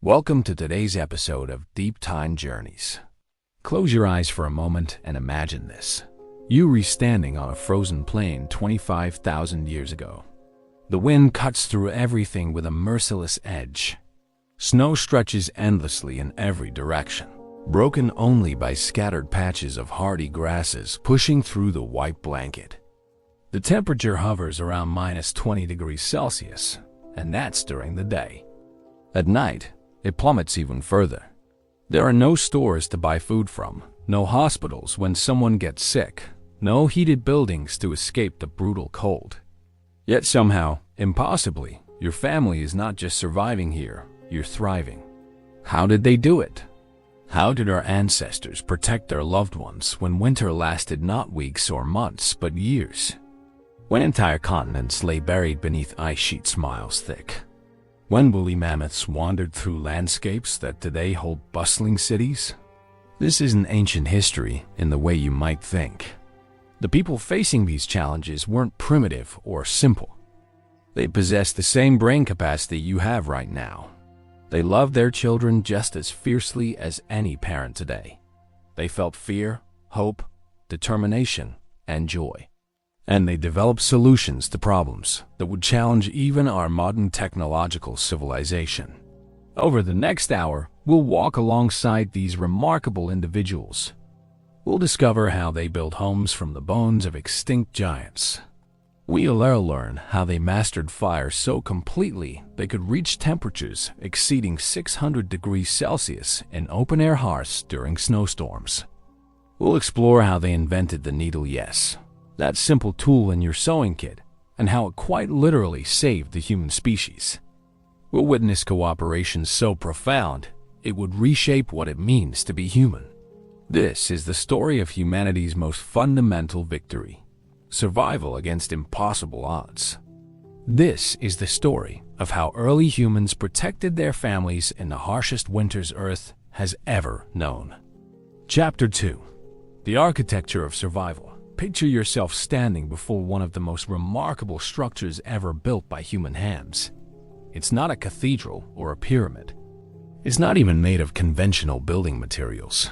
Welcome to today's episode of Deep Time Journeys. Close your eyes for a moment and imagine this. You standing on a frozen plain 25,000 years ago. The wind cuts through everything with a merciless edge. Snow stretches endlessly in every direction, broken only by scattered patches of hardy grasses pushing through the white blanket. The temperature hovers around minus 20 degrees Celsius, and that's during the day. At night, it plummets even further. There are no stores to buy food from, no hospitals when someone gets sick, no heated buildings to escape the brutal cold. Yet somehow, impossibly, your family is not just surviving here, you're thriving. How did they do it? How did our ancestors protect their loved ones when winter lasted not weeks or months but years? When entire continents lay buried beneath ice sheets miles thick? When woolly mammoths wandered through landscapes that today hold bustling cities? This isn't ancient history in the way you might think. The people facing these challenges weren't primitive or simple. They possessed the same brain capacity you have right now. They loved their children just as fiercely as any parent today. They felt fear, hope, determination, and joy. And they developed solutions to problems that would challenge even our modern technological civilization. Over the next hour, we'll walk alongside these remarkable individuals. We'll discover how they built homes from the bones of extinct giants. We'll learn how they mastered fire so completely they could reach temperatures exceeding 600 degrees Celsius in open-air hearths during snowstorms. We'll explore how they invented the needle, yes, that simple tool in your sewing kit, and how it quite literally saved the human species. We'll witness cooperation so profound, it would reshape what it means to be human. This is the story of humanity's most fundamental victory, survival against impossible odds. This is the story of how early humans protected their families in the harshest winters Earth has ever known. Chapter 2. The Architecture of Survival. Picture yourself standing before one of the most remarkable structures ever built by human hands. It's not a cathedral or a pyramid. It's not even made of conventional building materials.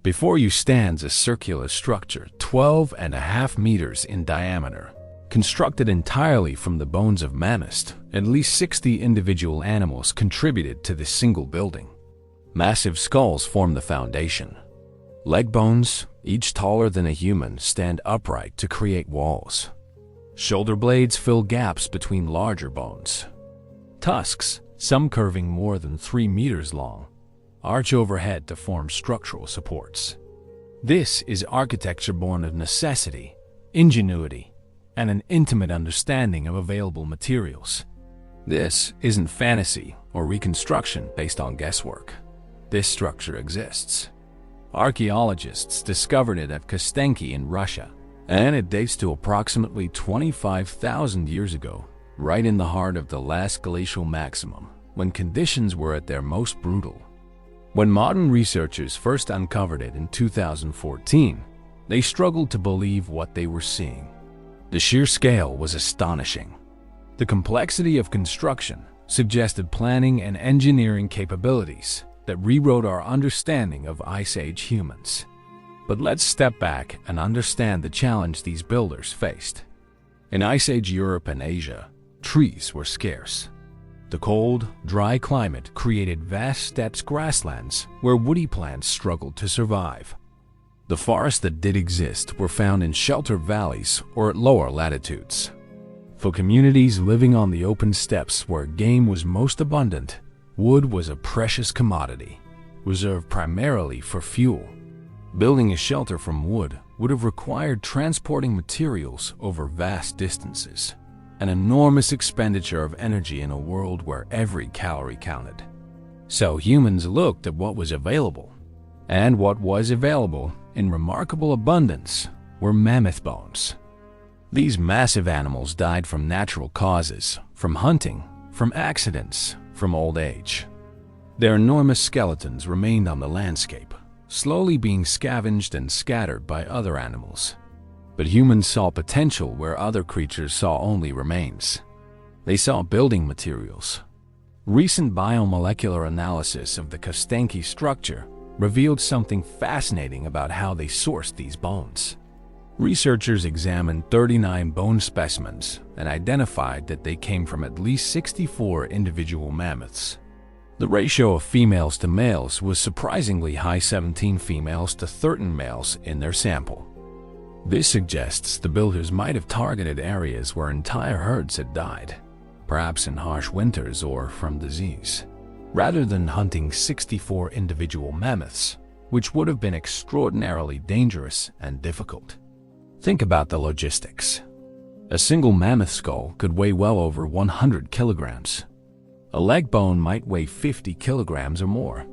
Before you stands a circular structure 12.5 meters in diameter, constructed entirely from the bones of mammoths. At least 60 individual animals contributed to this single building. Massive skulls form the foundation. Leg bones, each taller than a human, stand upright to create walls. Shoulder blades fill gaps between larger bones. Tusks, some curving more than 3 meters long, arch overhead to form structural supports. This is architecture born of necessity, ingenuity, and an intimate understanding of available materials. This isn't fantasy or reconstruction based on guesswork. This structure exists. Archaeologists discovered it at Kostenki in Russia, and it dates to approximately 25,000 years ago, right in the heart of the last glacial maximum, when conditions were at their most brutal. When modern researchers first uncovered it in 2014, they struggled to believe what they were seeing. The sheer scale was astonishing. The complexity of construction suggested planning and engineering capabilities that rewrote our understanding of Ice Age humans. But let's step back and understand the challenge these builders faced. In Ice Age Europe and Asia, trees were scarce. The cold, dry climate created vast steppes grasslands where woody plants struggled to survive. The forests that did exist were found in sheltered valleys or at lower latitudes. For communities living on the open steppes where game was most abundant, wood was a precious commodity, reserved primarily for fuel. Building a shelter from wood would have required transporting materials over vast distances, an enormous expenditure of energy in a world where every calorie counted. So humans looked at what was available, and what was available in remarkable abundance were mammoth bones. These massive animals died from natural causes, from hunting, from accidents, from old age. Their enormous skeletons remained on the landscape, slowly being scavenged and scattered by other animals. But humans saw potential where other creatures saw only remains. They saw building materials, Recent biomolecular analysis of the Kostenki structure revealed something fascinating about how they sourced these bones. Researchers examined 39 bone specimens and identified that they came from at least 64 individual mammoths. The ratio of females to males was surprisingly high, 17 females to 13 males in their sample. This suggests the builders might have targeted areas where entire herds had died, perhaps in harsh winters or from disease, rather than hunting 64 individual mammoths, which would have been extraordinarily dangerous and difficult. Think about the logistics. A single mammoth skull could weigh well over 100 kilograms. A leg bone might weigh 50 kilograms or more.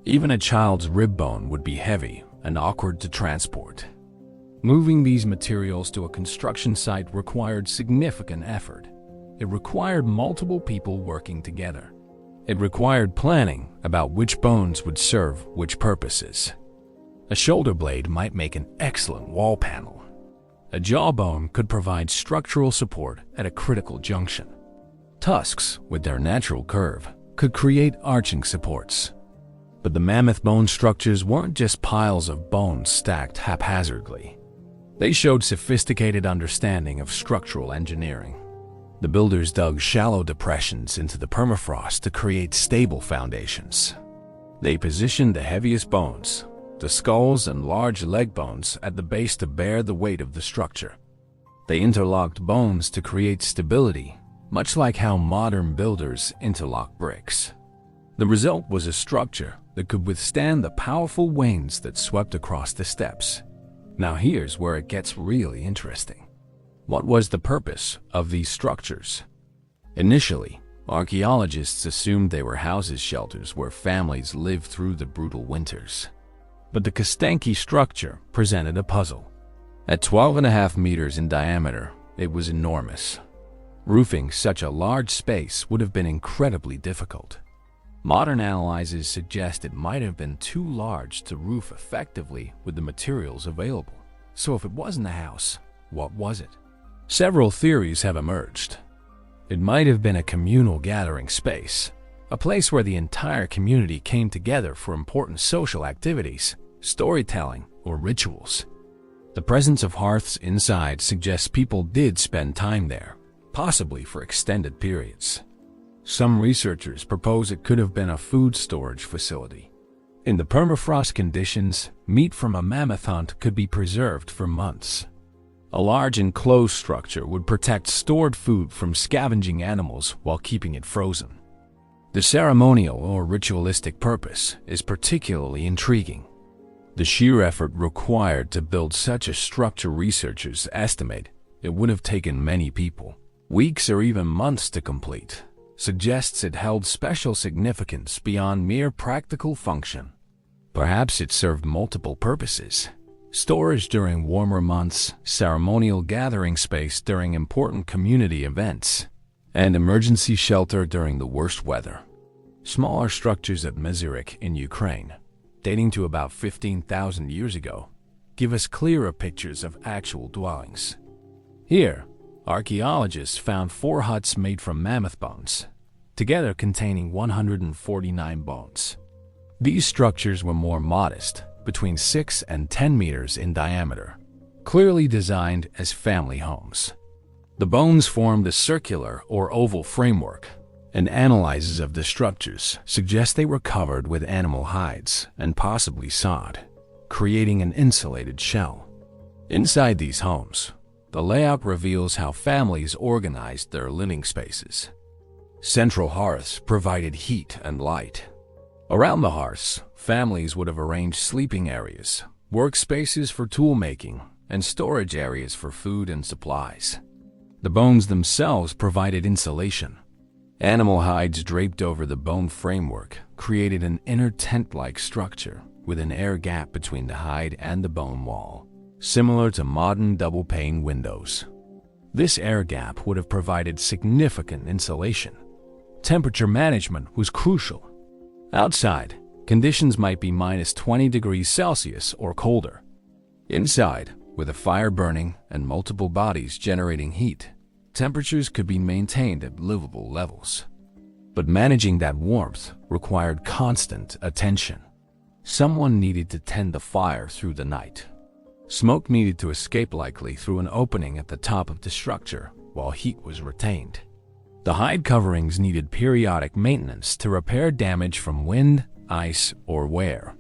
Even a child's rib bone would be heavy and awkward to transport. Moving these materials to a construction site required significant effort. It required multiple people working together. It required planning about which bones would serve which purposes. A shoulder blade might make an excellent wall panel. A jawbone could provide structural support at a critical junction. Tusks, with their natural curve, could create arching supports. But the mammoth bone structures weren't just piles of bones stacked haphazardly. They showed sophisticated understanding of structural engineering. The builders dug shallow depressions into the permafrost to create stable foundations. They positioned the heaviest bones, the skulls and large leg bones, at the base to bear the weight of the structure. They interlocked bones to create stability, much like how modern builders interlock bricks. The result was a structure that could withstand the powerful winds that swept across the steppes. Now here's where it gets really interesting. What was the purpose of these structures? Initially, archaeologists assumed they were houses, shelters where families lived through the brutal winters. But the Kostenki structure presented a puzzle. At 12.5 meters in diameter, it was enormous. Roofing such a large space would have been incredibly difficult. Modern analyses suggest it might have been too large to roof effectively with the materials available. So if it wasn't a house, what was it? Several theories have emerged. It might have been a communal gathering space, a place where the entire community came together for important social activities, storytelling, or rituals. The presence of hearths inside suggests people did spend time there, possibly for extended periods. Some researchers propose it could have been a food storage facility. In the permafrost conditions, meat from a mammoth hunt could be preserved for months. A large enclosed structure would protect stored food from scavenging animals while keeping it frozen. The ceremonial or ritualistic purpose is particularly intriguing. The sheer effort required to build such a structure, researchers estimate it would have taken many people, weeks or even months to complete, suggests it held special significance beyond mere practical function. Perhaps it served multiple purposes: storage during warmer months, ceremonial gathering space during important community events, and emergency shelter during the worst weather. Smaller structures at Merciless in Ukraine, dating to about 15,000 years ago, give us clearer pictures of actual dwellings. Here, archaeologists found 4 huts made from mammoth bones, together containing 149 bones. These structures were more modest, between 6 and 10 meters in diameter, clearly designed as family homes. The bones formed a circular or oval framework, and analyses of the structures suggest they were covered with animal hides and possibly sod, creating an insulated shell. Inside these homes, the layout reveals how families organized their living spaces. Central hearths provided heat and light. Around the hearths, families would have arranged sleeping areas, workspaces for tool making, and storage areas for food and supplies. The bones themselves provided insulation. Animal hides draped over the bone framework created an inner tent-like structure with an air gap between the hide and the bone wall, similar to modern double-pane windows. This air gap would have provided significant insulation. Temperature management was crucial. Outside, conditions might be minus 20 degrees Celsius or colder. Inside, with a fire burning and multiple bodies generating heat, temperatures could be maintained at livable levels. But managing that warmth required constant attention. Someone needed to tend the fire through the night. Smoke needed to escape likely through an opening at the top of the structure while heat was retained. The hide coverings needed periodic maintenance to repair damage from wind, ice, or wear.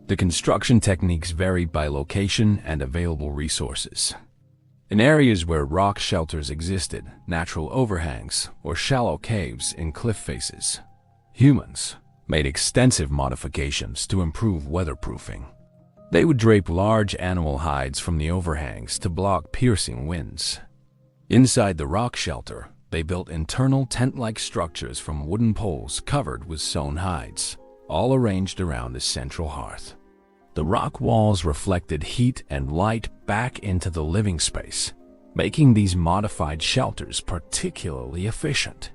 The construction techniques varied by location and available resources. In areas where rock shelters existed, natural overhangs, or shallow caves in cliff faces, humans made extensive modifications to improve weatherproofing. They would drape large animal hides from the overhangs to block piercing winds. Inside the rock shelter, they built internal tent-like structures from wooden poles covered with sewn hides, all arranged around a central hearth. The rock walls reflected heat and light back into the living space, making these modified shelters particularly efficient.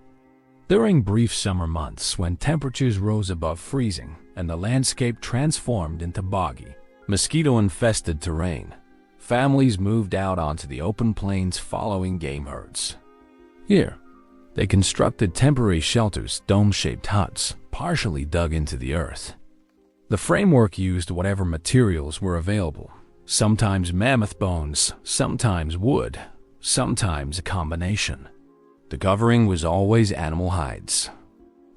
During brief summer months when temperatures rose above freezing and the landscape transformed into boggy, mosquito-infested terrain, families moved out onto the open plains following game herds. Here, they constructed temporary shelters, dome-shaped huts, partially dug into the earth. The framework used whatever materials were available, sometimes mammoth bones, sometimes wood, sometimes a combination. The covering was always animal hides.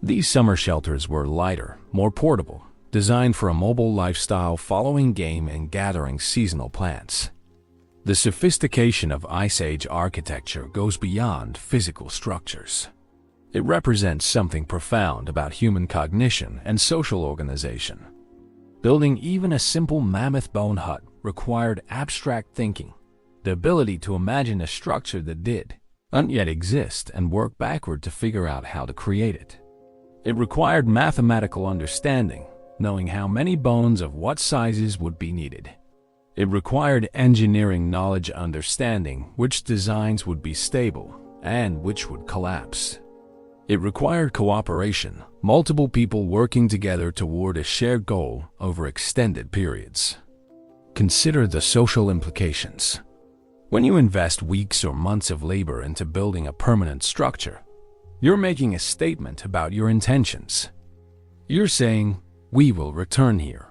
These summer shelters were lighter, more portable, designed for a mobile lifestyle following game and gathering seasonal plants. The sophistication of Ice Age architecture goes beyond physical structures. It represents something profound about human cognition and social organization. Building even a simple mammoth bone hut required abstract thinking, the ability to imagine a structure that didn't yet exist and work backward to figure out how to create it. It required mathematical understanding, knowing how many bones of what sizes would be needed. It required engineering knowledge, understanding which designs would be stable and which would collapse. It required cooperation, multiple people working together toward a shared goal over extended periods. Consider the social implications. When you invest weeks or months of labor into building a permanent structure, you're making a statement about your intentions. You're saying, "We will return here.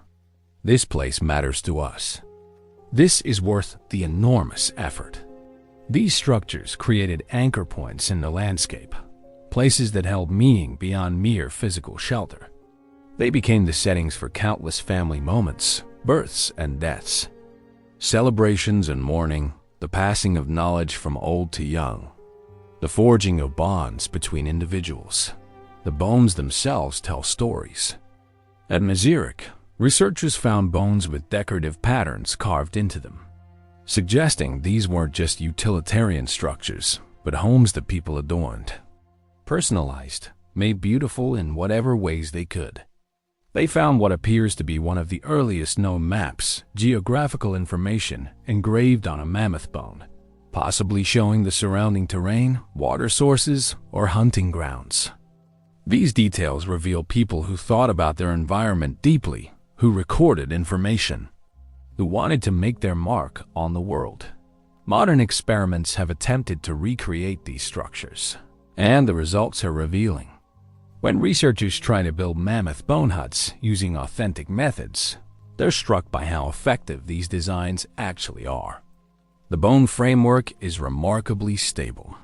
This place matters to us. This is worth the enormous effort." These structures created anchor points in the landscape, places that held meaning beyond mere physical shelter. They became the settings for countless family moments, births and deaths, celebrations and mourning, the passing of knowledge from old to young, the forging of bonds between individuals. The bones themselves tell stories. At Prehistoric, researchers found bones with decorative patterns carved into them, suggesting these weren't just utilitarian structures, but homes that people adorned, personalized, made beautiful in whatever ways they could. They found what appears to be one of the earliest known maps, geographical information engraved on a mammoth bone, possibly showing the surrounding terrain, water sources, or hunting grounds. These details reveal people who thought about their environment deeply, who recorded information, who wanted to make their mark on the world. Modern experiments have attempted to recreate these structures, and the results are revealing. When researchers try to build mammoth bone huts using authentic methods, they're struck by how effective these designs actually are. The bone framework is remarkably stable.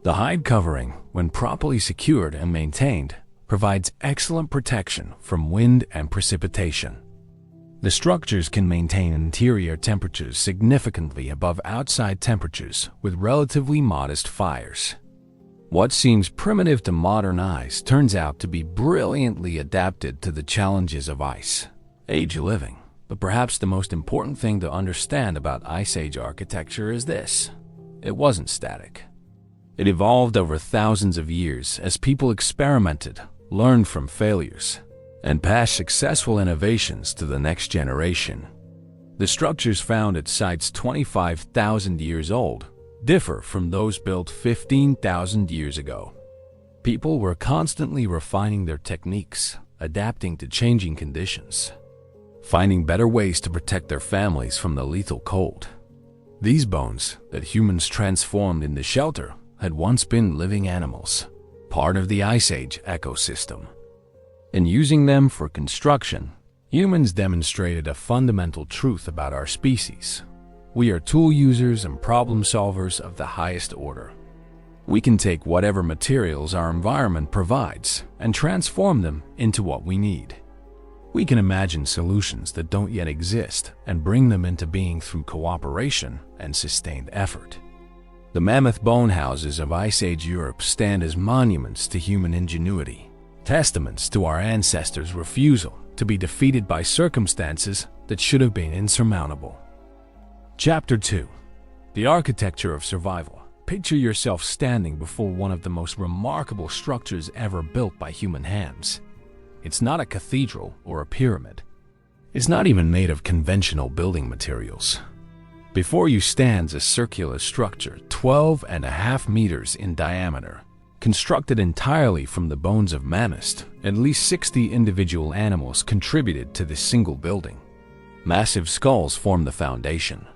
The hide covering, when properly secured and maintained, provides excellent protection from wind and precipitation. The structures can maintain interior temperatures significantly above outside temperatures with relatively modest fires. What seems primitive to modern eyes turns out to be brilliantly adapted to the challenges of Ice Age living. But perhaps the most important thing to understand about Ice Age architecture is this: it wasn't static. It evolved over thousands of years as people experimented, learned from failures, and passed successful innovations to the next generation. The structures found at sites 25,000 years old differ from those built 15,000 years ago. People were constantly refining their techniques, adapting to changing conditions, finding better ways to protect their families from the lethal cold. These bones that humans transformed into shelter had once been living animals. part of the Ice Age ecosystem. In using them for construction, humans demonstrated a fundamental truth about our species. We are tool users and problem solvers of the highest order. We can take whatever materials our environment provides and transform them into what we need. We can imagine solutions that don't yet exist and bring them into being through cooperation and sustained effort. The mammoth bone houses of Ice Age Europe stand as monuments to human ingenuity, testaments to our ancestors' refusal to be defeated by circumstances that should have been insurmountable. Chapter 2. The Architecture of Survival. Picture yourself standing before one of the most remarkable structures ever built by human hands. It's not a cathedral or a pyramid. It's not even made of conventional building materials. Before you stands a circular structure 12.5 meters in diameter, constructed entirely from the bones of mammoths. At least 60 individual animals contributed to this single building. Massive skulls form the foundation.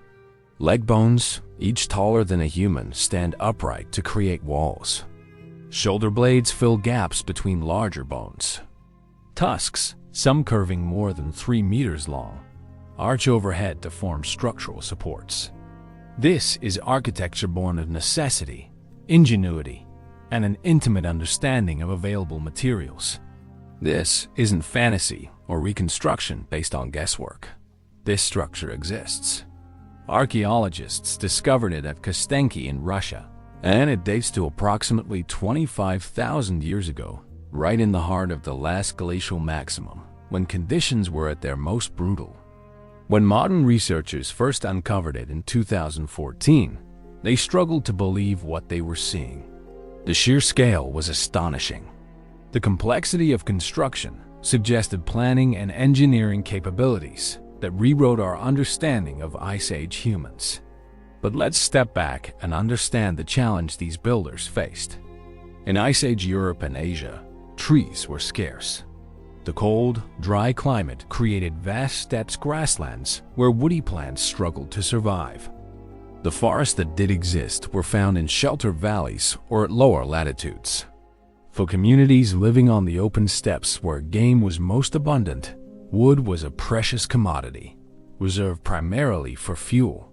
Leg bones, each taller than a human, stand upright to create walls. Shoulder blades fill gaps between larger bones. Tusks, some curving more than 3 meters long, arch overhead to form structural supports. This is architecture born of necessity, ingenuity, and an intimate understanding of available materials. This isn't fantasy or reconstruction based on guesswork. This structure exists. Archaeologists discovered it at Kostenki in Russia, and it dates to approximately 25,000 years ago, right in the heart of the last glacial maximum, when conditions were at their most brutal. When modern researchers first uncovered it in 2014, they struggled to believe what they were seeing. The sheer scale was astonishing. The complexity of construction suggested planning and engineering capabilities that rewrote our understanding of Ice Age humans. But let's step back and understand the challenge these builders faced. In Ice Age Europe and Asia, trees were scarce. The cold, dry climate created vast steppes grasslands where woody plants struggled to survive. The forests that did exist were found in sheltered valleys or at lower latitudes. For communities living on the open steppes where game was most abundant, wood was a precious commodity, reserved primarily for fuel.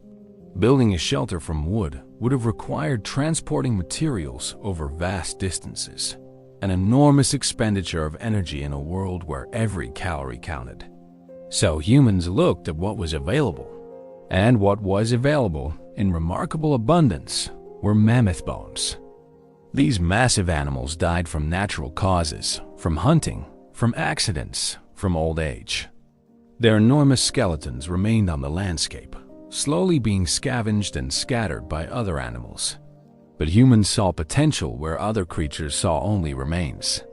Building a shelter from wood would have required transporting materials over vast distances, an enormous expenditure of energy in a world where every calorie counted. So humans looked at what was available, and what was available in remarkable abundance were mammoth bones. These massive animals died from natural causes, from hunting, from accidents, from old age. Their enormous skeletons remained on the landscape, slowly being scavenged and scattered by other animals. But humans saw potential where other creatures saw only remains.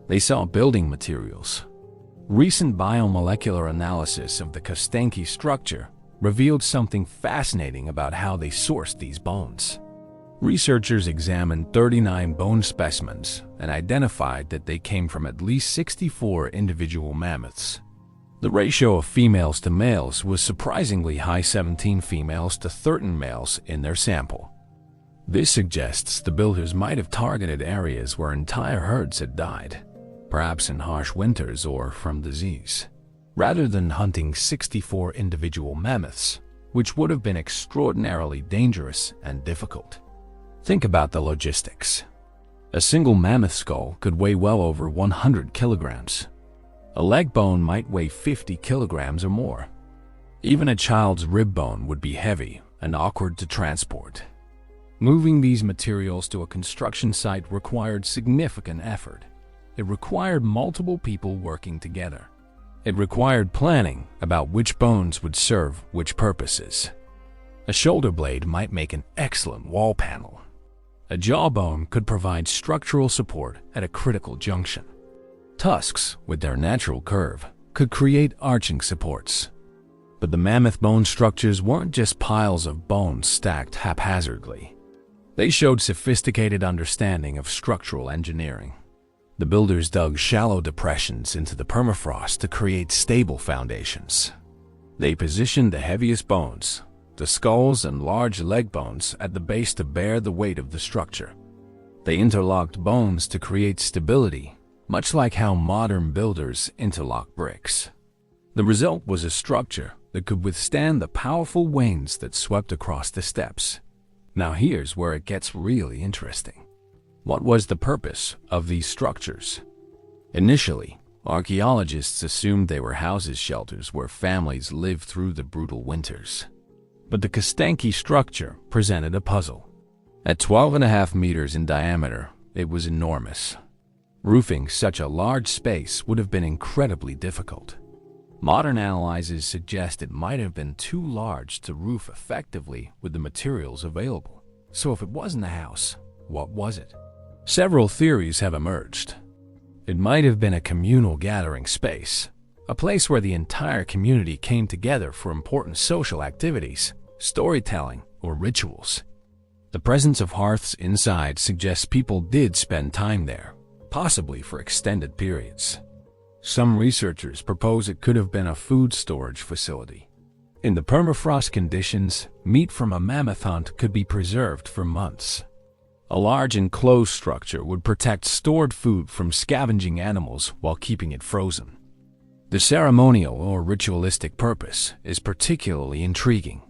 They saw building materials. Recent biomolecular analysis of the Kostenki structure revealed something fascinating about how they sourced these bones. Researchers examined 39 bone specimens and identified that they came from at least 64 individual mammoths. The ratio of females to males was surprisingly high, 17 females to 13 males in their sample. This suggests the builders might have targeted areas where entire herds had died, perhaps in harsh winters or from disease, rather than hunting 64 individual mammoths, which would have been extraordinarily dangerous and difficult. Think about the logistics. A single mammoth skull could weigh well over 100 kilograms. A leg bone might weigh 50 kilograms or more. Even a child's rib bone would be heavy and awkward to transport. Moving these materials to a construction site required significant effort. It required multiple people working together. It required planning about which bones would serve which purposes. A shoulder blade might make an excellent wall panel. A jawbone could provide structural support at a critical junction. Tusks, with their natural curve, could create arching supports. But the mammoth bone structures weren't just piles of bones stacked haphazardly. They showed sophisticated understanding of structural engineering. The builders dug shallow depressions into the permafrost to create stable foundations. They positioned the heaviest bones, the skulls and large leg bones, at the base to bear the weight of the structure. They interlocked bones to create stability, much like how modern builders interlock bricks. The result was a structure that could withstand the powerful winds that swept across the steppes. Now here's where it gets really interesting. What was the purpose of these structures? Initially, archaeologists assumed they were houses, shelters where families lived through the brutal winters. But the Kostanki structure presented a puzzle. At 12.5 meters in diameter, it was enormous. Roofing such a large space would have been incredibly difficult. Modern analyses suggest it might have been too large to roof effectively with the materials available. So if it wasn't a house, what was it? Several theories have emerged. It might have been a communal gathering space, a place where the entire community came together for important social activities, storytelling, or rituals. The presence of hearths inside suggests people did spend time there, possibly for extended periods. Some researchers propose it could have been a food storage facility. In the permafrost conditions, meat from a mammoth hunt could be preserved for months. A large enclosed structure would protect stored food from scavenging animals while keeping it frozen. The ceremonial or ritualistic purpose is particularly intriguing.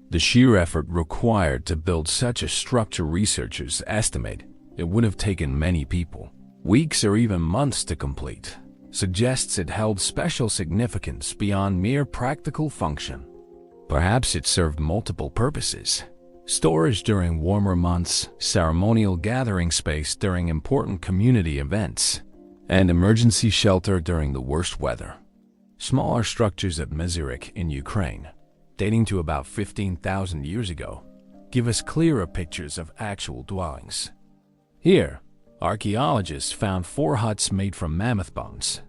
The sheer effort required to build such a structure, researchers estimate it would have taken many people, weeks or even months to complete, suggests it held special significance beyond mere practical function. Perhaps it served multiple purposes: storage during warmer months, ceremonial gathering space during important community events, and emergency shelter during the worst weather. Smaller structures at Merciless in Ukraine, dating to about 15,000 years ago, give us clearer pictures of actual dwellings. Here, archaeologists found 4 huts made from mammoth bones,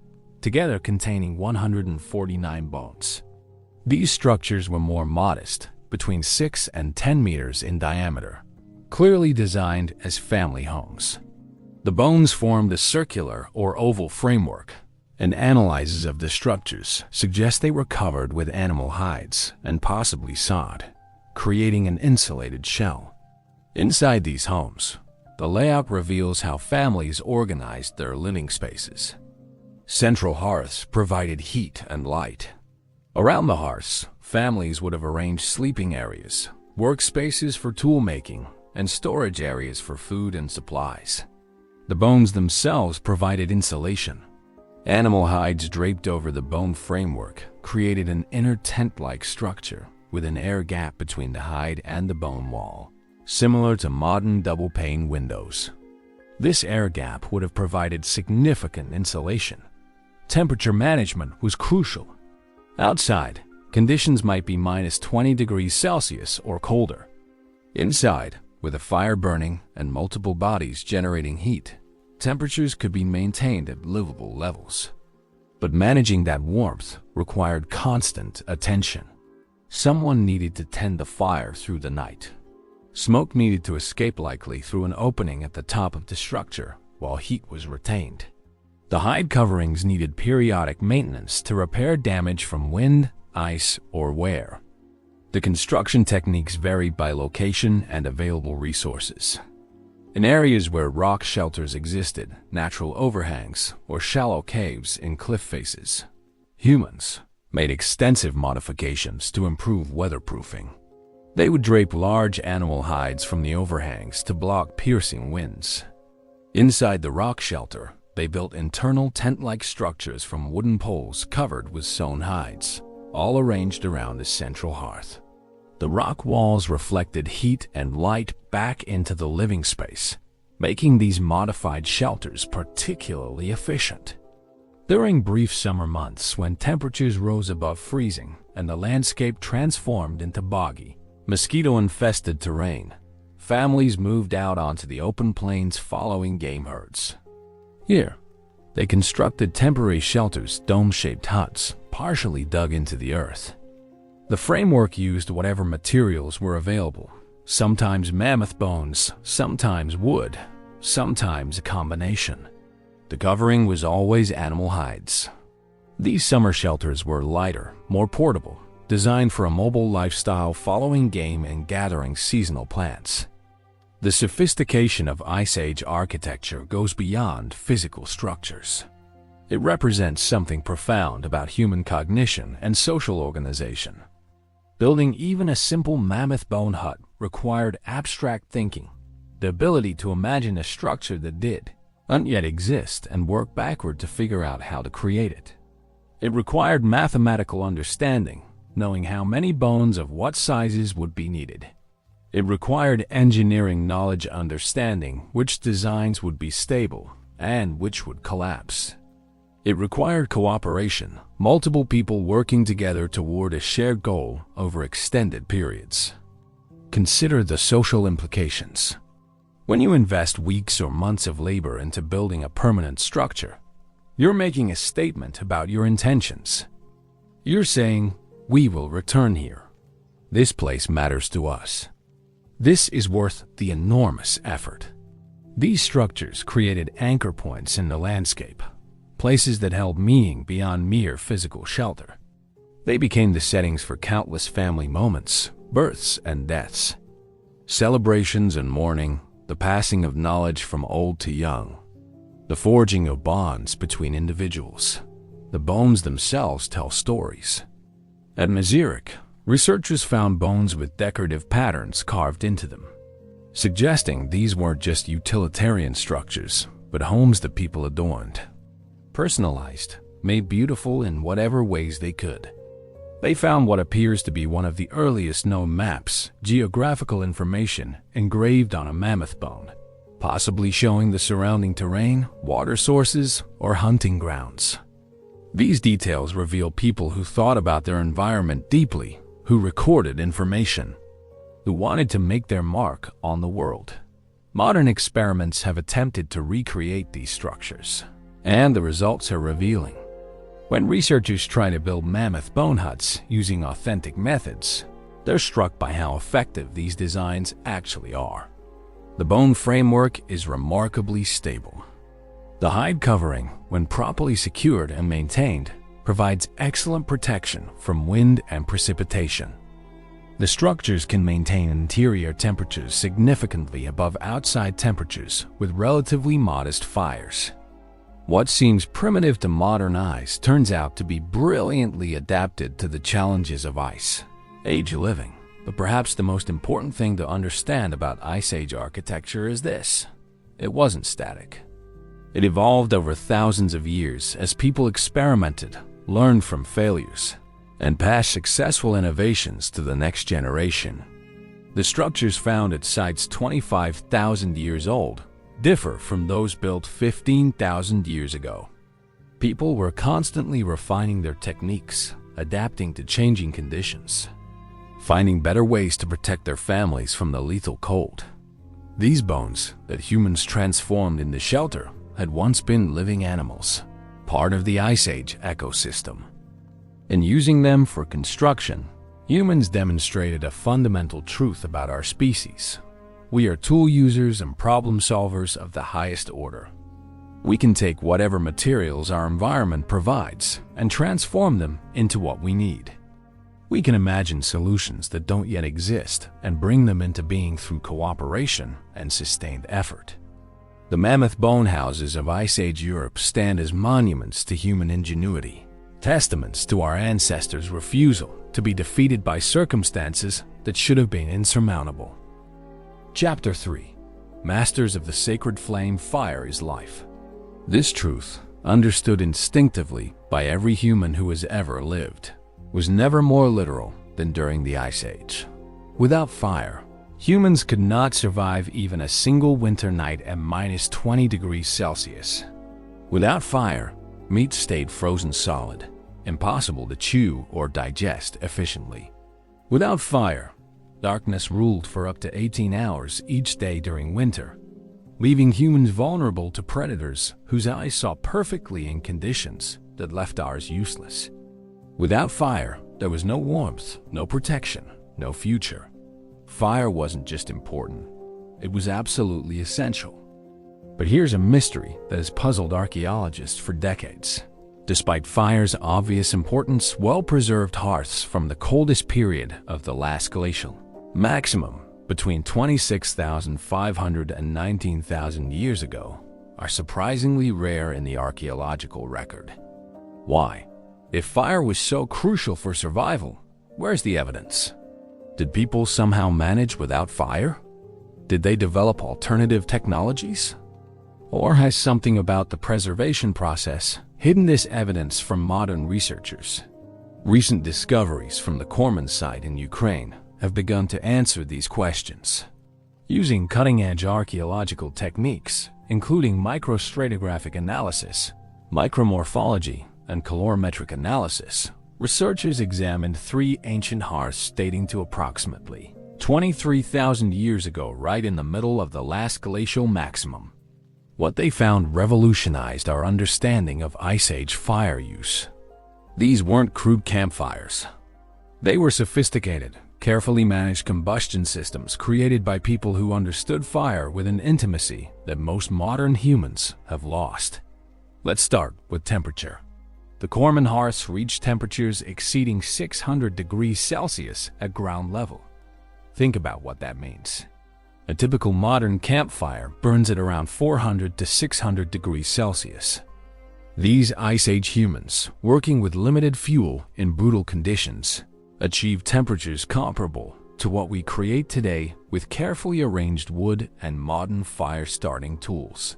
together containing 149 bones. These structures were more modest, between 6 and 10 meters in diameter, clearly designed as family homes. The bones formed a circular or oval framework, and analyses of the structures suggest they were covered with animal hides and possibly sod, creating an insulated shell. Inside these homes, the layout reveals how families organized their living spaces. Central hearths provided heat and light. Around the hearths, families would have arranged sleeping areas, workspaces for tool making, and storage areas for food and supplies. The bones themselves provided insulation. Animal hides draped over the bone framework created an inner tent-like structure with an air gap between the hide and the bone wall, similar to modern double-pane windows. This air gap would have provided significant insulation. Temperature management was crucial. Outside, conditions might be minus 20 degrees Celsius or colder. Inside, with a fire burning and multiple bodies generating heat, temperatures could be maintained at livable levels. But managing that warmth required constant attention. Someone needed to tend the fire through the night. Smoke needed to escape, likely through an opening at the top of the structure, while heat was retained. The hide coverings needed periodic maintenance to repair damage from wind, ice, or wear. The construction techniques varied by location and available resources. In areas where rock shelters existed, natural overhangs, or shallow caves in cliff faces, humans made extensive modifications to improve weatherproofing. They would drape large animal hides from the overhangs to block piercing winds. Inside the rock shelter, they built internal tent-like structures from wooden poles covered with sewn hides, all arranged around the central hearth. The rock walls reflected heat and light back into the living space, making these modified shelters particularly efficient. During brief summer months when temperatures rose above freezing and the landscape transformed into boggy, mosquito-infested terrain, families moved out onto the open plains following game herds. Here, they constructed temporary shelters, dome-shaped huts, partially dug into the earth. The framework used whatever materials were available, sometimes mammoth bones, sometimes wood, sometimes a combination. The covering was always animal hides. These summer shelters were lighter, more portable, designed for a mobile lifestyle following game and gathering seasonal plants. The sophistication of Ice Age architecture goes beyond physical structures. It represents something profound about human cognition and social organization. Building even a simple mammoth bone hut required abstract thinking, the ability to imagine a structure that didn't yet exist and work backward to figure out how to create it. It required mathematical understanding, knowing how many bones of what sizes would be needed. It required engineering knowledge, understanding which designs would be stable and which would collapse. It required cooperation, multiple people working together toward a shared goal over extended periods. Consider the social implications. When you invest weeks or months of labor into building a permanent structure, you're making a statement about your intentions. You're saying, "We will return here. This place matters to us. This is worth the enormous effort." These structures created anchor points in the landscape, places that held meaning beyond mere physical shelter. They became the settings for countless family moments, births and deaths, celebrations and mourning, the passing of knowledge from old to young, the forging of bonds between individuals. The bones themselves tell stories. At Prehistoric, researchers found bones with decorative patterns carved into them, suggesting these weren't just utilitarian structures, but homes that people adorned. Personalized, made beautiful in whatever ways they could. They found what appears to be one of the earliest known maps, geographical information engraved on a mammoth bone, possibly showing the surrounding terrain, water sources, or hunting grounds. These details reveal people who thought about their environment deeply, who recorded information, who wanted to make their mark on the world. Modern experiments have attempted to recreate these structures, and the results are revealing. When researchers try to build mammoth bone huts using authentic methods, they're struck by how effective these designs actually are. The bone framework is remarkably stable. The hide covering, when properly secured and maintained, provides excellent protection from wind and precipitation. The structures can maintain interior temperatures significantly above outside temperatures with relatively modest fires. What seems primitive to modern eyes turns out to be brilliantly adapted to the challenges of Ice Age living. But perhaps the most important thing to understand about Ice Age architecture is this: it wasn't static. It evolved over thousands of years as people experimented, learned from failures, and passed successful innovations to the next generation. The structures found at sites 25,000 years old differ from those built 15,000 years ago. People were constantly refining their techniques, adapting to changing conditions, finding better ways to protect their families from the lethal cold. These bones that humans transformed into shelter had once been living animals, part of the Ice Age ecosystem. In using them for construction, humans demonstrated a fundamental truth about our species. We are tool users and problem solvers of the highest order. We can take whatever materials our environment provides and transform them into what we need. We can imagine solutions that don't yet exist and bring them into being through cooperation and sustained effort. The mammoth bone houses of Ice Age Europe stand as monuments to human ingenuity, testaments to our ancestors' refusal to be defeated by circumstances that should have been insurmountable. Chapter 3. Masters of the Sacred Flame. Fire is life. This truth, understood instinctively by every human who has ever lived, was never more literal than during the Ice Age. Without fire, humans could not survive even a single winter night at -20 degrees Celsius. Without fire, meat stayed frozen solid, impossible to chew or digest efficiently. Without fire, darkness ruled for up to 18 hours each day during winter, leaving humans vulnerable to predators whose eyes saw perfectly in conditions that left ours useless. Without fire, there was no warmth, no protection, no future. Fire wasn't just important, it was absolutely essential. But here's a mystery that has puzzled archaeologists for decades. Despite fire's obvious importance, well-preserved hearths from the coldest period of the last glacial maximum between 26,500 and 19,000 years ago are surprisingly rare in the archaeological record. Why? If fire was so crucial for survival, where's the evidence? Did people somehow manage without fire? Did they develop alternative technologies? Or has something about the preservation process hidden this evidence from modern researchers? Recent discoveries from the Korman site in Ukraine have begun to answer these questions. Using cutting-edge archaeological techniques, including microstratigraphic analysis, micromorphology, and colorimetric analysis, researchers examined 3 ancient hearths dating to approximately 23,000 years ago, right in the middle of the last glacial maximum. What they found revolutionized our understanding of Ice Age fire use. These weren't crude campfires. They were sophisticated, carefully managed combustion systems created by people who understood fire with an intimacy that most modern humans have lost. Let's start with temperature. The Korman hearths reached temperatures exceeding 600 degrees Celsius at ground level. Think about what that means. A typical modern campfire burns at around 400 to 600 degrees Celsius. These Ice Age humans, working with limited fuel in brutal conditions, achieved temperatures comparable to what we create today with carefully arranged wood and modern fire-starting tools.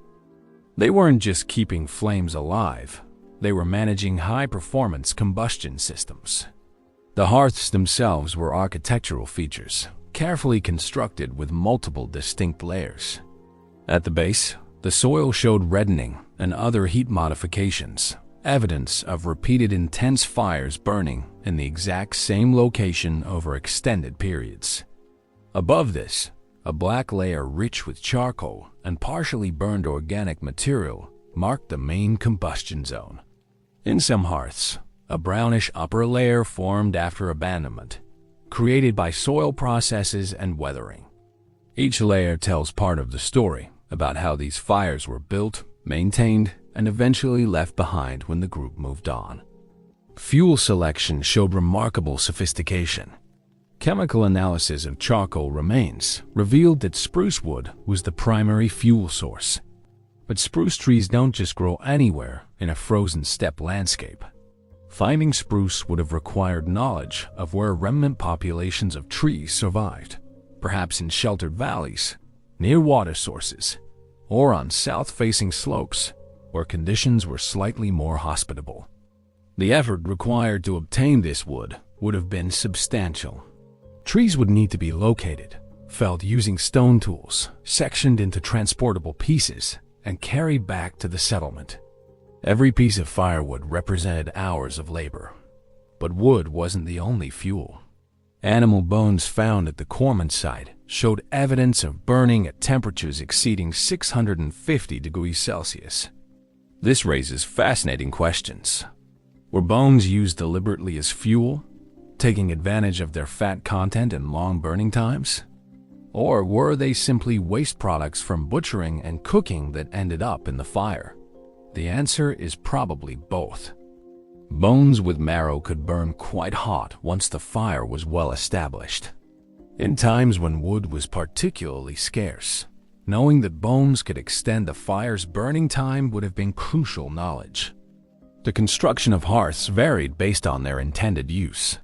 They weren't just keeping flames alive, they were managing high-performance combustion systems. The hearths themselves were architectural features, carefully constructed with multiple distinct layers. At the base, the soil showed reddening and other heat modifications, evidence of repeated intense fires burning in the exact same location over extended periods. Above this, a black layer rich with charcoal and partially burned organic material marked the main combustion zone. In some hearths, a brownish upper layer formed after abandonment, created by soil processes and weathering. Each layer tells part of the story about how these fires were built, maintained, and eventually left behind when the group moved on. Fuel selection showed remarkable sophistication. Chemical analysis of charcoal remains revealed that spruce wood was the primary fuel source. But spruce trees don't just grow anywhere in a frozen steppe landscape. Finding spruce would have required knowledge of where remnant populations of trees survived, perhaps in sheltered valleys, near water sources, or on south-facing slopes where conditions were slightly more hospitable. The effort required to obtain this wood would have been substantial. Trees would need to be located, felled using stone tools, sectioned into transportable pieces, and carried back to the settlement. Every piece of firewood represented hours of labor. But wood wasn't the only fuel. Animal bones found at the Korman site showed evidence of burning at temperatures exceeding 650 degrees Celsius. This raises fascinating questions. Were bones used deliberately as fuel, taking advantage of their fat content and long burning times? Or were they simply waste products from butchering and cooking that ended up in the fire? The answer is probably both. Bones with marrow could burn quite hot once the fire was well established. In times when wood was particularly scarce, knowing that bones could extend the fire's burning time would have been crucial knowledge. The construction of hearths varied based on their intended use.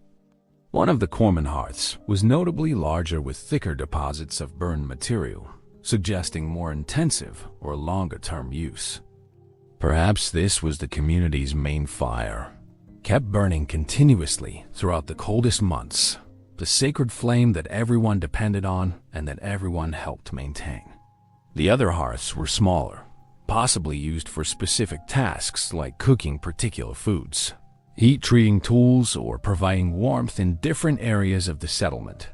One of the Korman hearths was notably larger with thicker deposits of burned material, suggesting more intensive or longer-term use. Perhaps this was the community's main fire, kept burning continuously throughout the coldest months, the sacred flame that everyone depended on and that everyone helped maintain. The other hearths were smaller, possibly used for specific tasks like cooking particular foods, heat-treating tools, or providing warmth in different areas of the settlement.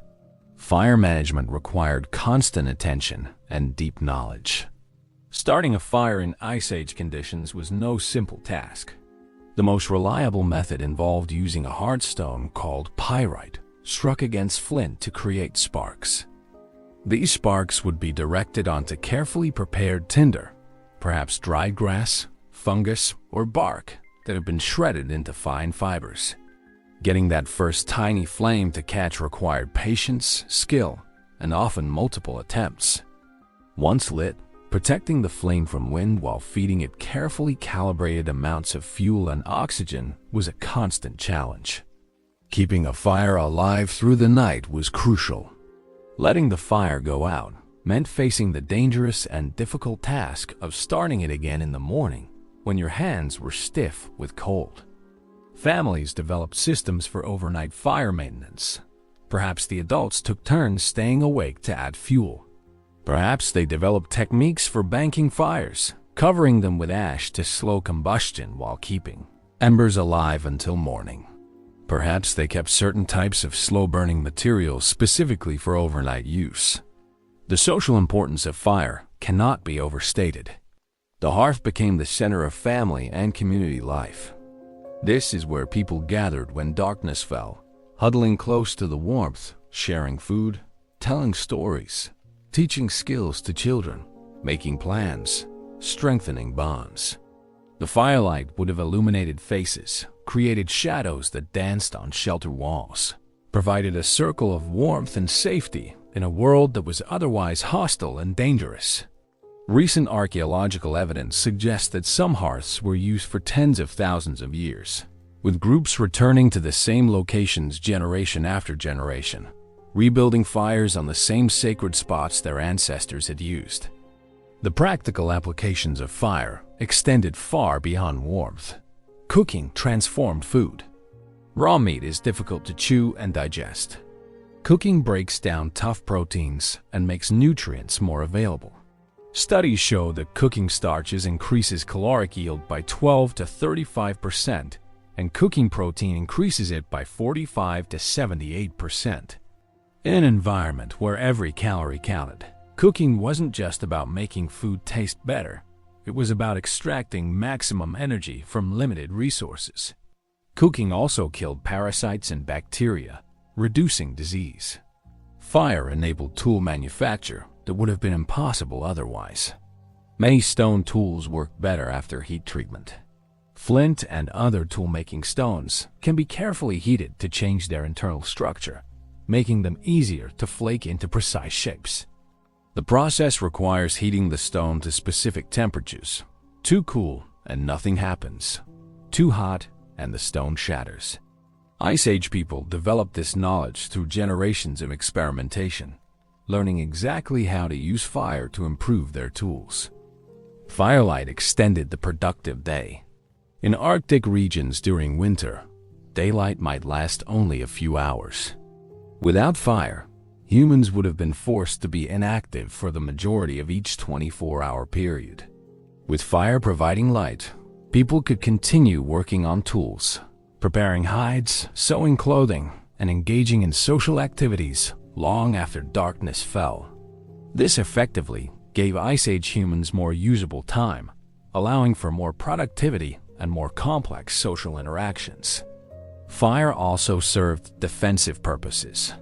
Fire management required constant attention and deep knowledge. Starting a fire in Ice Age conditions was no simple task. The most reliable method involved using a hard stone called pyrite, struck against flint to create sparks. These sparks would be directed onto carefully prepared tinder, perhaps dried grass, fungus, or bark that had been shredded into fine fibers. Getting that first tiny flame to catch required patience, skill, and often multiple attempts. Once lit, protecting the flame from wind while feeding it carefully calibrated amounts of fuel and oxygen was a constant challenge. Keeping a fire alive through the night was crucial. Letting the fire go out meant facing the dangerous and difficult task of starting it again in the morning when your hands were stiff with cold. Families developed systems for overnight fire maintenance. Perhaps the adults took turns staying awake to add fuel. Perhaps they developed techniques for banking fires, covering them with ash to slow combustion while keeping embers alive until morning. Perhaps they kept certain types of slow-burning materials specifically for overnight use. The social importance of fire cannot be overstated. The hearth became the center of family and community life. This is where people gathered when darkness fell, huddling close to the warmth, sharing food, telling stories, teaching skills to children, making plans, strengthening bonds. The firelight would have illuminated faces, created shadows that danced on shelter walls, provided a circle of warmth and safety in a world that was otherwise hostile and dangerous. Recent archaeological evidence suggests that some hearths were used for tens of thousands of years, with groups returning to the same locations generation after generation, rebuilding fires on the same sacred spots their ancestors had used. The practical applications of fire extended far beyond warmth. Cooking transformed food. Raw meat is difficult to chew and digest. Cooking breaks down tough proteins and makes nutrients more available. Studies show that cooking starches increases caloric yield by 12 to 35%, and cooking protein increases it by 45 to 78%. In an environment where every calorie counted, cooking wasn't just about making food taste better. It was about extracting maximum energy from limited resources. Cooking also killed parasites and bacteria, reducing disease. Fire enabled tool manufacture that would have been impossible otherwise. Many stone tools work better after heat treatment. Flint and other tool-making stones can be carefully heated to change their internal structure, making them easier to flake into precise shapes. The process requires heating the stone to specific temperatures. Too cool and nothing happens. Too hot and the stone shatters. Ice Age people developed this knowledge through generations of experimentation, learning exactly how to use fire to improve their tools. Firelight extended the productive day. In Arctic regions during winter, daylight might last only a few hours. Without fire, humans would have been forced to be inactive for the majority of each 24-hour period. With fire providing light, people could continue working on tools, preparing hides, sewing clothing, and engaging in social activities long after darkness fell. This effectively gave Ice Age humans more usable time, allowing for more productivity and more complex social interactions. Fire also served defensive purposes.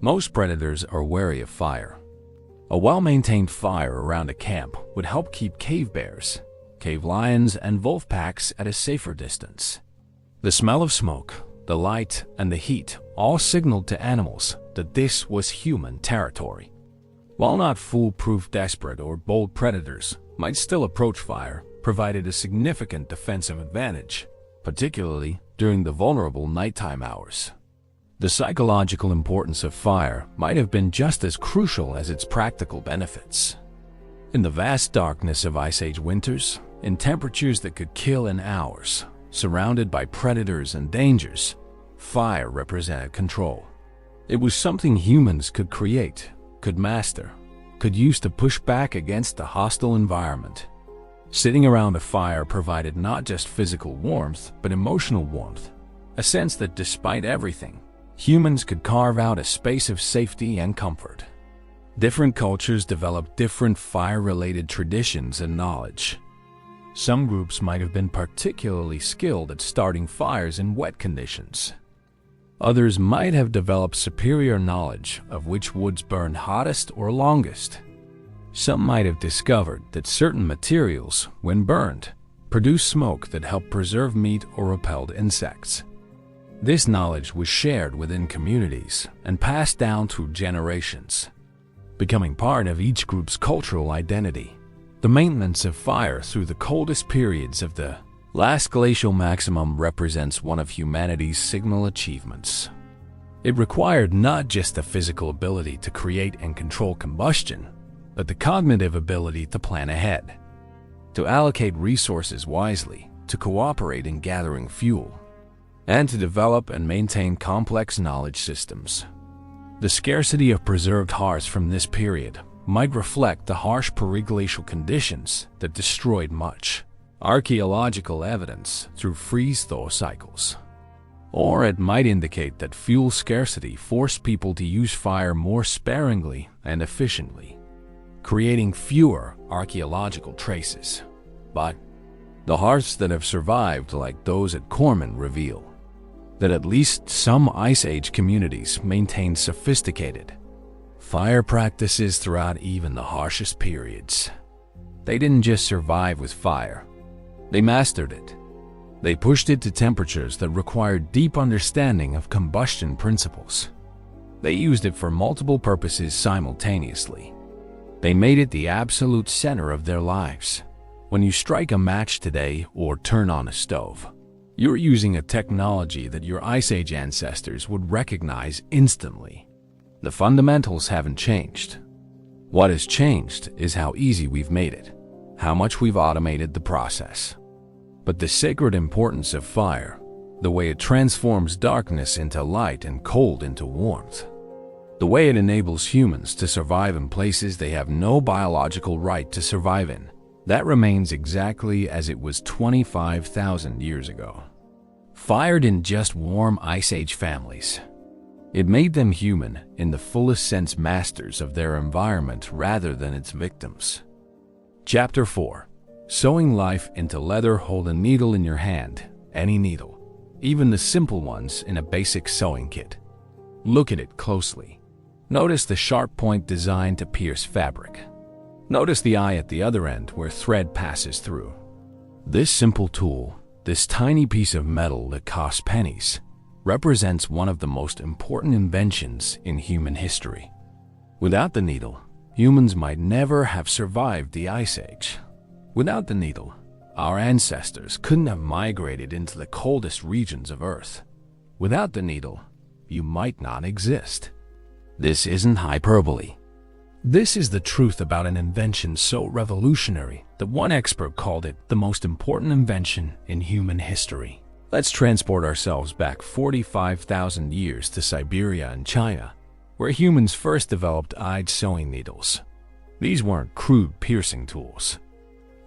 Most predators are wary of fire. A well-maintained fire around a camp would help keep cave bears, cave lions, and wolf packs at a safer distance. The smell of smoke, the light, and the heat all signaled to animals that this was human territory. While not foolproof, desperate or bold predators might still approach fire, provided a significant defensive advantage, particularly during the vulnerable nighttime hours. The psychological importance of fire might have been just as crucial as its practical benefits. In the vast darkness of Ice Age winters, in temperatures that could kill in hours, surrounded by predators and dangers, fire represented control. It was something humans could create, could master, could use to push back against a hostile environment. Sitting around a fire provided not just physical warmth, but emotional warmth, a sense that despite everything, humans could carve out a space of safety and comfort. Different cultures developed different fire-related traditions and knowledge. Some groups might have been particularly skilled at starting fires in wet conditions. Others might have developed superior knowledge of which woods burned hottest or longest. Some might have discovered that certain materials, when burned, produced smoke that helped preserve meat or repelled insects. This knowledge was shared within communities and passed down through generations. becoming part of each group's cultural identity. The maintenance of fire through the coldest periods of the last glacial maximum represents one of humanity's signal achievements. It required not just the physical ability to create and control combustion, but the cognitive ability to plan ahead, to allocate resources wisely, to cooperate in gathering fuel, and to develop and maintain complex knowledge systems. The scarcity of preserved hearths from this period might reflect the harsh periglacial conditions that destroyed much archaeological evidence through freeze-thaw cycles. Or it might indicate that fuel scarcity forced people to use fire more sparingly and efficiently, creating fewer archaeological traces. But the hearths that have survived, like those at Corman, reveal that at least some Ice Age communities maintained sophisticated fire practices throughout even the harshest periods. They didn't just survive with fire, they mastered it. They pushed it to temperatures that required deep understanding of combustion principles. They used it for multiple purposes simultaneously. They made it the absolute center of their lives. When you strike a match today or turn on a stove, you're using a technology that your Ice Age ancestors would recognize instantly. The fundamentals haven't changed. What has changed is how easy we've made it, how much we've automated the process. But the sacred importance of fire, the way it transforms darkness into light and cold into warmth, the way it enables humans to survive in places they have no biological right to survive in, that remains exactly as it was 25,000 years ago. Fire didn't just warm Ice Age families. It made them human, in the fullest sense masters of their environment rather than its victims. Chapter 4. Sewing life into leather. Hold a needle in your hand, any needle, even the simple ones in a basic sewing kit. Look at it closely. Notice the sharp point designed to pierce fabric. Notice the eye at the other end where thread passes through. This simple tool, this tiny piece of metal that costs pennies, represents one of the most important inventions in human history. Without the needle, humans might never have survived the Ice Age. Without the needle, our ancestors couldn't have migrated into the coldest regions of Earth. Without the needle, you might not exist. This isn't hyperbole. This is the truth about an invention so revolutionary that one expert called it the most important invention in human history. Let's transport ourselves back 45,000 years to Siberia and China, where humans first developed eyed sewing needles. These weren't crude piercing tools.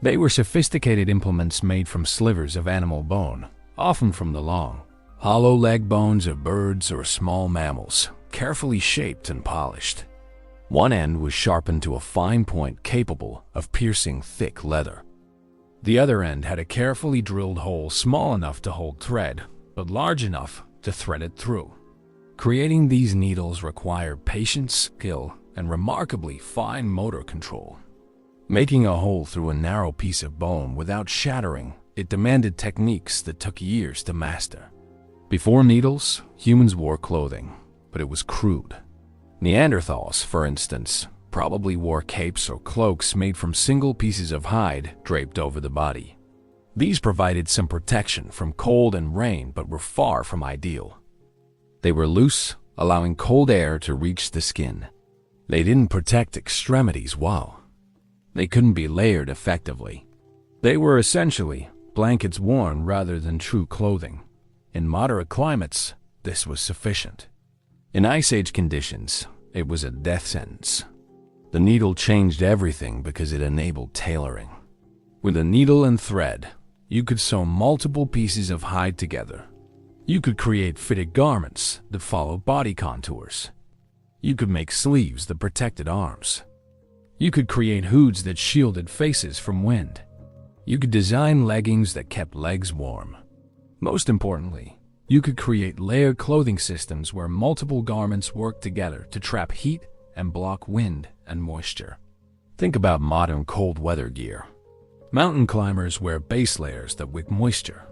They were sophisticated implements made from slivers of animal bone, often from the long, hollow leg bones of birds or small mammals, carefully shaped and polished. One end was sharpened to a fine point capable of piercing thick leather. The other end had a carefully drilled hole small enough to hold thread, but large enough to thread it through. Creating these needles required patience, skill, and remarkably fine motor control. Making a hole through a narrow piece of bone without shattering, it demanded techniques that took years to master. Before needles, humans wore clothing, but it was crude. Neanderthals, for instance, probably wore capes or cloaks made from single pieces of hide draped over the body. These provided some protection from cold and rain but were far from ideal. They were loose, allowing cold air to reach the skin. They didn't protect extremities well. They couldn't be layered effectively. They were essentially blankets worn rather than true clothing. In moderate climates, this was sufficient. In Ice Age conditions, it was a death sentence. The needle changed everything because it enabled tailoring. With a needle and thread, you could sew multiple pieces of hide together. You could create fitted garments that followed body contours. You could make sleeves that protected arms. You could create hoods that shielded faces from wind. You could design leggings that kept legs warm. Most importantly, you could create layered clothing systems where multiple garments worked together to trap heat and block wind and moisture. Think about modern cold weather gear. Mountain climbers wear base layers that wick moisture,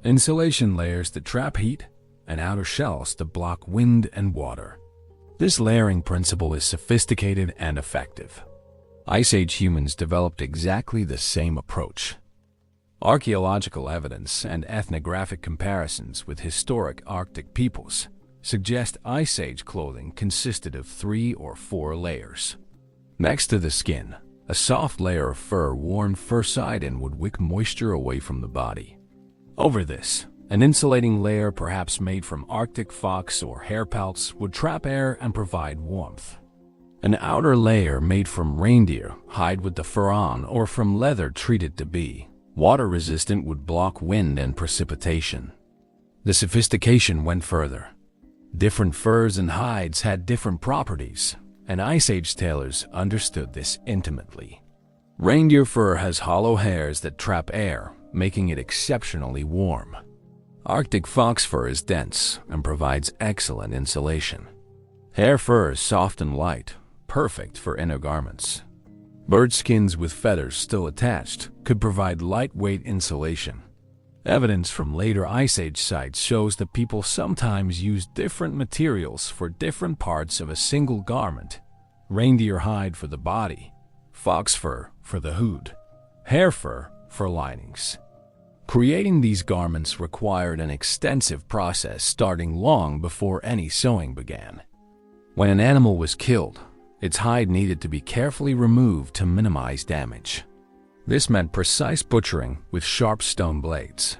insulation layers that trap heat, and outer shells that block wind and water. This layering principle is sophisticated and effective. Ice Age humans developed exactly the same approach. Archaeological evidence and ethnographic comparisons with historic Arctic peoples suggest Ice Age clothing consisted of 3 or 4 layers. Next to the skin, a soft layer of fur worn fur side in would wick moisture away from the body. Over this, an insulating layer perhaps made from Arctic fox or hare pelts would trap air and provide warmth. An outer layer made from reindeer hide with the fur on or from leather treated to be water-resistant would block wind and precipitation. The sophistication went further. Different furs and hides had different properties, and Ice Age tailors understood this intimately. Reindeer fur has hollow hairs that trap air, making it exceptionally warm. Arctic fox fur is dense and provides excellent insulation. Hare fur is soft and light, perfect for inner garments. Bird skins with feathers still attached could provide lightweight insulation. Evidence from later Ice Age sites shows that people sometimes used different materials for different parts of a single garment. Reindeer hide for the body, fox fur for the hood, hare fur for linings. Creating these garments required an extensive process starting long before any sewing began. When an animal was killed, its hide needed to be carefully removed to minimize damage. This meant precise butchering with sharp stone blades.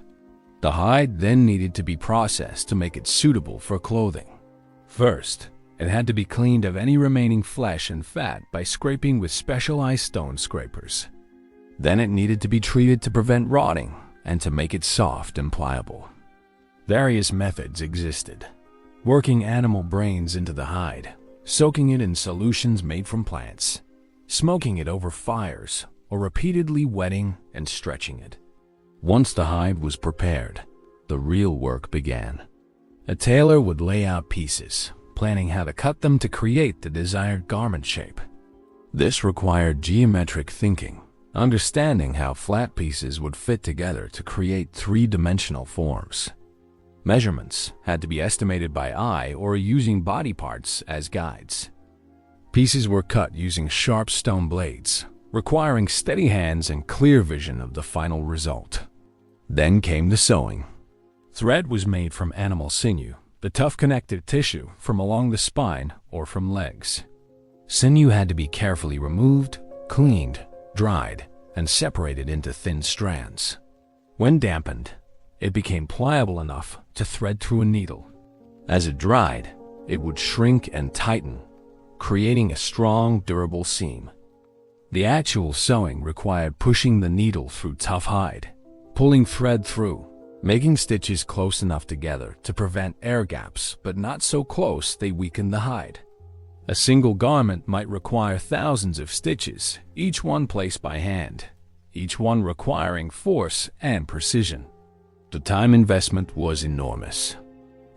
The hide then needed to be processed to make it suitable for clothing. First, it had to be cleaned of any remaining flesh and fat by scraping with specialized stone scrapers. Then it needed to be treated to prevent rotting and to make it soft and pliable. Various methods existed: working animal brains into the hide, soaking it in solutions made from plants, smoking it over fires, or repeatedly wetting and stretching it. Once the hide was prepared, the real work began. A tailor would lay out pieces, planning how to cut them to create the desired garment shape. This required geometric thinking, understanding how flat pieces would fit together to create 3-dimensional forms. Measurements had to be estimated by eye or using body parts as guides. Pieces were cut using sharp stone blades, requiring steady hands and clear vision of the final result. Then came the sewing. Thread was made from animal sinew, the tough connective tissue from along the spine or from legs. Sinew had to be carefully removed, cleaned, dried, and separated into thin strands. When dampened, it became pliable enough to thread through a needle. As it dried, it would shrink and tighten, creating a strong, durable seam. The actual sewing required pushing the needle through tough hide, pulling thread through, making stitches close enough together to prevent air gaps but not so close they weakened the hide. A single garment might require thousands of stitches, each one placed by hand, each one requiring force and precision. The time investment was enormous.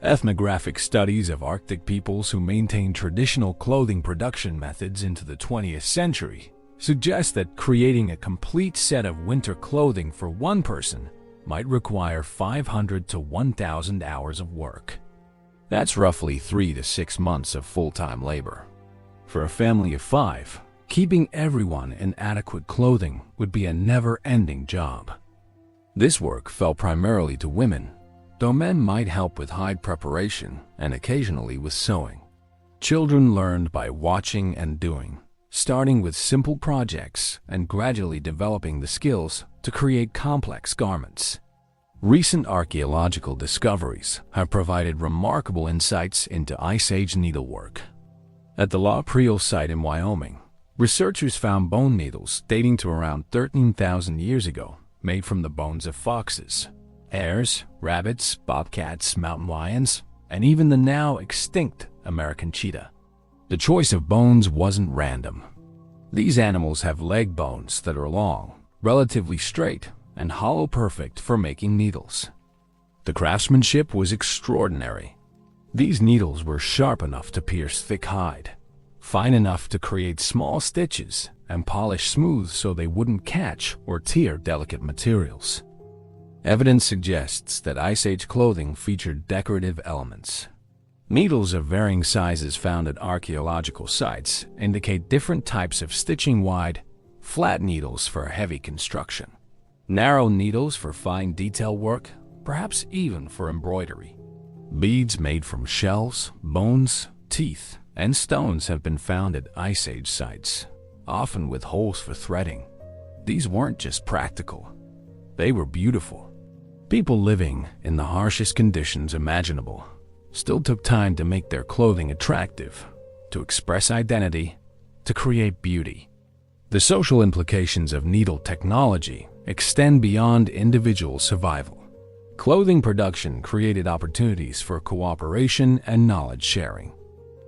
Ethnographic studies of Arctic peoples who maintained traditional clothing production methods into the 20th century suggest that creating a complete set of winter clothing for one person might require 500 to 1,000 hours of work. That's roughly 3 to 6 months of full-time labor. For a family of 5, keeping everyone in adequate clothing would be a never-ending job. This work fell primarily to women, though men might help with hide preparation and occasionally with sewing. Children learned by watching and doing, starting with simple projects and gradually developing the skills to create complex garments. Recent archaeological discoveries have provided remarkable insights into Ice Age needlework. At the La Preel site in Wyoming, researchers found bone needles dating to around 13,000 years ago, made from the bones of foxes, hares, rabbits, bobcats, mountain lions, and even the now extinct American cheetah. The choice of bones wasn't random. These animals have leg bones that are long, relatively straight, and hollow perfect for making needles. The craftsmanship was extraordinary. These needles were sharp enough to pierce thick hide, fine enough to create small stitches, and polished smooth so they wouldn't catch or tear delicate materials. Evidence suggests that Ice Age clothing featured decorative elements. Needles of varying sizes found at archaeological sites indicate different types of stitching: wide, flat needles for heavy construction, narrow needles for fine detail work, perhaps even for embroidery. Beads made from shells, bones, teeth, and stones have been found at Ice Age sites, often with holes for threading. These weren't just practical, they were beautiful. People living in the harshest conditions imaginable still took time to make their clothing attractive, to express identity, to create beauty. The social implications of needle technology extend beyond individual survival. Clothing production created opportunities for cooperation and knowledge sharing.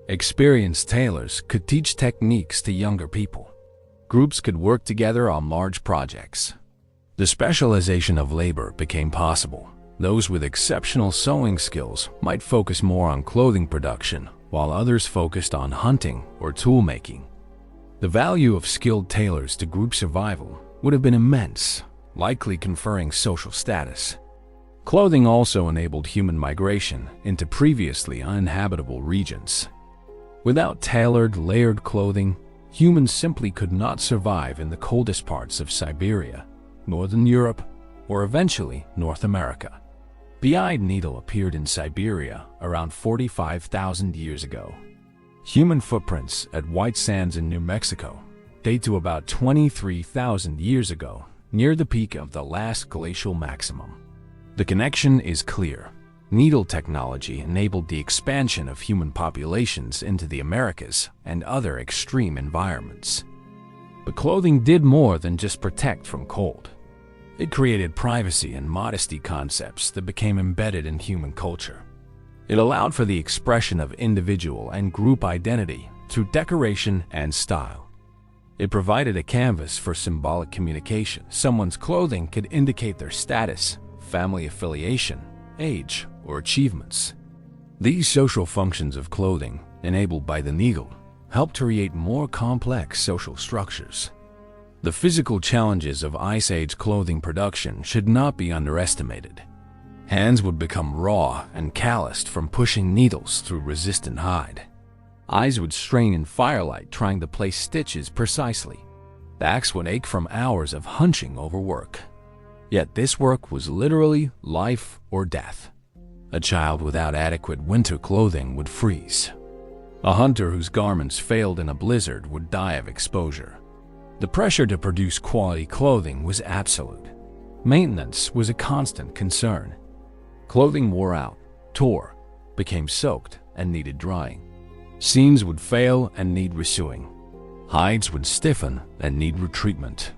Experienced tailors could teach techniques to younger people. Groups could work together on large projects. The specialization of labor became possible. Those with exceptional sewing skills might focus more on clothing production, while others focused on hunting or tool making. The value of skilled tailors to group survival would have been immense, likely conferring social status. Clothing also enabled human migration into previously uninhabitable regions. Without tailored, layered clothing, humans simply could not survive in the coldest parts of Siberia, Northern Europe, or eventually North America. The eyed needle appeared in Siberia around 45,000 years ago. Human footprints at White Sands in New Mexico date to about 23,000 years ago, near the peak of the last glacial maximum. The connection is clear. Needle technology enabled the expansion of human populations into the Americas and other extreme environments. But clothing did more than just protect from cold. It created privacy and modesty concepts that became embedded in human culture. It allowed for the expression of individual and group identity through decoration and style. It provided a canvas for symbolic communication. Someone's clothing could indicate their status, family affiliation, age, or achievements. These social functions of clothing, enabled by the needle, helped create more complex social structures. The physical challenges of Ice Age clothing production should not be underestimated. Hands would become raw and calloused from pushing needles through resistant hide. Eyes would strain in firelight trying to place stitches precisely. Backs would ache from hours of hunching over work. Yet this work was literally life or death. A child without adequate winter clothing would freeze. A hunter whose garments failed in a blizzard would die of exposure. The pressure to produce quality clothing was absolute. Maintenance was a constant concern. Clothing wore out, tore, became soaked, and needed drying. Seams would fail and need resewing. Hides would stiffen and need retreatment.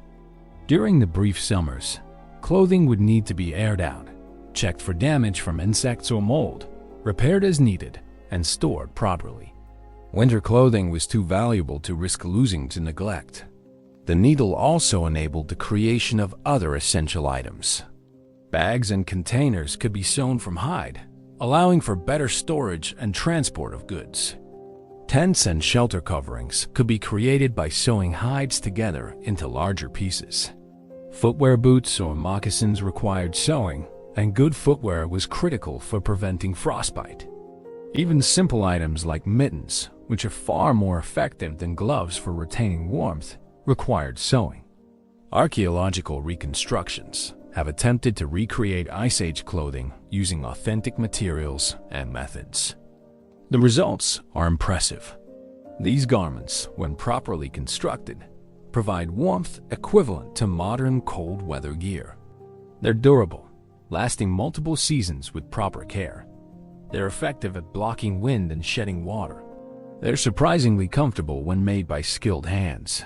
During the brief summers, clothing would need to be aired out, checked for damage from insects or mold, repaired as needed, and stored properly. Winter clothing was too valuable to risk losing to neglect. The needle also enabled the creation of other essential items. Bags and containers could be sewn from hide, allowing for better storage and transport of goods. Tents and shelter coverings could be created by sewing hides together into larger pieces. Footwear boots or moccasins required sewing, and good footwear was critical for preventing frostbite. Even simple items like mittens, which are far more effective than gloves for retaining warmth, required sewing. Archaeological reconstructions have attempted to recreate Ice Age clothing using authentic materials and methods. The results are impressive. These garments, when properly constructed, provide warmth equivalent to modern cold weather gear. They're durable, lasting multiple seasons with proper care. They're effective at blocking wind and shedding water. They're surprisingly comfortable when made by skilled hands.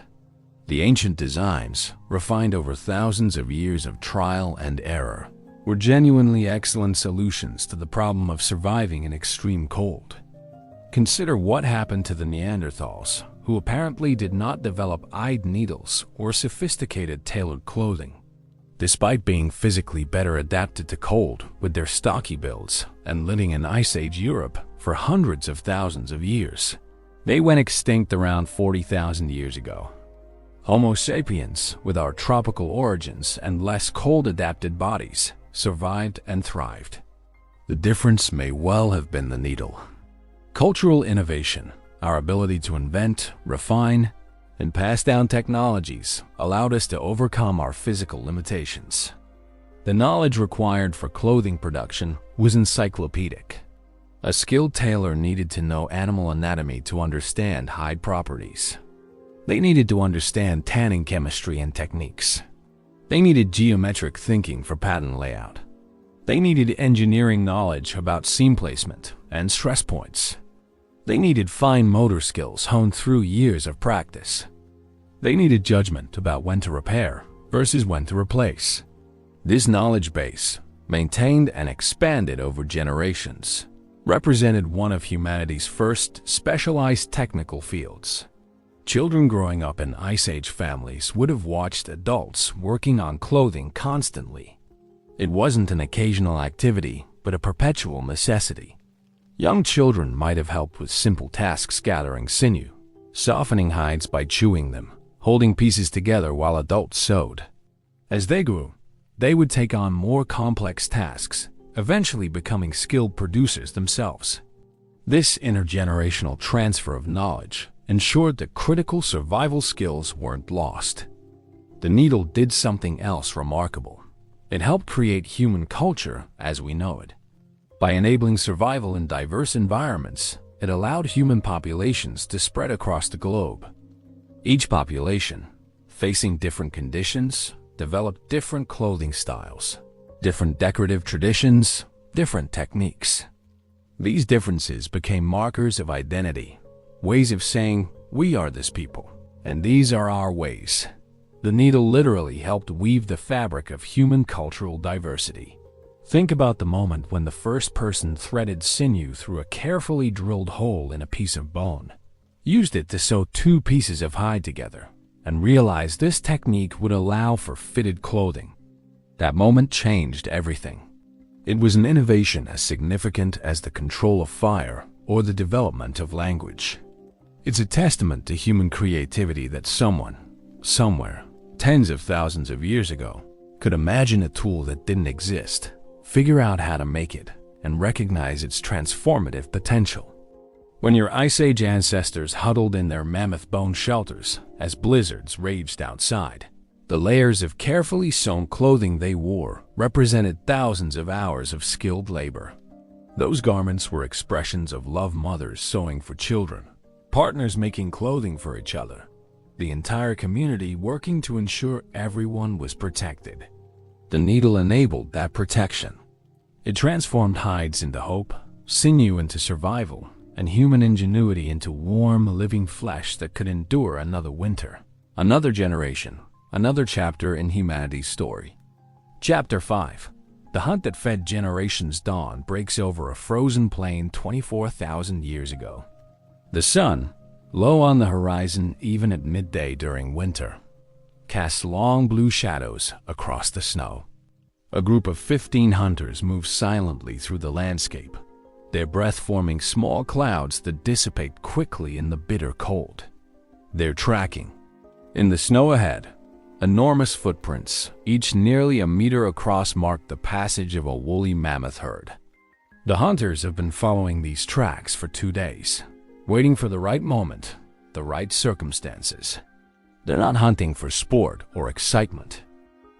The ancient designs, refined over thousands of years of trial and error, were genuinely excellent solutions to the problem of surviving in extreme cold. Consider what happened to the Neanderthals, who apparently did not develop eyed needles or sophisticated tailored clothing. Despite being physically better adapted to cold with their stocky builds and living in Ice Age Europe for hundreds of thousands of years, they went extinct around 40,000 years ago. Homo sapiens, with our tropical origins and less cold-adapted bodies, survived and thrived. The difference may well have been the needle. Cultural innovation, our ability to invent, refine, and pass down technologies, allowed us to overcome our physical limitations. The knowledge required for clothing production was encyclopedic. A skilled tailor needed to know animal anatomy to understand hide properties. They needed to understand tanning chemistry and techniques. They needed geometric thinking for pattern layout. They needed engineering knowledge about seam placement and stress points. They needed fine motor skills honed through years of practice. They needed judgment about when to repair versus when to replace. This knowledge base, maintained and expanded over generations, represented one of humanity's first specialized technical fields. Children growing up in Ice Age families would have watched adults working on clothing constantly. It wasn't an occasional activity, but a perpetual necessity. Young children might have helped with simple tasks, gathering sinew, softening hides by chewing them, holding pieces together while adults sewed. As they grew, they would take on more complex tasks, eventually becoming skilled producers themselves. This intergenerational transfer of knowledge ensured that critical survival skills weren't lost. The needle did something else remarkable. It helped create human culture as we know it. By enabling survival in diverse environments, it allowed human populations to spread across the globe. Each population, facing different conditions, developed different clothing styles, different decorative traditions, different techniques. These differences became markers of identity, ways of saying, we are this people, and these are our ways. The needle literally helped weave the fabric of human cultural diversity. Think about the moment when the first person threaded sinew through a carefully drilled hole in a piece of bone, used it to sew two pieces of hide together, and realized this technique would allow for fitted clothing. That moment changed everything. It was an innovation as significant as the control of fire or the development of language. It's a testament to human creativity that someone, somewhere, tens of thousands of years ago, could imagine a tool that didn't exist, figure out how to make it, and recognize its transformative potential. When your Ice Age ancestors huddled in their mammoth bone shelters as blizzards raged outside, the layers of carefully sewn clothing they wore represented thousands of hours of skilled labor. Those garments were expressions of love, mothers sewing for children, partners making clothing for each other, the entire community working to ensure everyone was protected. The needle enabled that protection. It transformed hides into hope, sinew into survival, and human ingenuity into warm, living flesh that could endure another winter, another generation, another chapter in humanity's story. Chapter 5. The hunt that fed generations dawn breaks over a frozen plain 24,000 years ago. The sun, low on the horizon even at midday during winter, casts long blue shadows across the snow. A group of 15 hunters move silently through the landscape, their breath forming small clouds that dissipate quickly in the bitter cold. They're tracking. In the snow ahead, enormous footprints, each nearly a meter across, mark the passage of a woolly mammoth herd. The hunters have been following these tracks for 2 days, waiting for the right moment, the right circumstances. They're not hunting for sport or excitement.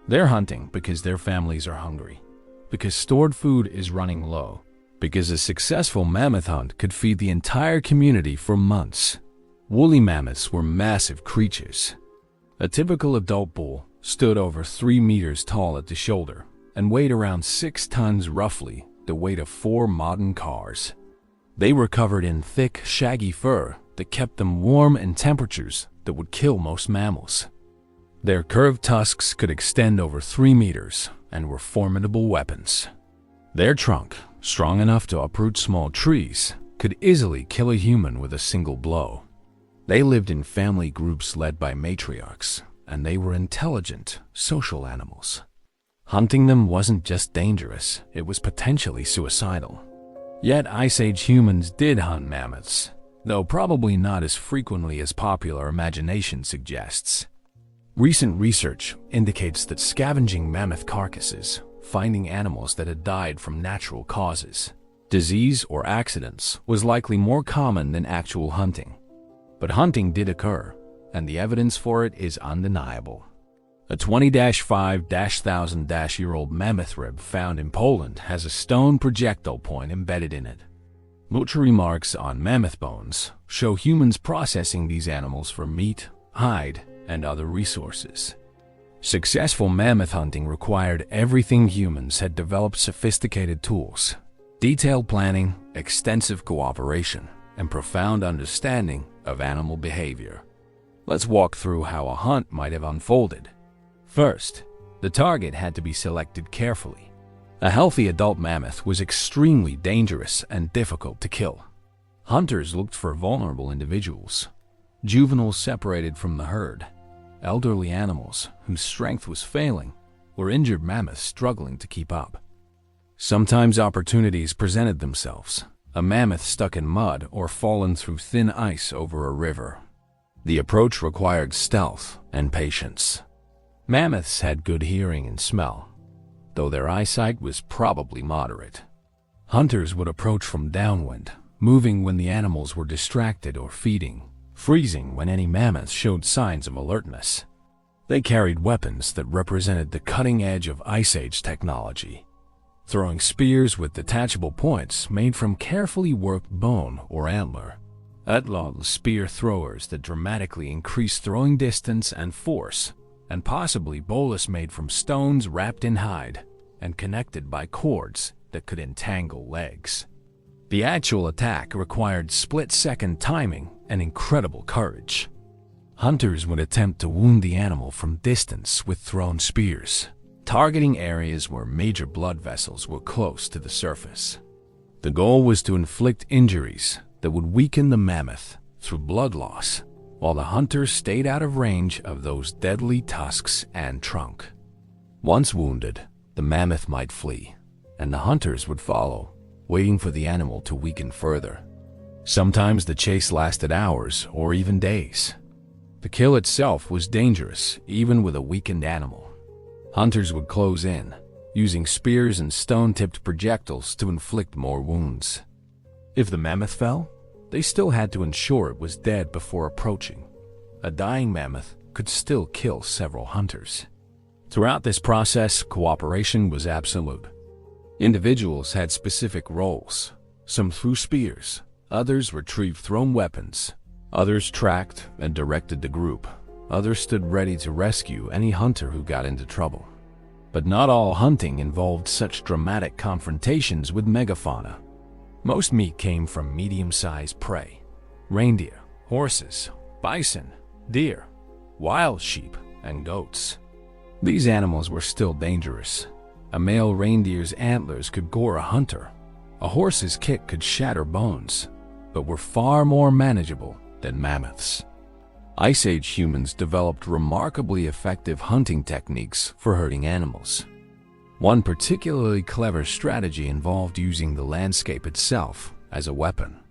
They're hunting because their families are hungry, because stored food is running low, because a successful mammoth hunt could feed the entire community for months. Woolly mammoths were massive creatures. A typical adult bull stood over 3 meters tall at the shoulder and weighed around 6 tons, roughly the weight of 4 modern cars. They were covered in thick, shaggy fur that kept them warm in temperatures that would kill most mammals. Their curved tusks could extend over 3 meters and were formidable weapons. Their trunk, strong enough to uproot small trees, could easily kill a human with a single blow. They lived in family groups led by matriarchs, and they were intelligent, social animals. Hunting them wasn't just dangerous, it was potentially suicidal. Yet Ice Age humans did hunt mammoths, though probably not as frequently as popular imagination suggests. Recent research indicates that scavenging mammoth carcasses, finding animals that had died from natural causes, Disease or accidents was likely more common than actual hunting. But hunting did occur, and the evidence for it is undeniable. A 20-5-1000-year-old mammoth rib found in Poland has a stone projectile point embedded in it. Mortuary marks on mammoth bones show humans processing these animals for meat, hide, and other resources. Successful mammoth hunting required everything humans had developed: sophisticated tools, detailed planning, extensive cooperation, and profound understanding of animal behavior. Let's walk through how a hunt might have unfolded. First, the target had to be selected carefully. A healthy adult mammoth was extremely dangerous and difficult to kill. Hunters looked for vulnerable individuals, juveniles separated from the herd, elderly animals whose strength was failing, or injured mammoths struggling to keep up. Sometimes opportunities presented themselves: a mammoth stuck in mud or fallen through thin ice over a river. The approach required stealth and patience. Mammoths had good hearing and smell, though their eyesight was probably moderate. Hunters would approach from downwind, moving when the animals were distracted or feeding, freezing when any mammoth showed signs of alertness. They carried weapons that represented the cutting edge of Ice Age technology, throwing spears with detachable points made from carefully worked bone or antler. Outlawed spear throwers that dramatically increased throwing distance and force, and possibly bolas made from stones wrapped in hide and connected by cords that could entangle legs. The actual attack required split-second timing and incredible courage. Hunters would attempt to wound the animal from distance with thrown spears, targeting areas where major blood vessels were close to the surface. The goal was to inflict injuries that would weaken the mammoth through blood loss, while the hunter stayed out of range of those deadly tusks and trunk. Once wounded, the mammoth might flee, and the hunters would follow, waiting for the animal to weaken further. Sometimes the chase lasted hours or even days. The kill itself was dangerous, even with a weakened animal. Hunters would close in, using spears and stone-tipped projectiles to inflict more wounds. If the mammoth fell, they still had to ensure it was dead before approaching. A dying mammoth could still kill several hunters. Throughout this process, cooperation was absolute. Individuals had specific roles. Some threw spears, others retrieved thrown weapons, others tracked and directed the group, others stood ready to rescue any hunter who got into trouble. But not all hunting involved such dramatic confrontations with megafauna. Most meat came from medium-sized prey: reindeer, horses, bison, deer, wild sheep, and goats. These animals were still dangerous. A male reindeer's antlers could gore a hunter. A horse's kick could shatter bones, but were far more manageable than mammoths. Ice Age humans developed remarkably effective hunting techniques for herding animals. One particularly clever strategy involved using the landscape itself as a weapon.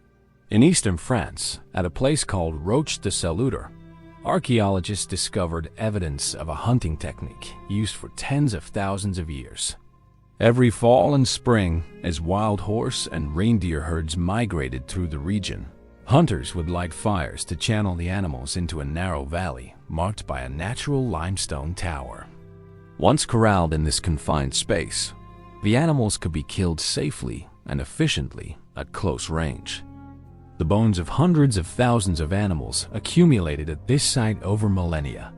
In eastern France, at a place called Roche de Saluder, archaeologists discovered evidence of a hunting technique used for tens of thousands of years. Every fall and spring, as wild horse and reindeer herds migrated through the region, hunters would light fires to channel the animals into a narrow valley marked by a natural limestone tower. Once corralled in this confined space, the animals could be killed safely and efficiently at close range. The bones of hundreds of thousands of animals accumulated at this site over millennia,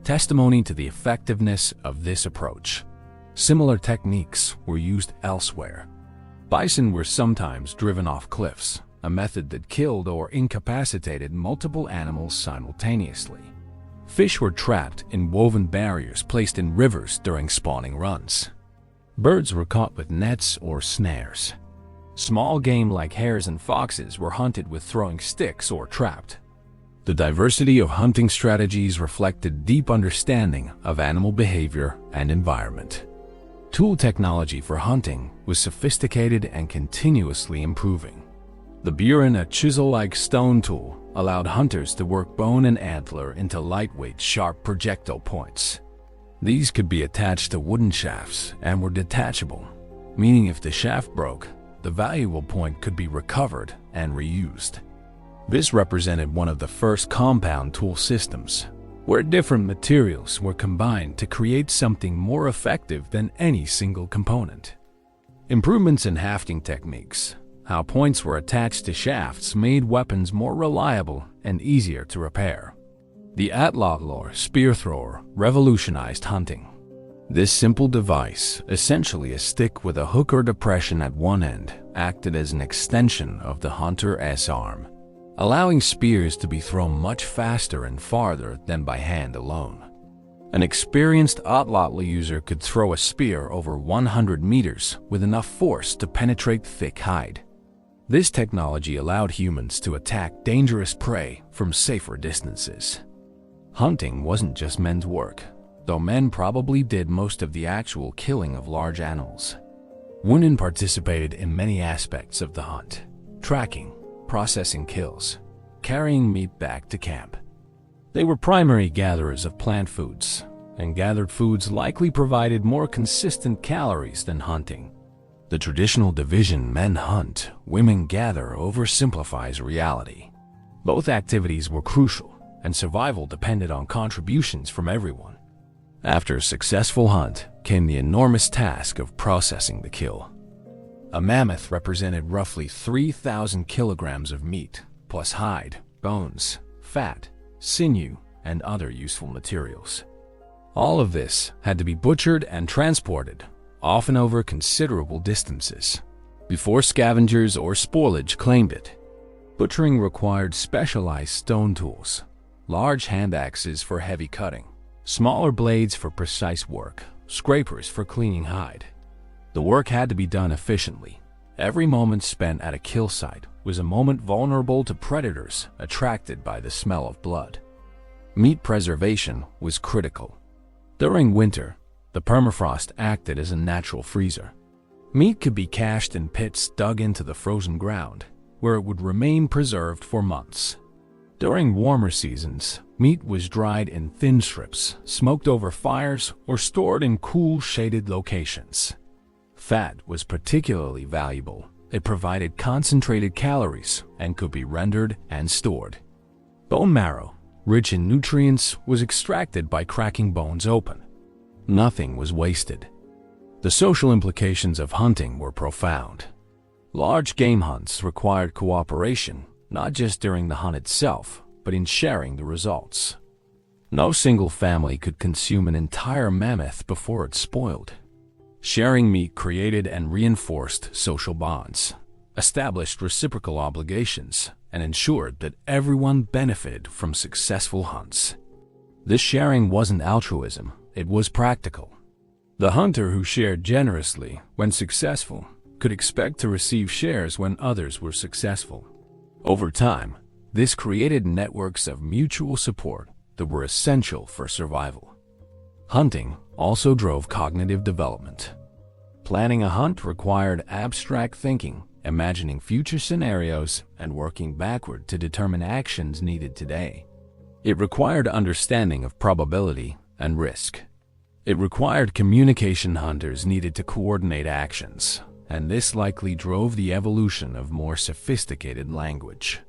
testimony to the effectiveness of this approach. Similar techniques were used elsewhere. Bison were sometimes driven off cliffs, a method that killed or incapacitated multiple animals simultaneously. Fish were trapped in woven barriers placed in rivers during spawning runs. Birds were caught with nets or snares. Small game like hares and foxes were hunted with throwing sticks or trapped. The diversity of hunting strategies reflected deep understanding of animal behavior and environment. Tool technology for hunting was sophisticated and continuously improving. The burin, a chisel-like stone tool, allowed hunters to work bone and antler into lightweight, sharp projectile points. These could be attached to wooden shafts and were detachable, meaning if the shaft broke, the valuable point could be recovered and reused. This represented one of the first compound tool systems, where different materials were combined to create something more effective than any single component. Improvements in hafting techniques, how points were attached to shafts, made weapons more reliable and easier to repair. The Atlatl spear thrower revolutionized hunting. This simple device, essentially a stick with a hook or depression at one end, acted as an extension of the hunter's arm, allowing spears to be thrown much faster and farther than by hand alone. An experienced Atlatl user could throw a spear over 100 meters with enough force to penetrate thick hide. This technology allowed humans to attack dangerous prey from safer distances. Hunting wasn't just men's work, though men probably did most of the actual killing of large animals. Women participated in many aspects of the hunt: tracking, processing kills, carrying meat back to camp. They were primary gatherers of plant foods, and gathered foods likely provided more consistent calories than hunting. The traditional division men hunt, women gather oversimplifies reality. Both activities were crucial, and survival depended on contributions from everyone. After a successful hunt came the enormous task of processing the kill. A mammoth represented roughly 3,000 kilograms of meat, plus hide, bones, fat, sinew, and other useful materials. All of this had to be butchered and transported, often over considerable distances, before scavengers or spoilage claimed it. Butchering required specialized stone tools, large hand axes for heavy cutting, smaller blades for precise work, scrapers for cleaning hide. The work had to be done efficiently. Every moment spent at a kill site was a moment vulnerable to predators attracted by the smell of blood. Meat preservation was critical. During winter, the permafrost acted as a natural freezer. Meat could be cached in pits dug into the frozen ground, where it would remain preserved for months. During warmer seasons, meat was dried in thin strips, smoked over fires, or stored in cool, shaded locations. Fat was particularly valuable. It provided concentrated calories and could be rendered and stored. Bone marrow, rich in nutrients, was extracted by cracking bones open. Nothing was wasted. The social implications of hunting were profound. Large game hunts required cooperation, not just during the hunt itself, but in sharing the results. No single family could consume an entire mammoth before it spoiled. Sharing meat created and reinforced social bonds, established reciprocal obligations, and ensured that everyone benefited from successful hunts. This sharing wasn't altruism, it was practical. The hunter who shared generously when successful could expect to receive shares when others were successful. Over time, this created networks of mutual support that were essential for survival. Hunting also drove cognitive development. Planning a hunt required abstract thinking, imagining future scenarios, and working backward to determine actions needed today. It required understanding of probability and risk. It required communication. Hunters needed to coordinate actions, and this likely drove the evolution of more sophisticated language.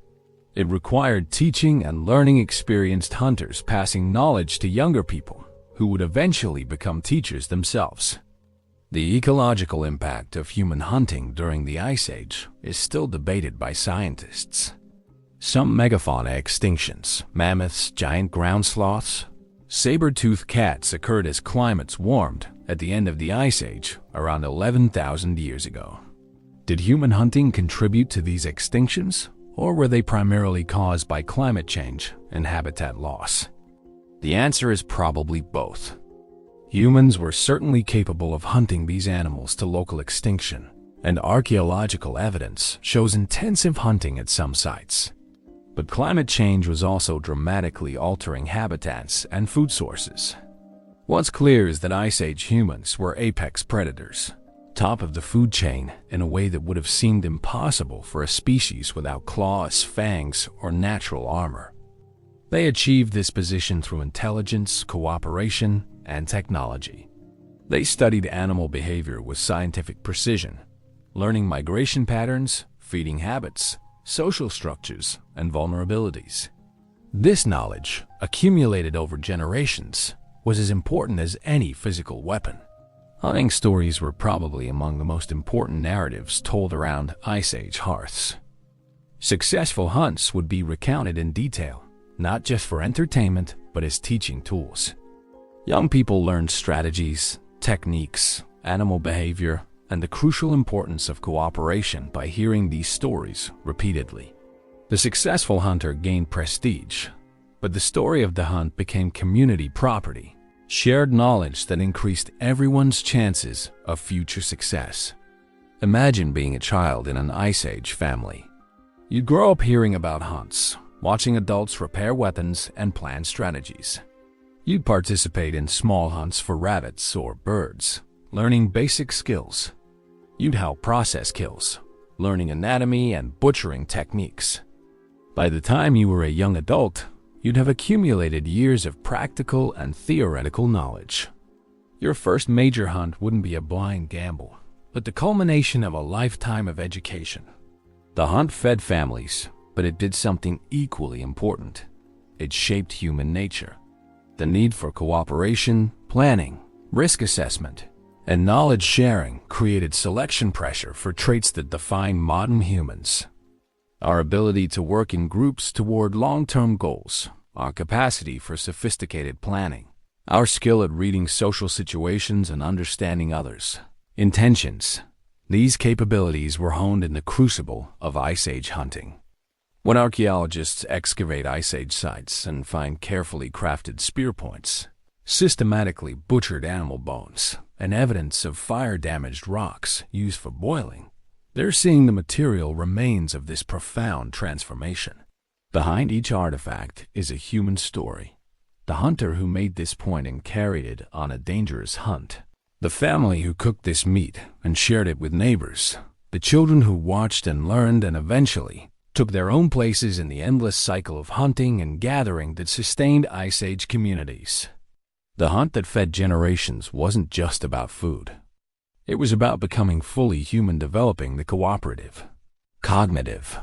It required teaching and learning experienced hunters passing knowledge to younger people, who would eventually become teachers themselves. The ecological impact of human hunting during the Ice Age is still debated by scientists. Some megafauna extinctions, mammoths, giant ground sloths, saber-toothed cats occurred as climates warmed at the end of the Ice Age around 11,000 years ago. Did human hunting contribute to these extinctions, or were they primarily caused by climate change and habitat loss? The answer is probably both. Humans were certainly capable of hunting these animals to local extinction, and archaeological evidence shows intensive hunting at some sites. But climate change was also dramatically altering habitats and food sources. What's clear is that Ice Age humans were apex predators, top of the food chain in a way that would have seemed impossible for a species without claws, fangs, or natural armor. They achieved this position through intelligence, cooperation, and technology. They studied animal behavior with scientific precision, learning migration patterns, feeding habits, social structures, and vulnerabilities. This knowledge, accumulated over generations, was as important as any physical weapon. Hunting stories were probably among the most important narratives told around Ice Age hearths. Successful hunts would be recounted in detail, not just for entertainment, but as teaching tools. Young people learned strategies, techniques, animal behavior, and the crucial importance of cooperation by hearing these stories repeatedly. The successful hunter gained prestige, but the story of the hunt became community property, shared knowledge that increased everyone's chances of future success. Imagine being a child in an Ice Age family. You'd grow up hearing about hunts, watching adults repair weapons and plan strategies. You'd participate in small hunts for rabbits or birds, learning basic skills. You'd help process kills, learning anatomy and butchering techniques. By the time you were a young adult, you'd have accumulated years of practical and theoretical knowledge. Your first major hunt wouldn't be a blind gamble, but the culmination of a lifetime of education. The hunt fed families, but it did something equally important. It shaped human nature. The need for cooperation, planning, risk assessment, and knowledge sharing created selection pressure for traits that define modern humans. Our ability to work in groups toward long-term goals, our capacity for sophisticated planning, our skill at reading social situations and understanding others' intentions. These capabilities were honed in the crucible of Ice Age hunting. When archaeologists excavate Ice Age sites and find carefully crafted spear points, systematically butchered animal bones, and evidence of fire-damaged rocks used for boiling, they're seeing the material remains of this profound transformation. Behind each artifact is a human story. The hunter who made this point and carried it on a dangerous hunt. The family who cooked this meat and shared it with neighbors. The children who watched and learned and eventually took their own places in the endless cycle of hunting and gathering that sustained Ice Age communities. The hunt that fed generations wasn't just about food. It was about becoming fully human, developing the cooperative, cognitive,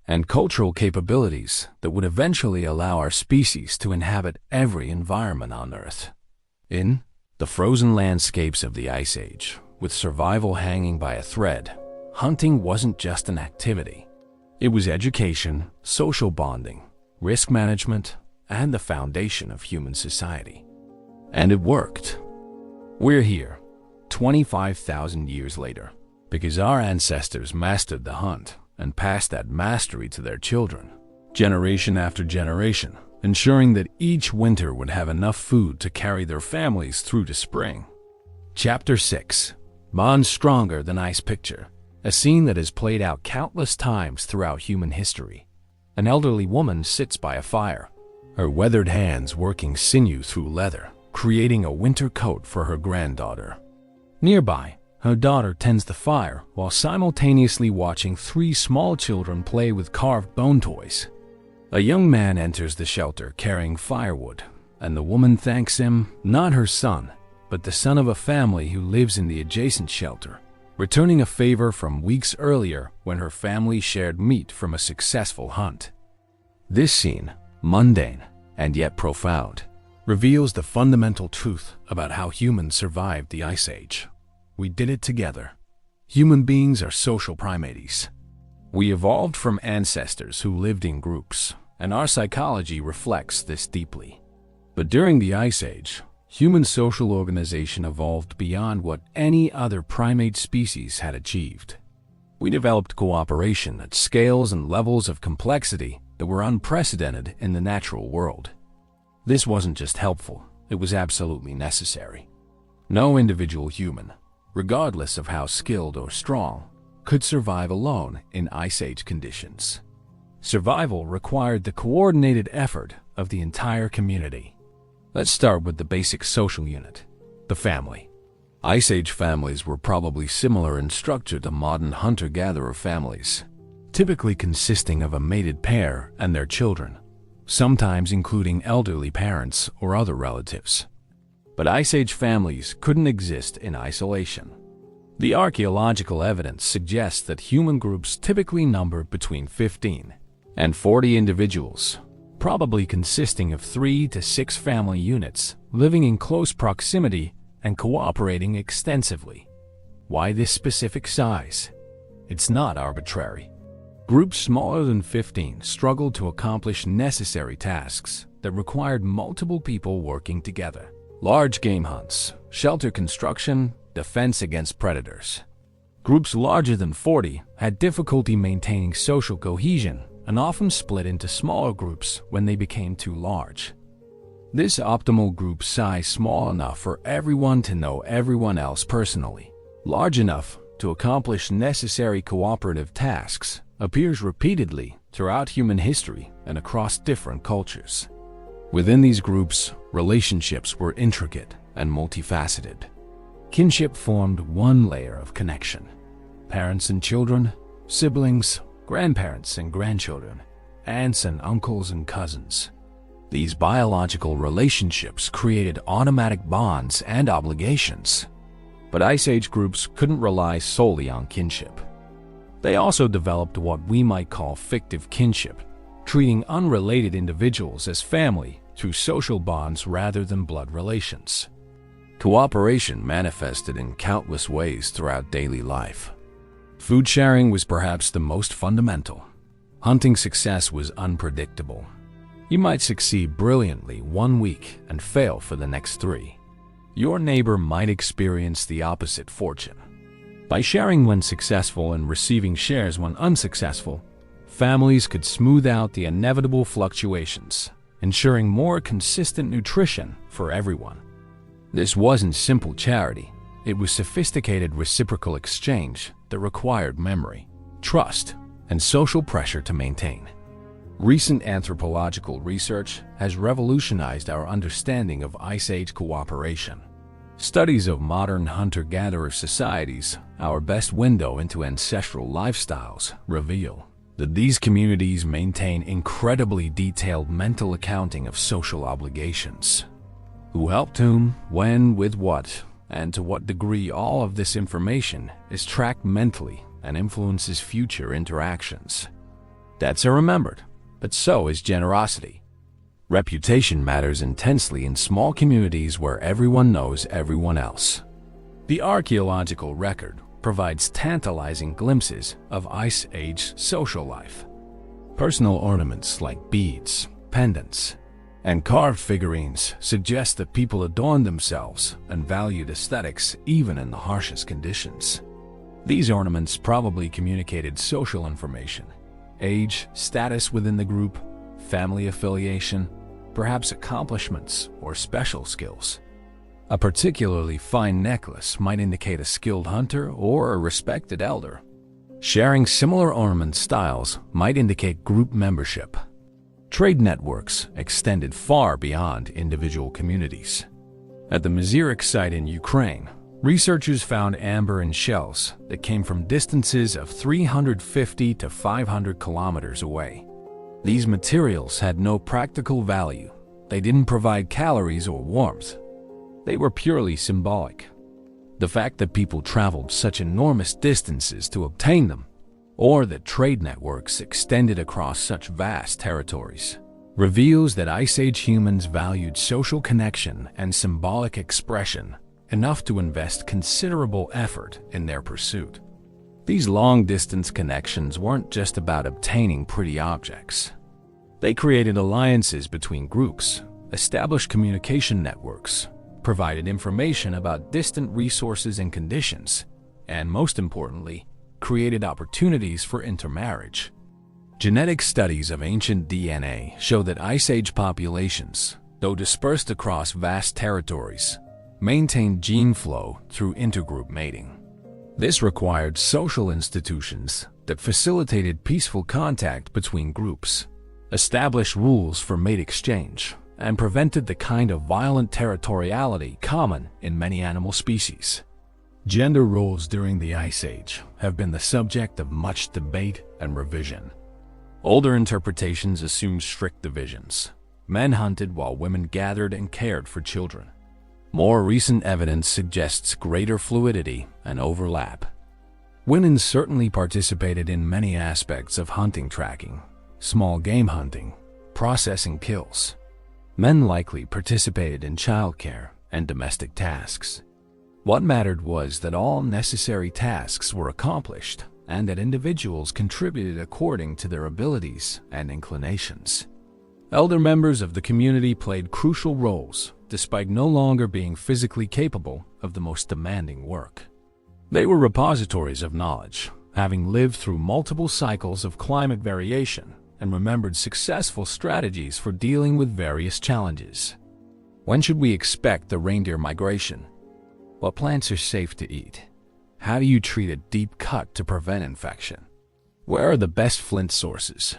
and cultural capabilities that would eventually allow our species to inhabit every environment on Earth. In the frozen landscapes of the Ice Age, with survival hanging by a thread, hunting wasn't just an activity. It was education, social bonding, risk management, and the foundation of human society. And it worked. We're here, 25,000 years later, because our ancestors mastered the hunt and passed that mastery to their children, generation after generation, ensuring that each winter would have enough food to carry their families through to spring. Chapter 6. Bonds Stronger Than Ice Picture. A scene that has played out countless times throughout human history. An elderly woman sits by a fire, her weathered hands working sinew through leather, creating a winter coat for her granddaughter. Nearby, her daughter tends the fire while simultaneously watching 3 small children play with carved bone toys. A young man enters the shelter carrying firewood, and the woman thanks him, not her son, but the son of a family who lives in the adjacent shelter, returning a favor from weeks earlier when her family shared meat from a successful hunt. This scene, mundane and yet profound, reveals the fundamental truth about how humans survived the Ice Age. We did it together. Human beings are social primates. We evolved from ancestors who lived in groups, and our psychology reflects this deeply. But during the Ice Age, human social organization evolved beyond what any other primate species had achieved. We developed cooperation at scales and levels of complexity that were unprecedented in the natural world. This wasn't just helpful, it was absolutely necessary. No individual human, regardless of how skilled or strong, could survive alone in Ice Age conditions. Survival required the coordinated effort of the entire community. Let's start with the basic social unit, the family. Ice Age families were probably similar in structure to modern hunter-gatherer families, typically consisting of a mated pair and their children, sometimes including elderly parents or other relatives. But Ice Age families couldn't exist in isolation. The archaeological evidence suggests that human groups typically number between 15 and 40 individuals, probably consisting of 3 to 6 family units living in close proximity and cooperating extensively. Why this specific size? It's not arbitrary. Groups smaller than 15 struggled to accomplish necessary tasks that required multiple people working together. Large game hunts, shelter construction, defense against predators. Groups larger than 40 had difficulty maintaining social cohesion and often split into smaller groups when they became too large. This optimal group size, small enough for everyone to know everyone else personally, large enough to accomplish necessary cooperative tasks, appears repeatedly throughout human history and across different cultures. Within these groups, relationships were intricate and multifaceted. Kinship formed one layer of connection. Parents and children, siblings, grandparents and grandchildren, aunts and uncles and cousins. These biological relationships created automatic bonds and obligations. But Ice Age groups couldn't rely solely on kinship. They also developed what we might call fictive kinship, treating unrelated individuals as family through social bonds rather than blood relations. Cooperation manifested in countless ways throughout daily life. Food sharing was perhaps the most fundamental. Hunting success was unpredictable. You might succeed brilliantly one week and fail for the next 3. Your neighbor might experience the opposite fortune. By sharing when successful and receiving shares when unsuccessful, families could smooth out the inevitable fluctuations, ensuring more consistent nutrition for everyone. This wasn't simple charity. It was sophisticated reciprocal exchange that required memory, trust, and social pressure to maintain. Recent anthropological research has revolutionized our understanding of Ice Age cooperation. Studies of modern hunter-gatherer societies, our best window into ancestral lifestyles, reveal that these communities maintain incredibly detailed mental accounting of social obligations. Who helped whom, when, with what, and to what degree. All of this information is tracked mentally and influences future interactions. Debts are remembered, but so is generosity. Reputation matters intensely in small communities where everyone knows everyone else. The archaeological record provides tantalizing glimpses of Ice Age social life. Personal ornaments like beads, pendants, and carved figurines suggest that people adorned themselves and valued aesthetics even in the harshest conditions. These ornaments probably communicated social information: age, status within the group, family affiliation, perhaps accomplishments or special skills. A particularly fine necklace might indicate a skilled hunter or a respected elder. Sharing similar ornament styles might indicate group membership. Trade networks extended far beyond individual communities. At the Merciless site in Ukraine, researchers found amber in shells that came from distances of 350 to 500 kilometers away. These materials had no practical value. They didn't provide calories or warmth. They were purely symbolic. The fact that people traveled such enormous distances to obtain them, or that trade networks extended across such vast territories, reveals that Ice Age humans valued social connection and symbolic expression enough to invest considerable effort in their pursuit. These long-distance connections weren't just about obtaining pretty objects. They created alliances between groups, established communication networks, provided information about distant resources and conditions, and most importantly, created opportunities for intermarriage. Genetic studies of ancient DNA show that Ice Age populations, though dispersed across vast territories, maintained gene flow through intergroup mating. This required social institutions that facilitated peaceful contact between groups, established rules for mate exchange, and prevented the kind of violent territoriality common in many animal species. Gender roles during the Ice Age have been the subject of much debate and revision. Older interpretations assume strict divisions. Men hunted while women gathered and cared for children. More recent evidence suggests greater fluidity and overlap. Women certainly participated in many aspects of hunting tracking, small game hunting, processing kills. Men likely participated in childcare and domestic tasks. What mattered was that all necessary tasks were accomplished and that individuals contributed according to their abilities and inclinations. Elder members of the community played crucial roles despite no longer being physically capable of the most demanding work. They were repositories of knowledge, having lived through multiple cycles of climate variation and remembered successful strategies for dealing with various challenges. When should we expect the reindeer migration? What plants are safe to eat? How do you treat a deep cut to prevent infection? Where are the best flint sources?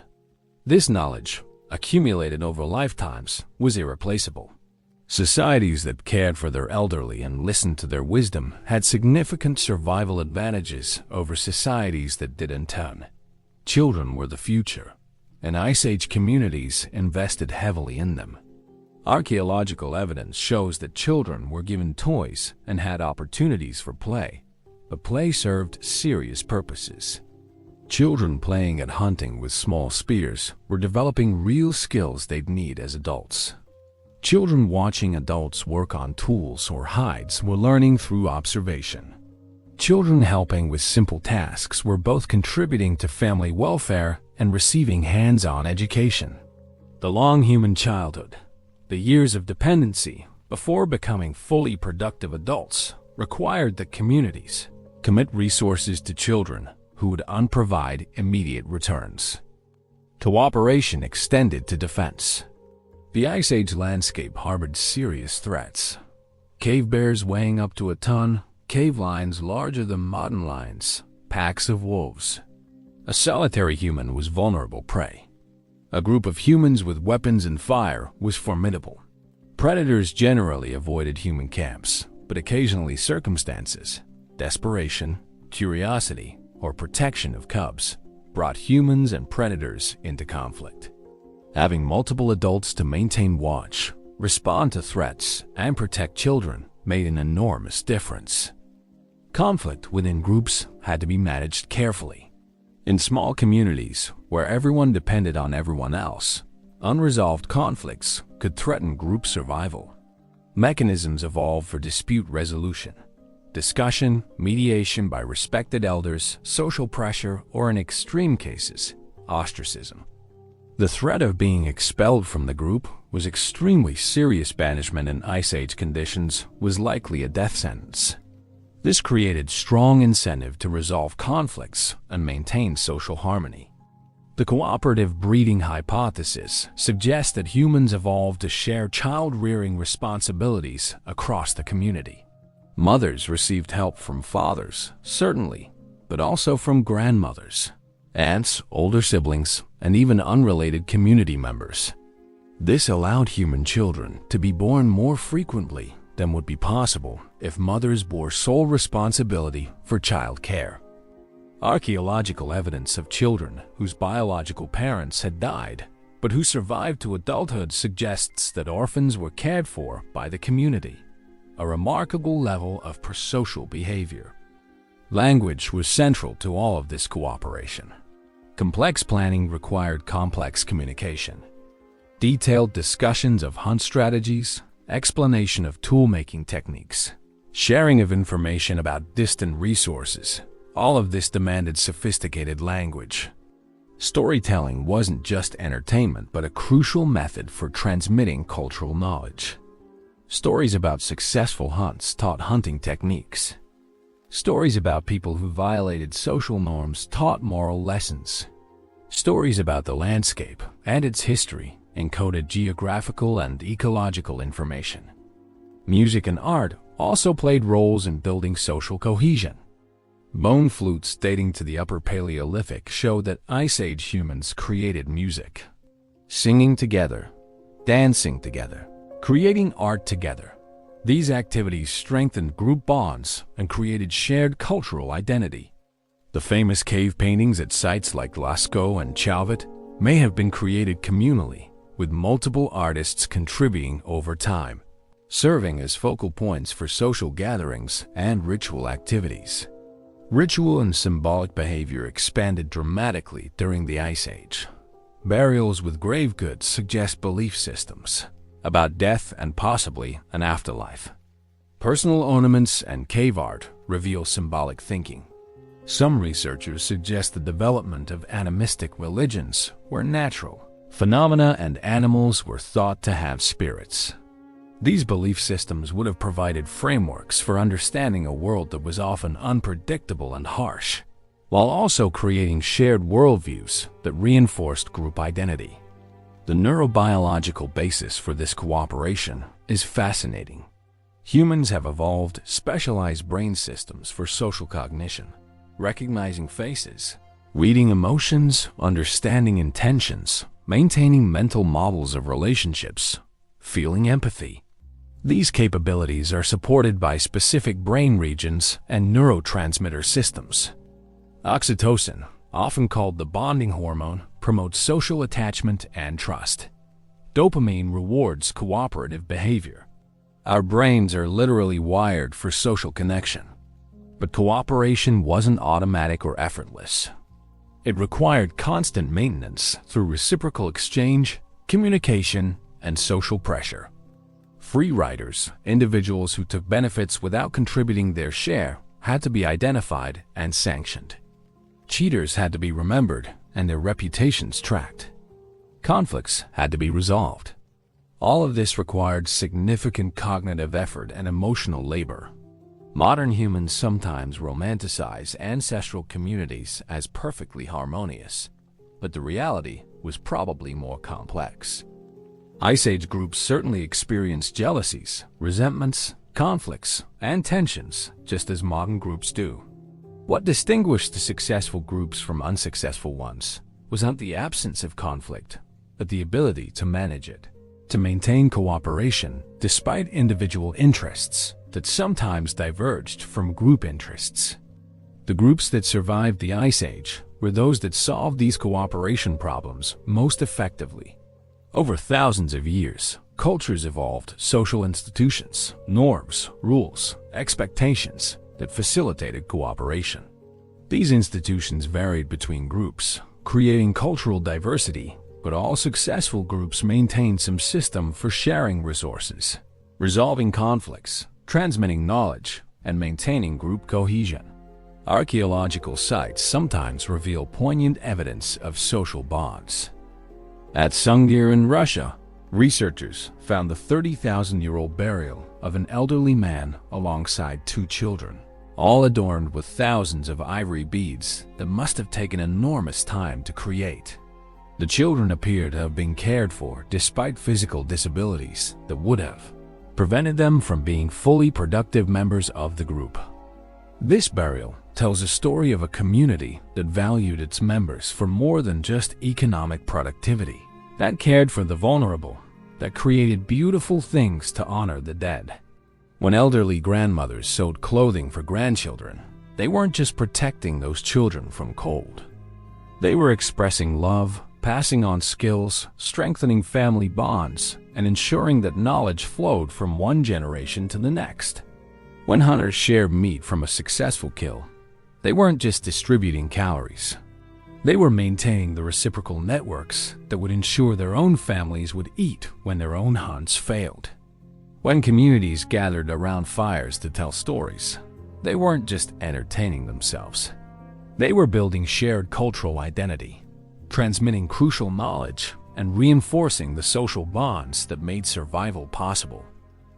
This knowledge, accumulated over lifetimes, was irreplaceable. Societies that cared for their elderly and listened to their wisdom had significant survival advantages over societies that didn't. Children were the future, and Ice Age communities invested heavily in them. Archaeological evidence shows that children were given toys and had opportunities for play, but play served serious purposes. Children playing at hunting with small spears were developing real skills they'd need as adults. Children watching adults work on tools or hides were learning through observation. Children helping with simple tasks were both contributing to family welfare and receiving hands-on education. The long human childhood, the years of dependency before becoming fully productive adults, required that communities commit resources to children who would provide immediate returns. Cooperation extended to defense. The Ice Age landscape harbored serious threats. Cave bears weighing up to a ton, cave lions larger than mountain lions, packs of wolves. A solitary human was vulnerable prey. A group of humans with weapons and fire was formidable. Predators generally avoided human camps, but occasionally circumstances, desperation, curiosity, or protection of cubs brought humans and predators into conflict. Having multiple adults to maintain watch, respond to threats, and protect children made an enormous difference. Conflict within groups had to be managed carefully. In small communities where everyone depended on everyone else, unresolved conflicts could threaten group survival. Mechanisms evolved for dispute resolution. Discussion, mediation by respected elders, social pressure, or in extreme cases, ostracism. The threat of being expelled from the group was extremely serious. Banishment in Ice Age conditions was likely a death sentence. This created strong incentive to resolve conflicts and maintain social harmony. The cooperative breeding hypothesis suggests that humans evolved to share child-rearing responsibilities across the community. Mothers received help from fathers, certainly, but also from grandmothers, aunts, older siblings, and even unrelated community members. This allowed human children to be born more frequently than would be possible if mothers bore sole responsibility for child care. Archaeological evidence of children whose biological parents had died, but who survived to adulthood suggests that orphans were cared for by the community, a remarkable level of prosocial behavior. Language was central to all of this cooperation. Complex planning required complex communication. Detailed discussions of hunt strategies, explanation of tool-making techniques, sharing of information about distant resources, all of this demanded sophisticated language. Storytelling wasn't just entertainment, but a crucial method for transmitting cultural knowledge. Stories about successful hunts taught hunting techniques. Stories about people who violated social norms taught moral lessons. Stories about the landscape and its history encoded geographical and ecological information. Music and art also played roles in building social cohesion. Bone flutes dating to the Upper Paleolithic show that Ice Age humans created music. Singing together, dancing together, creating art together. These activities strengthened group bonds and created shared cultural identity. The famous cave paintings at sites like Lascaux and Chauvet may have been created communally, with multiple artists contributing over time. serving as focal points for social gatherings and ritual activities. Ritual and symbolic behavior expanded dramatically during the Ice Age. Burials with grave goods suggest belief systems about death and possibly an afterlife. Personal ornaments and cave art reveal symbolic thinking. Some researchers suggest the development of animistic religions were natural. Phenomena and animals were thought to have spirits. These belief systems would have provided frameworks for understanding a world that was often unpredictable and harsh, while also creating shared worldviews that reinforced group identity. The neurobiological basis for this cooperation is fascinating. Humans have evolved specialized brain systems for social cognition, recognizing faces, reading emotions, understanding intentions, maintaining mental models of relationships, feeling empathy. These capabilities are supported by specific brain regions and neurotransmitter systems. Oxytocin, often called the bonding hormone, promotes social attachment and trust. Dopamine rewards cooperative behavior. Our brains are literally wired for social connection. But cooperation wasn't automatic or effortless. It required constant maintenance through reciprocal exchange, communication, and social pressure. Free riders, individuals who took benefits without contributing their share, had to be identified and sanctioned. Cheaters had to be remembered and their reputations tracked. Conflicts had to be resolved. All of this required significant cognitive effort and emotional labor. Modern humans sometimes romanticize ancestral communities as perfectly harmonious, but the reality was probably more complex. Ice Age groups certainly experienced jealousies, resentments, conflicts, and tensions, just as modern groups do. What distinguished the successful groups from unsuccessful ones was not the absence of conflict, but the ability to manage it, to maintain cooperation despite individual interests that sometimes diverged from group interests. The groups that survived the Ice Age were those that solved these cooperation problems most effectively. Over thousands of years, cultures evolved social institutions, norms, rules, expectations that facilitated cooperation. These institutions varied between groups, creating cultural diversity, but all successful groups maintained some system for sharing resources, resolving conflicts, transmitting knowledge, and maintaining group cohesion. Archaeological sites sometimes reveal poignant evidence of social bonds. At Sungir in Russia, researchers found the 30,000-year-old burial of an elderly man alongside two children, all adorned with thousands of ivory beads that must have taken enormous time to create. The children appear to have been cared for despite physical disabilities that would have prevented them from being fully productive members of the group. This burial tells a story of a community that valued its members for more than just economic productivity, that cared for the vulnerable, that created beautiful things to honor the dead. When elderly grandmothers sewed clothing for grandchildren, they weren't just protecting those children from cold. They were expressing love, passing on skills, strengthening family bonds, and ensuring that knowledge flowed from one generation to the next. When hunters shared meat from a successful kill, they weren't just distributing calories. They were maintaining the reciprocal networks that would ensure their own families would eat when their own hunts failed. When communities gathered around fires to tell stories, they weren't just entertaining themselves. They were building shared cultural identity, transmitting crucial knowledge, and reinforcing the social bonds that made survival possible.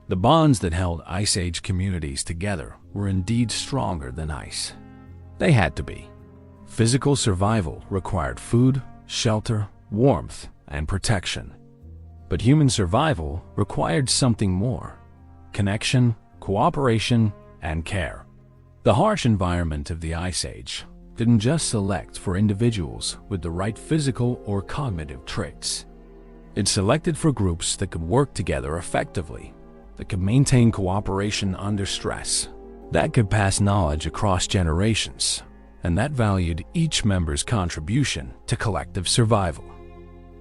The bonds that held Ice Age communities together were indeed stronger than ice. They had to be. Physical survival required food, shelter, warmth, and protection. But human survival required something more: connection, cooperation, and care. The harsh environment of the Ice Age didn't just select for individuals with the right physical or cognitive traits. It selected for groups that could work together effectively, that could maintain cooperation under stress, that could pass knowledge across generations, and that valued each member's contribution to collective survival.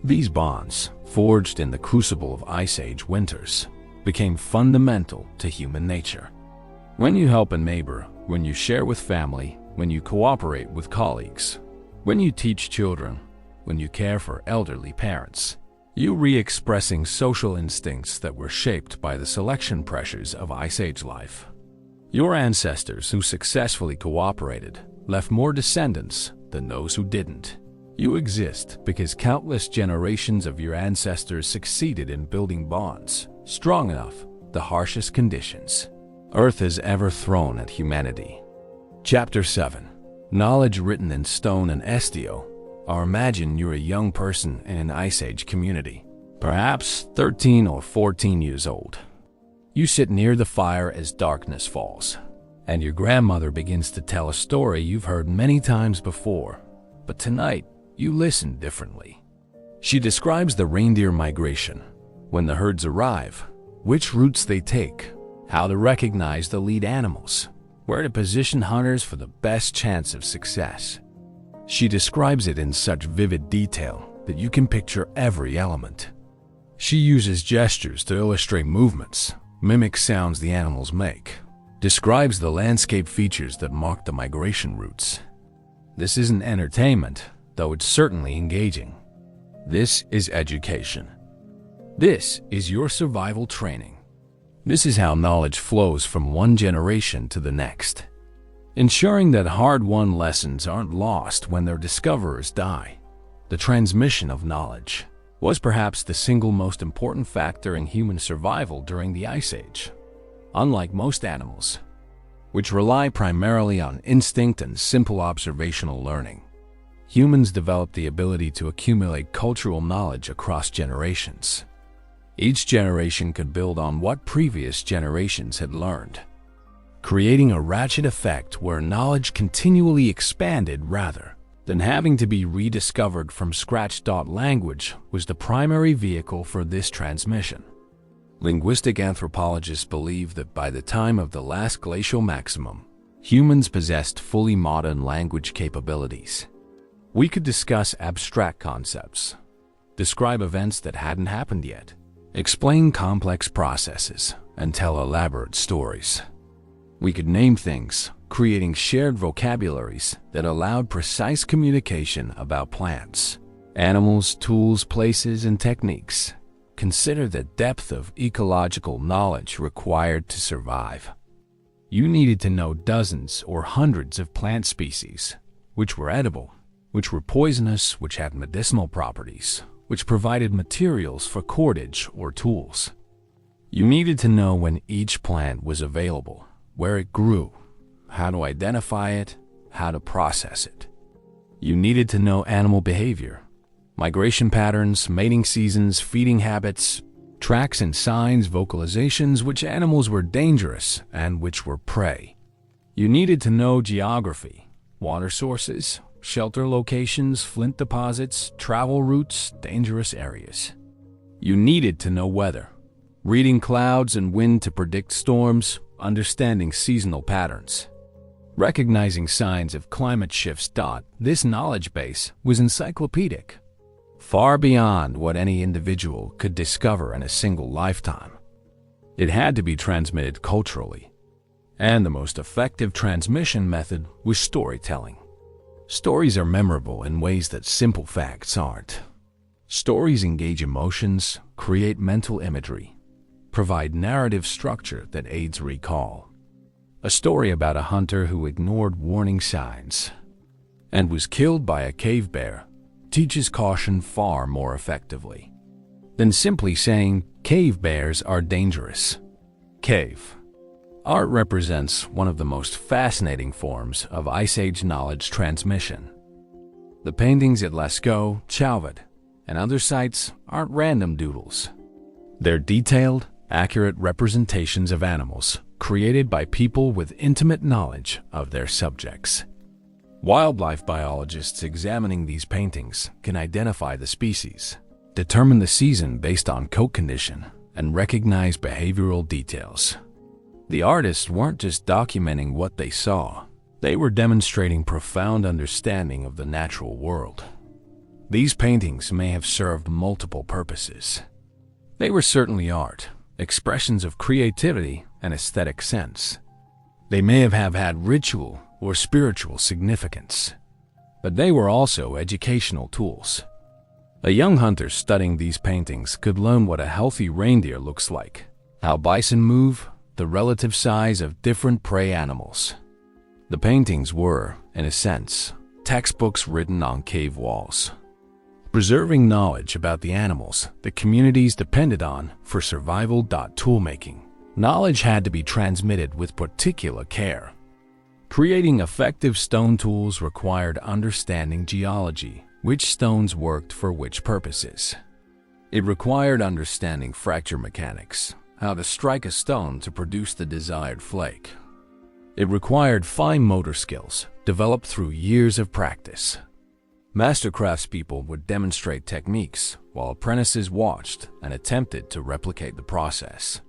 These bonds, forged in the crucible of Ice Age winters, became fundamental to human nature. When you help a neighbor, when you share with family, when you cooperate with colleagues, when you teach children, when you care for elderly parents, you re-expressing social instincts that were shaped by the selection pressures of Ice Age life. Your ancestors who successfully cooperated left more descendants than those who didn't. You exist because countless generations of your ancestors succeeded in building bonds strong enough the harshest conditions Earth has ever thrown at humanity. Chapter 7. Knowledge written in stone and estio. Or imagine you're a young person in an Ice Age community, perhaps 13 or 14 years old. You sit near the fire as darkness falls, and your grandmother begins to tell a story you've heard many times before, but tonight you listen differently. She describes the reindeer migration, when the herds arrive, which routes they take, how to recognize the lead animals, where to position hunters for the best chance of success. She describes it in such vivid detail that you can picture every element. She uses gestures to illustrate movements, mimics sounds the animals make, describes the landscape features that mark the migration routes. This isn't entertainment, though it's certainly engaging. This is education. This is your survival training. This is how knowledge flows from one generation to the next, ensuring that hard-won lessons aren't lost when their discoverers die. The transmission of knowledge was perhaps the single most important factor in human survival during the Ice Age. Unlike most animals, which rely primarily on instinct and simple observational learning, humans developed the ability to accumulate cultural knowledge across generations. Each generation could build on what previous generations had learned, creating a ratchet effect where knowledge continually expanded rather than having to be rediscovered from scratch. Language was the primary vehicle for this transmission. Linguistic anthropologists believe that by the time of the last glacial maximum, humans possessed fully modern language capabilities. We could discuss abstract concepts, describe events that hadn't happened yet, explain complex processes, and tell elaborate stories. We could name things, creating shared vocabularies that allowed precise communication about plants, animals, tools, places, and techniques. Consider the depth of ecological knowledge required to survive. You needed to know dozens or hundreds of plant species, which were edible, which were poisonous, which had medicinal properties, which provided materials for cordage or tools. You needed to know when each plant was available, where it grew, how to identify it, how to process it. You needed to know animal behavior, migration patterns, mating seasons, feeding habits, tracks and signs, vocalizations, which animals were dangerous and which were prey. You needed to know geography, water sources, shelter locations, flint deposits, travel routes, dangerous areas. You needed to know weather, reading clouds and wind to predict storms, understanding seasonal patterns, recognizing signs of climate shifts. This knowledge base was encyclopedic, far beyond what any individual could discover in a single lifetime. It had to be transmitted culturally, and the most effective transmission method was storytelling. Stories are memorable in ways that simple facts aren't. Stories engage emotions, create mental imagery, provide narrative structure that aids recall. A story about a hunter who ignored warning signs and was killed by a cave bear teaches caution far more effectively than simply saying cave bears are dangerous. Cave art represents one of the most fascinating forms of Ice Age knowledge transmission. The paintings at Lascaux, Chauvet, and other sites aren't random doodles. They're detailed, accurate representations of animals created by people with intimate knowledge of their subjects. Wildlife biologists examining these paintings can identify the species, determine the season based on coat condition, and recognize behavioral details. The artists weren't just documenting what they saw, they were demonstrating profound understanding of the natural world. These paintings may have served multiple purposes. They were certainly art, expressions of creativity and aesthetic sense. They may have had ritual or spiritual significance, but they were also educational tools. A young hunter studying these paintings could learn what a healthy reindeer looks like, how bison move, the relative size of different prey animals. The paintings were, in a sense, textbooks written on cave walls, preserving knowledge about the animals the communities depended on for survival. Toolmaking. Knowledge had to be transmitted with particular care. Creating effective stone tools required understanding geology, which stones worked for which purposes. It required understanding fracture mechanics, how to strike a stone to produce the desired flake. It required fine motor skills, developed through years of practice. Master craftspeople would demonstrate techniques, while apprentices watched and attempted to replicate the process.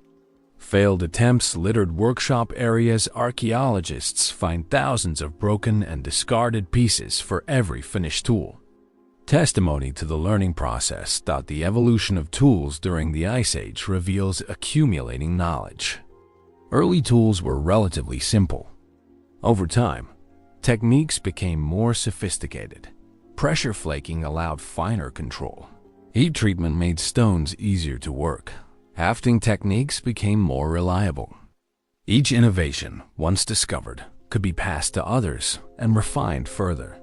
Failed attempts littered workshop areas. Archaeologists find thousands of broken and discarded pieces for every finished tool. Testimony to the learning process. The evolution of tools during the Ice Age reveals accumulating knowledge. Early tools were relatively simple. Over time, techniques became more sophisticated. Pressure flaking allowed finer control. Heat treatment made stones easier to work. Hafting techniques became more reliable. Each innovation, once discovered, could be passed to others and refined further.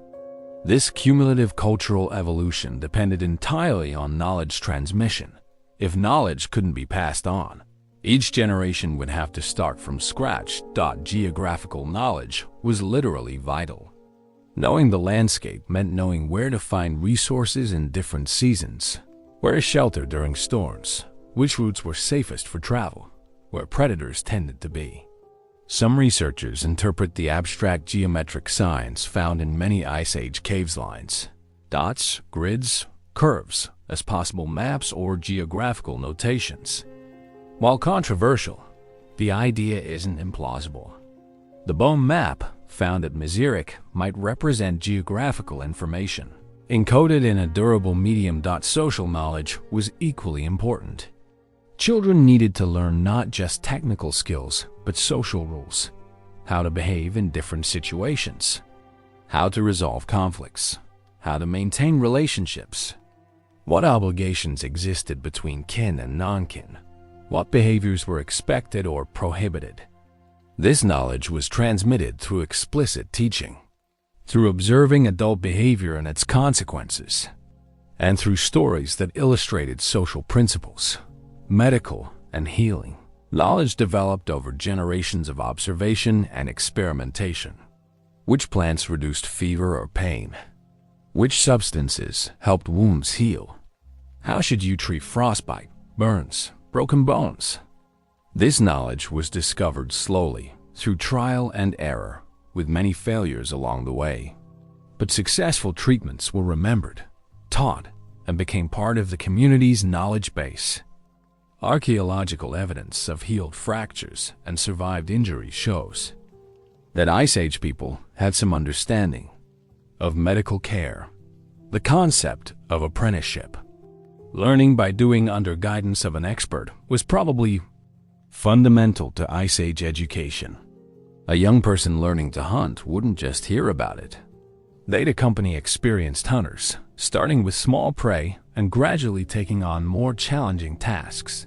This cumulative cultural evolution depended entirely on knowledge transmission. If knowledge couldn't be passed on, each generation would have to start from scratch. Geographical knowledge was literally vital. Knowing the landscape meant knowing where to find resources in different seasons, where to shelter during storms, which routes were safest for travel, where predators tended to be. Some researchers interpret the abstract geometric signs found in many Ice Age caves lines, dots, grids, curves, as possible maps or geographical notations. While controversial, the idea isn't implausible. The bone map found at Prehistoric might represent geographical information, encoded in a durable medium. Social knowledge was equally important. Children needed to learn not just technical skills, but social rules, how to behave in different situations, how to resolve conflicts, how to maintain relationships, what obligations existed between kin and non-kin, what behaviors were expected or prohibited. This knowledge was transmitted through explicit teaching, through observing adult behavior and its consequences, and through stories that illustrated social principles, medical and healing. Knowledge developed over generations of observation and experimentation. Which plants reduced fever or pain? Which substances helped wounds heal? How should you treat frostbite, burns, broken bones? This knowledge was discovered slowly, through trial and error, with many failures along the way. But successful treatments were remembered, taught, and became part of the community's knowledge base. Archaeological evidence of healed fractures and survived injuries shows that Ice Age people had some understanding of medical care. The concept of apprenticeship, learning by doing under guidance of an expert, was probably fundamental to Ice Age education. A young person learning to hunt wouldn't just hear about it. They'd accompany experienced hunters, starting with small prey and gradually taking on more challenging tasks.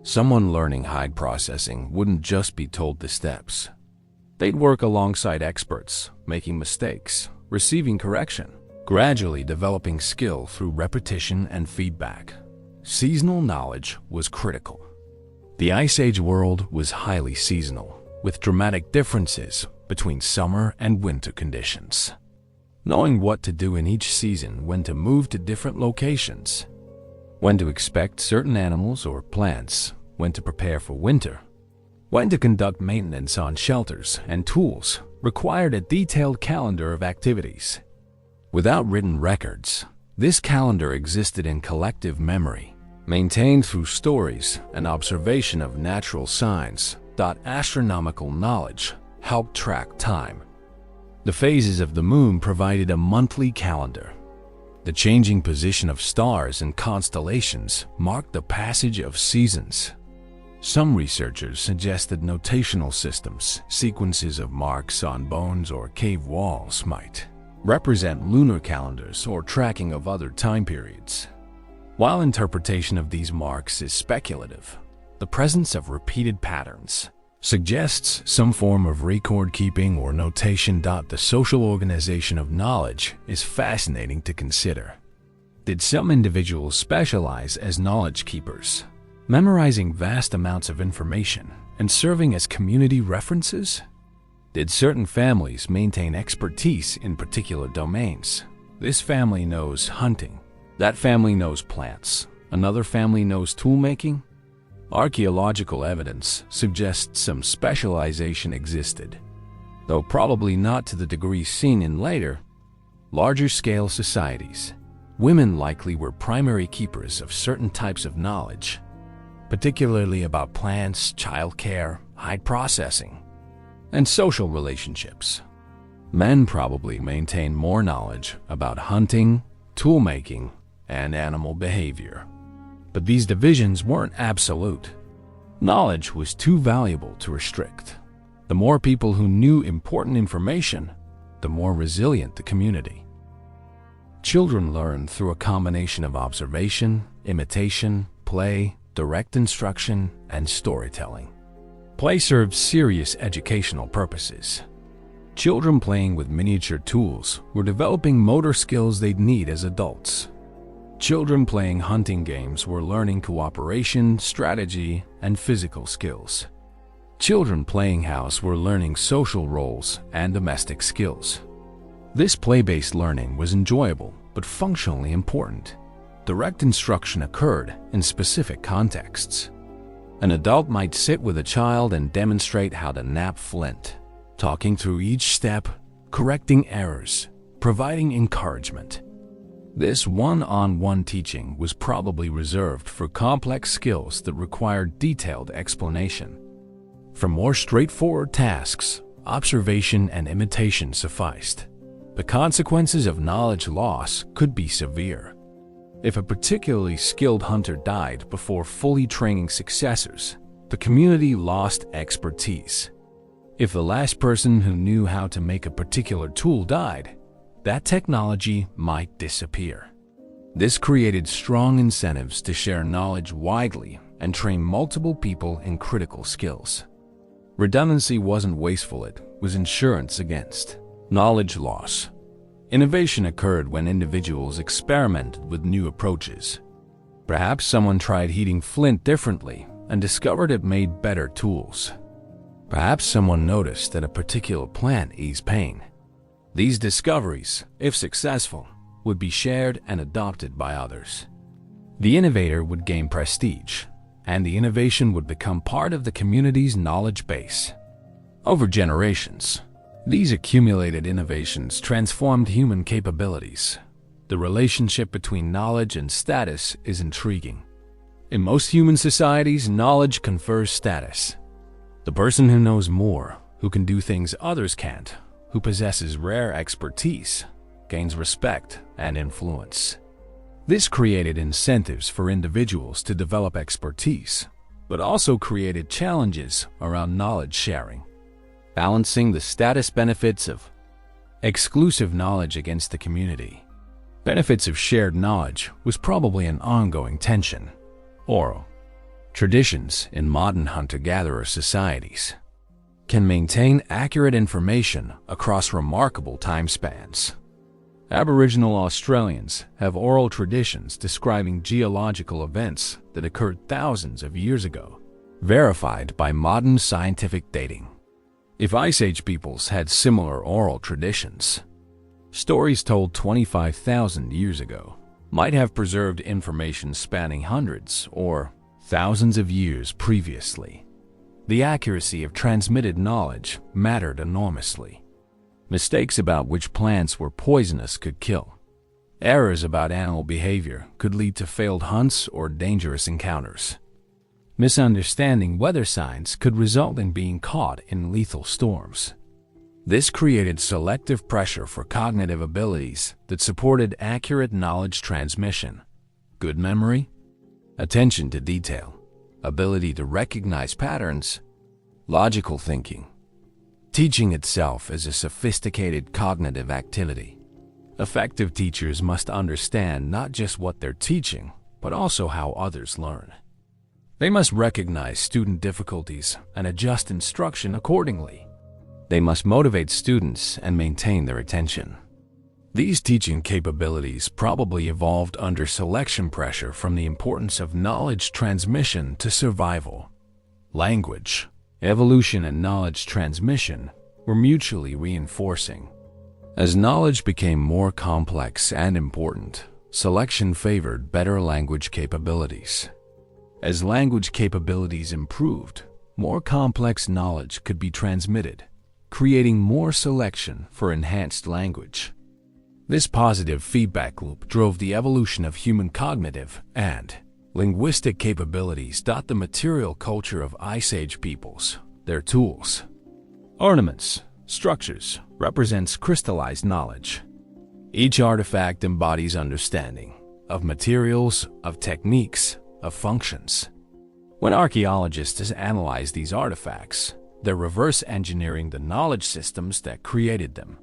Someone learning hide processing wouldn't just be told the steps. They'd work alongside experts, making mistakes, receiving correction, gradually developing skill through repetition and feedback. Seasonal knowledge was critical. The Ice Age world was highly seasonal, with dramatic differences between summer and winter conditions. Knowing what to do in each season, when to move to different locations, when to expect certain animals or plants, when to prepare for winter, when to conduct maintenance on shelters and tools, required a detailed calendar of activities. Without written records, this calendar existed in collective memory, maintained through stories and observation of natural signs. Astronomical knowledge helped track time. The phases of the moon provided a monthly calendar. The changing position of stars and constellations marked the passage of seasons. Some researchers suggested notational systems, sequences of marks on bones or cave walls, might represent lunar calendars or tracking of other time periods. While interpretation of these marks is speculative, the presence of repeated patterns suggests some form of record keeping or notation. The social organization of knowledge is fascinating to consider. Did some individuals specialize as knowledge keepers, memorizing vast amounts of information and serving as community references? Did certain families maintain expertise in particular domains? This family knows hunting, that family knows plants, another family knows toolmaking. Archaeological evidence suggests some specialization existed, though probably not to the degree seen in later, larger-scale societies. Women likely were primary keepers of certain types of knowledge, particularly about plants, childcare, hide processing, and social relationships. Men probably maintained more knowledge about hunting, toolmaking, and animal behavior. But these divisions weren't absolute. Knowledge was too valuable to restrict. The more people who knew important information, the more resilient the community. Children learn through a combination of observation, imitation, play, direct instruction, and storytelling. Play serves serious educational purposes. Children playing with miniature tools were developing motor skills they'd need as adults. Children playing hunting games were learning cooperation, strategy, and physical skills. Children playing house were learning social roles and domestic skills. This play-based learning was enjoyable but functionally important. Direct instruction occurred in specific contexts. An adult might sit with a child and demonstrate how to knap flint, talking through each step, correcting errors, providing encouragement. This one-on-one teaching was probably reserved for complex skills that required detailed explanation. For more straightforward tasks, observation and imitation sufficed. The consequences of knowledge loss could be severe. If a particularly skilled hunter died before fully training successors, the community lost expertise. If the last person who knew how to make a particular tool died, that technology might disappear. This created strong incentives to share knowledge widely and train multiple people in critical skills. Redundancy wasn't wasteful, it was insurance against knowledge loss. Innovation occurred when individuals experimented with new approaches. Perhaps someone tried heating flint differently and discovered it made better tools. Perhaps someone noticed that a particular plant eased pain. These discoveries, if successful, would be shared and adopted by others. The innovator would gain prestige, and the innovation would become part of the community's knowledge base. Over generations, these accumulated innovations transformed human capabilities. The relationship between knowledge and status is intriguing. In most human societies, knowledge confers status. The person who knows more, who can do things others can't, who possesses rare expertise, gains respect and influence. This created incentives for individuals to develop expertise, but also created challenges around knowledge sharing. Balancing the status benefits of exclusive knowledge against the community benefits of shared knowledge was probably an ongoing tension. Oral traditions in modern hunter-gatherer societies can maintain accurate information across remarkable time spans. Aboriginal Australians have oral traditions describing geological events that occurred thousands of years ago, verified by modern scientific dating. If Ice Age peoples had similar oral traditions, stories told 25,000 years ago might have preserved information spanning hundreds or thousands of years previously. The accuracy of transmitted knowledge mattered enormously. Mistakes about which plants were poisonous could kill. Errors about animal behavior could lead to failed hunts or dangerous encounters. Misunderstanding weather signs could result in being caught in lethal storms. This created selective pressure for cognitive abilities that supported accurate knowledge transmission, good memory, attention to detail, ability to recognize patterns, logical thinking. Teaching itself is a sophisticated cognitive activity. Effective teachers must understand not just what they're teaching, but also how others learn. They must recognize student difficulties and adjust instruction accordingly. They must motivate students and maintain their attention. These teaching capabilities probably evolved under selection pressure from the importance of knowledge transmission to survival. Language, evolution, and knowledge transmission were mutually reinforcing. As knowledge became more complex and important, selection favored better language capabilities. As language capabilities improved, more complex knowledge could be transmitted, creating more selection for enhanced language. This positive feedback loop drove the evolution of human cognitive and linguistic capabilities. The material culture of Ice Age peoples, their tools, ornaments, structures, represents crystallized knowledge. Each artifact embodies understanding of materials, of techniques, of functions. When archaeologists analyze these artifacts, they're reverse engineering the knowledge systems that created them.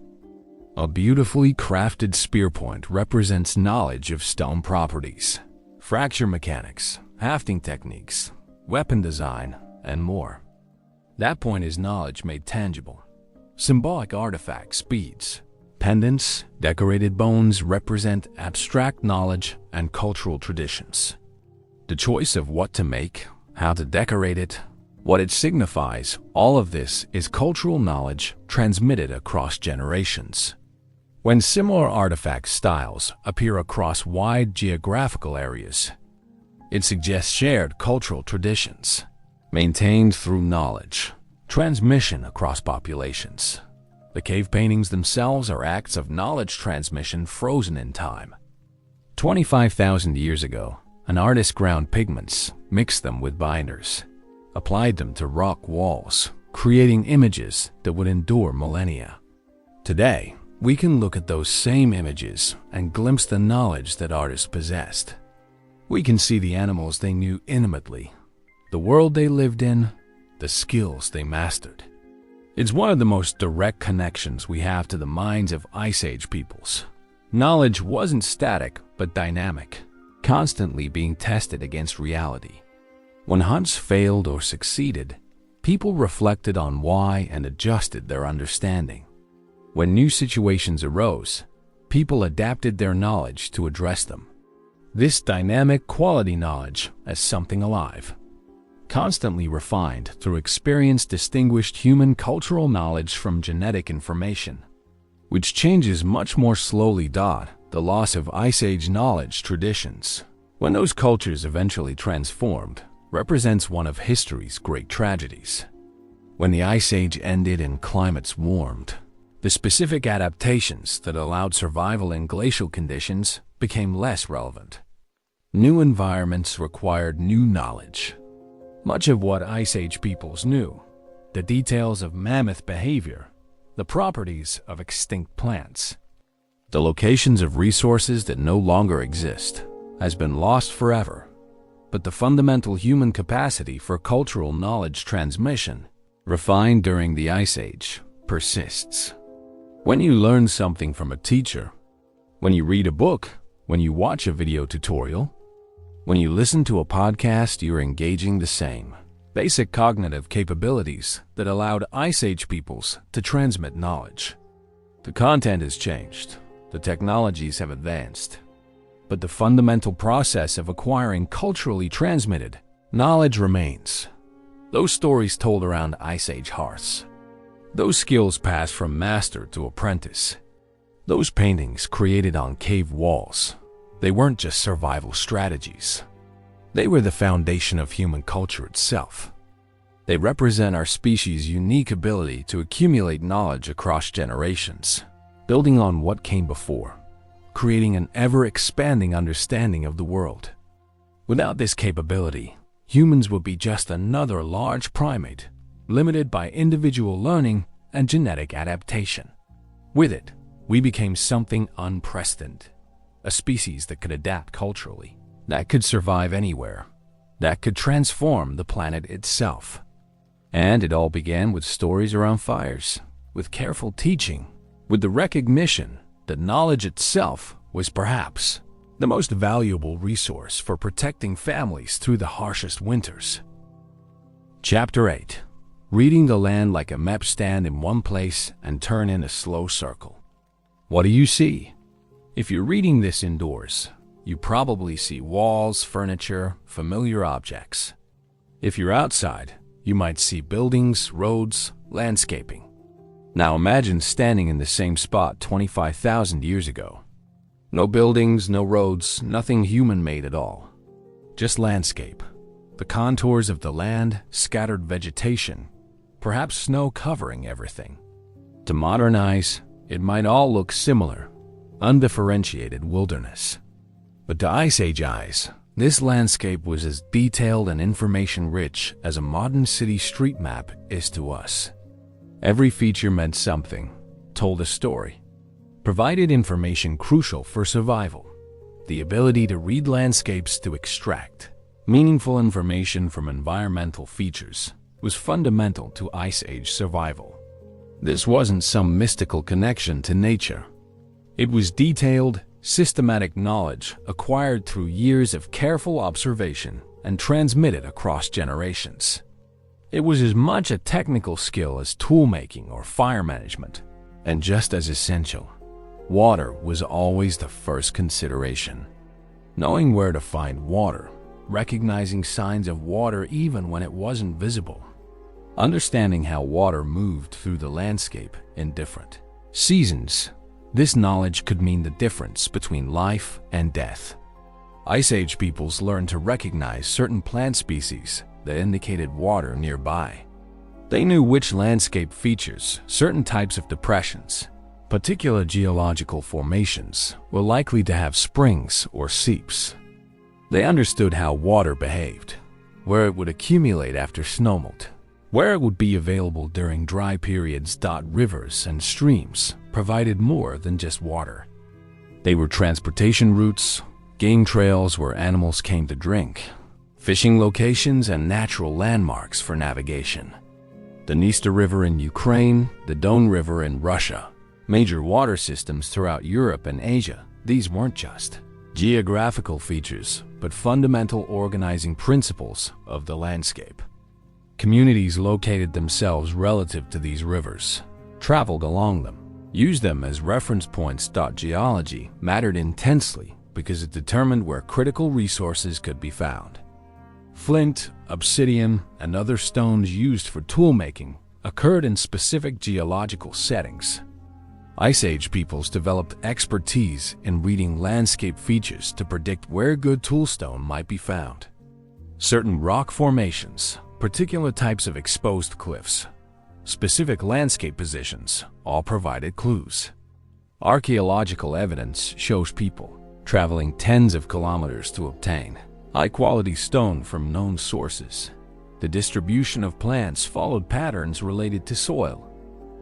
A beautifully crafted spear point represents knowledge of stone properties, fracture mechanics, hafting techniques, weapon design, and more. That point is knowledge made tangible. Symbolic artifacts, beads, pendants, decorated bones represent abstract knowledge and cultural traditions. The choice of what to make, how to decorate it, what it signifies, all of this is cultural knowledge transmitted across generations. When similar artifact styles appear across wide geographical areas, it suggests shared cultural traditions, maintained through knowledge transmission across populations. The cave paintings themselves are acts of knowledge transmission frozen in time. 25,000 years ago, an artist ground pigments, mixed them with binders, applied them to rock walls, creating images that would endure millennia. Today, we can look at those same images and glimpse the knowledge that artists possessed. We can see the animals they knew intimately, the world they lived in, the skills they mastered. It's one of the most direct connections we have to the minds of Ice Age peoples. Knowledge wasn't static but dynamic, constantly being tested against reality. When hunts failed or succeeded, people reflected on why and adjusted their understanding. When new situations arose, people adapted their knowledge to address them. This dynamic quality knowledge as something alive, constantly refined through experience, distinguished human cultural knowledge from genetic information, which changes much more slowly. The loss of Ice Age knowledge traditions, when those cultures eventually transformed, represents one of history's great tragedies. When the Ice Age ended and climates warmed, the specific adaptations that allowed survival in glacial conditions became less relevant. New environments required new knowledge. Much of what Ice Age peoples knew, the details of mammoth behavior, the properties of extinct plants, the locations of resources that no longer exist, has been lost forever. But the fundamental human capacity for cultural knowledge transmission, refined during the Ice Age, persists. When you learn something from a teacher, when you read a book, when you watch a video tutorial, when you listen to a podcast, you're engaging the same basic cognitive capabilities that allowed Ice Age peoples to transmit knowledge. The content has changed, the technologies have advanced, but the fundamental process of acquiring culturally transmitted knowledge remains. Those stories told around Ice Age hearths, those skills passed from master to apprentice, those paintings created on cave walls, they weren't just survival strategies. They were the foundation of human culture itself. They represent our species' unique ability to accumulate knowledge across generations, building on what came before, creating an ever-expanding understanding of the world. Without this capability, humans would be just another large primate, limited by individual learning and genetic adaptation. With it, we became something unprecedented, a species that could adapt culturally, that could survive anywhere, that could transform the planet itself. And it all began with stories around fires, with careful teaching, with the recognition that knowledge itself was perhaps the most valuable resource for protecting families through the harshest winters. Chapter 8. Reading the land like a map. Stand in one place and turn in a slow circle. What do you see? If you're reading this indoors, you probably see walls, furniture, familiar objects. If you're outside, you might see buildings, roads, landscaping. Now imagine standing in the same spot 25,000 years ago. No buildings, no roads, nothing human-made at all. Just landscape. The contours of the land, scattered vegetation, perhaps snow covering everything. To modern eyes, it might all look similar, undifferentiated wilderness. But to Ice Age eyes, this landscape was as detailed and information-rich as a modern city street map is to us. Every feature meant something, told a story, provided information crucial for survival. The ability to read landscapes to extract meaningful information from environmental features was fundamental to Ice Age survival. This wasn't some mystical connection to nature. It was detailed, systematic knowledge acquired through years of careful observation and transmitted across generations. It was as much a technical skill as tool-making or fire management, and just as essential, water was always the first consideration. Knowing where to find water, recognizing signs of water even when it wasn't visible, understanding how water moved through the landscape in different seasons. This knowledge could mean the difference between life and death. Ice Age peoples learned to recognize certain plant species that indicated water nearby. They knew which landscape features, certain types of depressions, particular geological formations were likely to have springs or seeps. They understood how water behaved, where it would accumulate after snowmelt, where it would be available during dry periods. Rivers and streams provided more than just water. They were transportation routes, game trails where animals came to drink, fishing locations, and natural landmarks for navigation. The Dniester River in Ukraine, the Don River in Russia, major water systems throughout Europe and Asia. These weren't just geographical features, but fundamental organizing principles of the landscape. Communities located themselves relative to these rivers, traveled along them, used them as reference points. Geology mattered intensely because it determined where critical resources could be found. Flint, obsidian, and other stones used for tool-making occurred in specific geological settings. Ice Age peoples developed expertise in reading landscape features to predict where good toolstone might be found. Certain rock formations, particular types of exposed cliffs, specific landscape positions all provided clues. Archaeological evidence shows people traveling tens of kilometers to obtain high-quality stone from known sources. The distribution of plants followed patterns related to soil,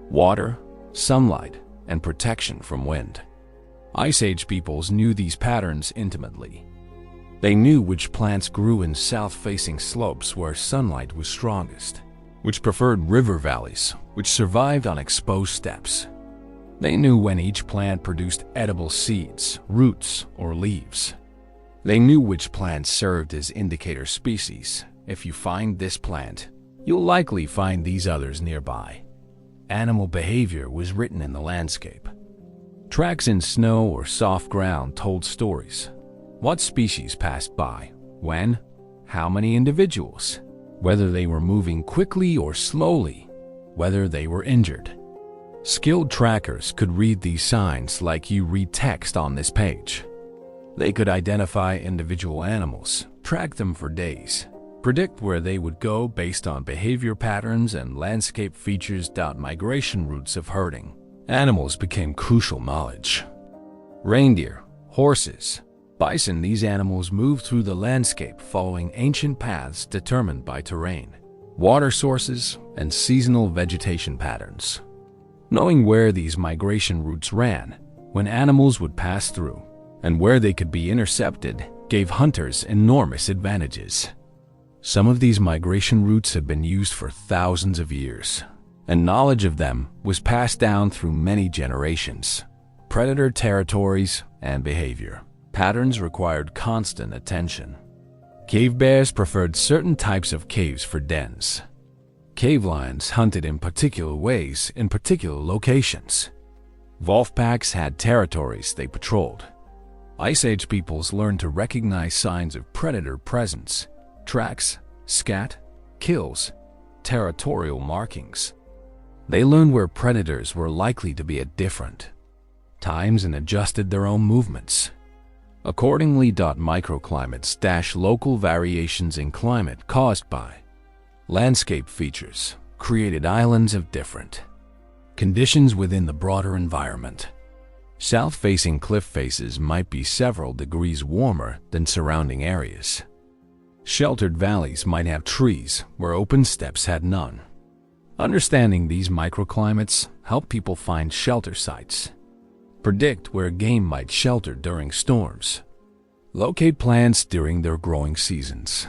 water, sunlight, and protection from wind. Ice Age peoples knew these patterns intimately. They knew which plants grew in south-facing slopes where sunlight was strongest, which preferred river valleys, which survived on exposed steppes. They knew when each plant produced edible seeds, roots, or leaves. They knew which plants served as indicator species. If you find this plant, you'll likely find these others nearby. Animal behavior was written in the landscape. Tracks in snow or soft ground told stories. What species passed by, when, how many individuals, whether they were moving quickly or slowly, whether they were injured. Skilled trackers could read these signs like you read text on this page. They could identify individual animals, track them for days, predict where they would go based on behavior patterns and landscape features. Migration routes of herding animals became crucial knowledge. Reindeer, horses, bison. These animals moved through the landscape following ancient paths determined by terrain, water sources, and seasonal vegetation patterns. Knowing where these migration routes ran, when animals would pass through, and where they could be intercepted, gave hunters enormous advantages. Some of these migration routes had been used for thousands of years, and knowledge of them was passed down through many generations. Predator territories and behavior. Patterns required constant attention. Cave bears preferred certain types of caves for dens. Cave lions hunted in particular ways in particular locations. Wolf packs had territories they patrolled. Ice Age peoples learned to recognize signs of predator presence, tracks, scat, kills, territorial markings. They learned where predators were likely to be at different times and adjusted their own movements. Accordingly, microclimates - local variations in climate caused by landscape features created islands of different conditions within the broader environment. South-facing cliff faces might be several degrees warmer than surrounding areas. Sheltered valleys might have trees where open steppes had none. Understanding these microclimates help people find shelter sites, predict where game might shelter during storms, locate plants during their growing seasons.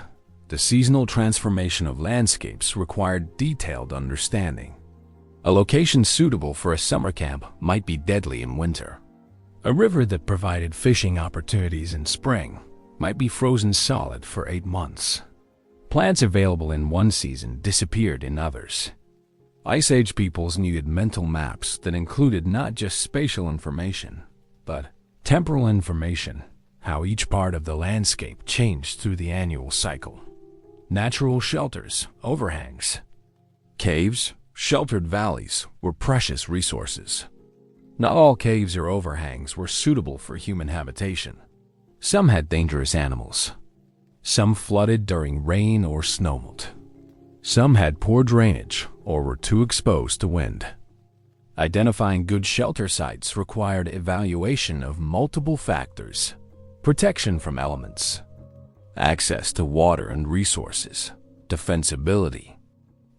The seasonal transformation of landscapes required detailed understanding. A location suitable for a summer camp might be deadly in winter. A river that provided fishing opportunities in spring might be frozen solid for 8 months. Plants available in one season disappeared in others. Ice Age peoples needed mental maps that included not just spatial information, but temporal information, how each part of the landscape changed through the annual cycle. Natural shelters, overhangs, caves, sheltered valleys were precious resources. Not all caves or overhangs were suitable for human habitation. Some had dangerous animals. Some flooded during rain or snowmelt. Some had poor drainage or were too exposed to wind. Identifying good shelter sites required evaluation of multiple factors: protection from elements, access to water and resources, defensibility,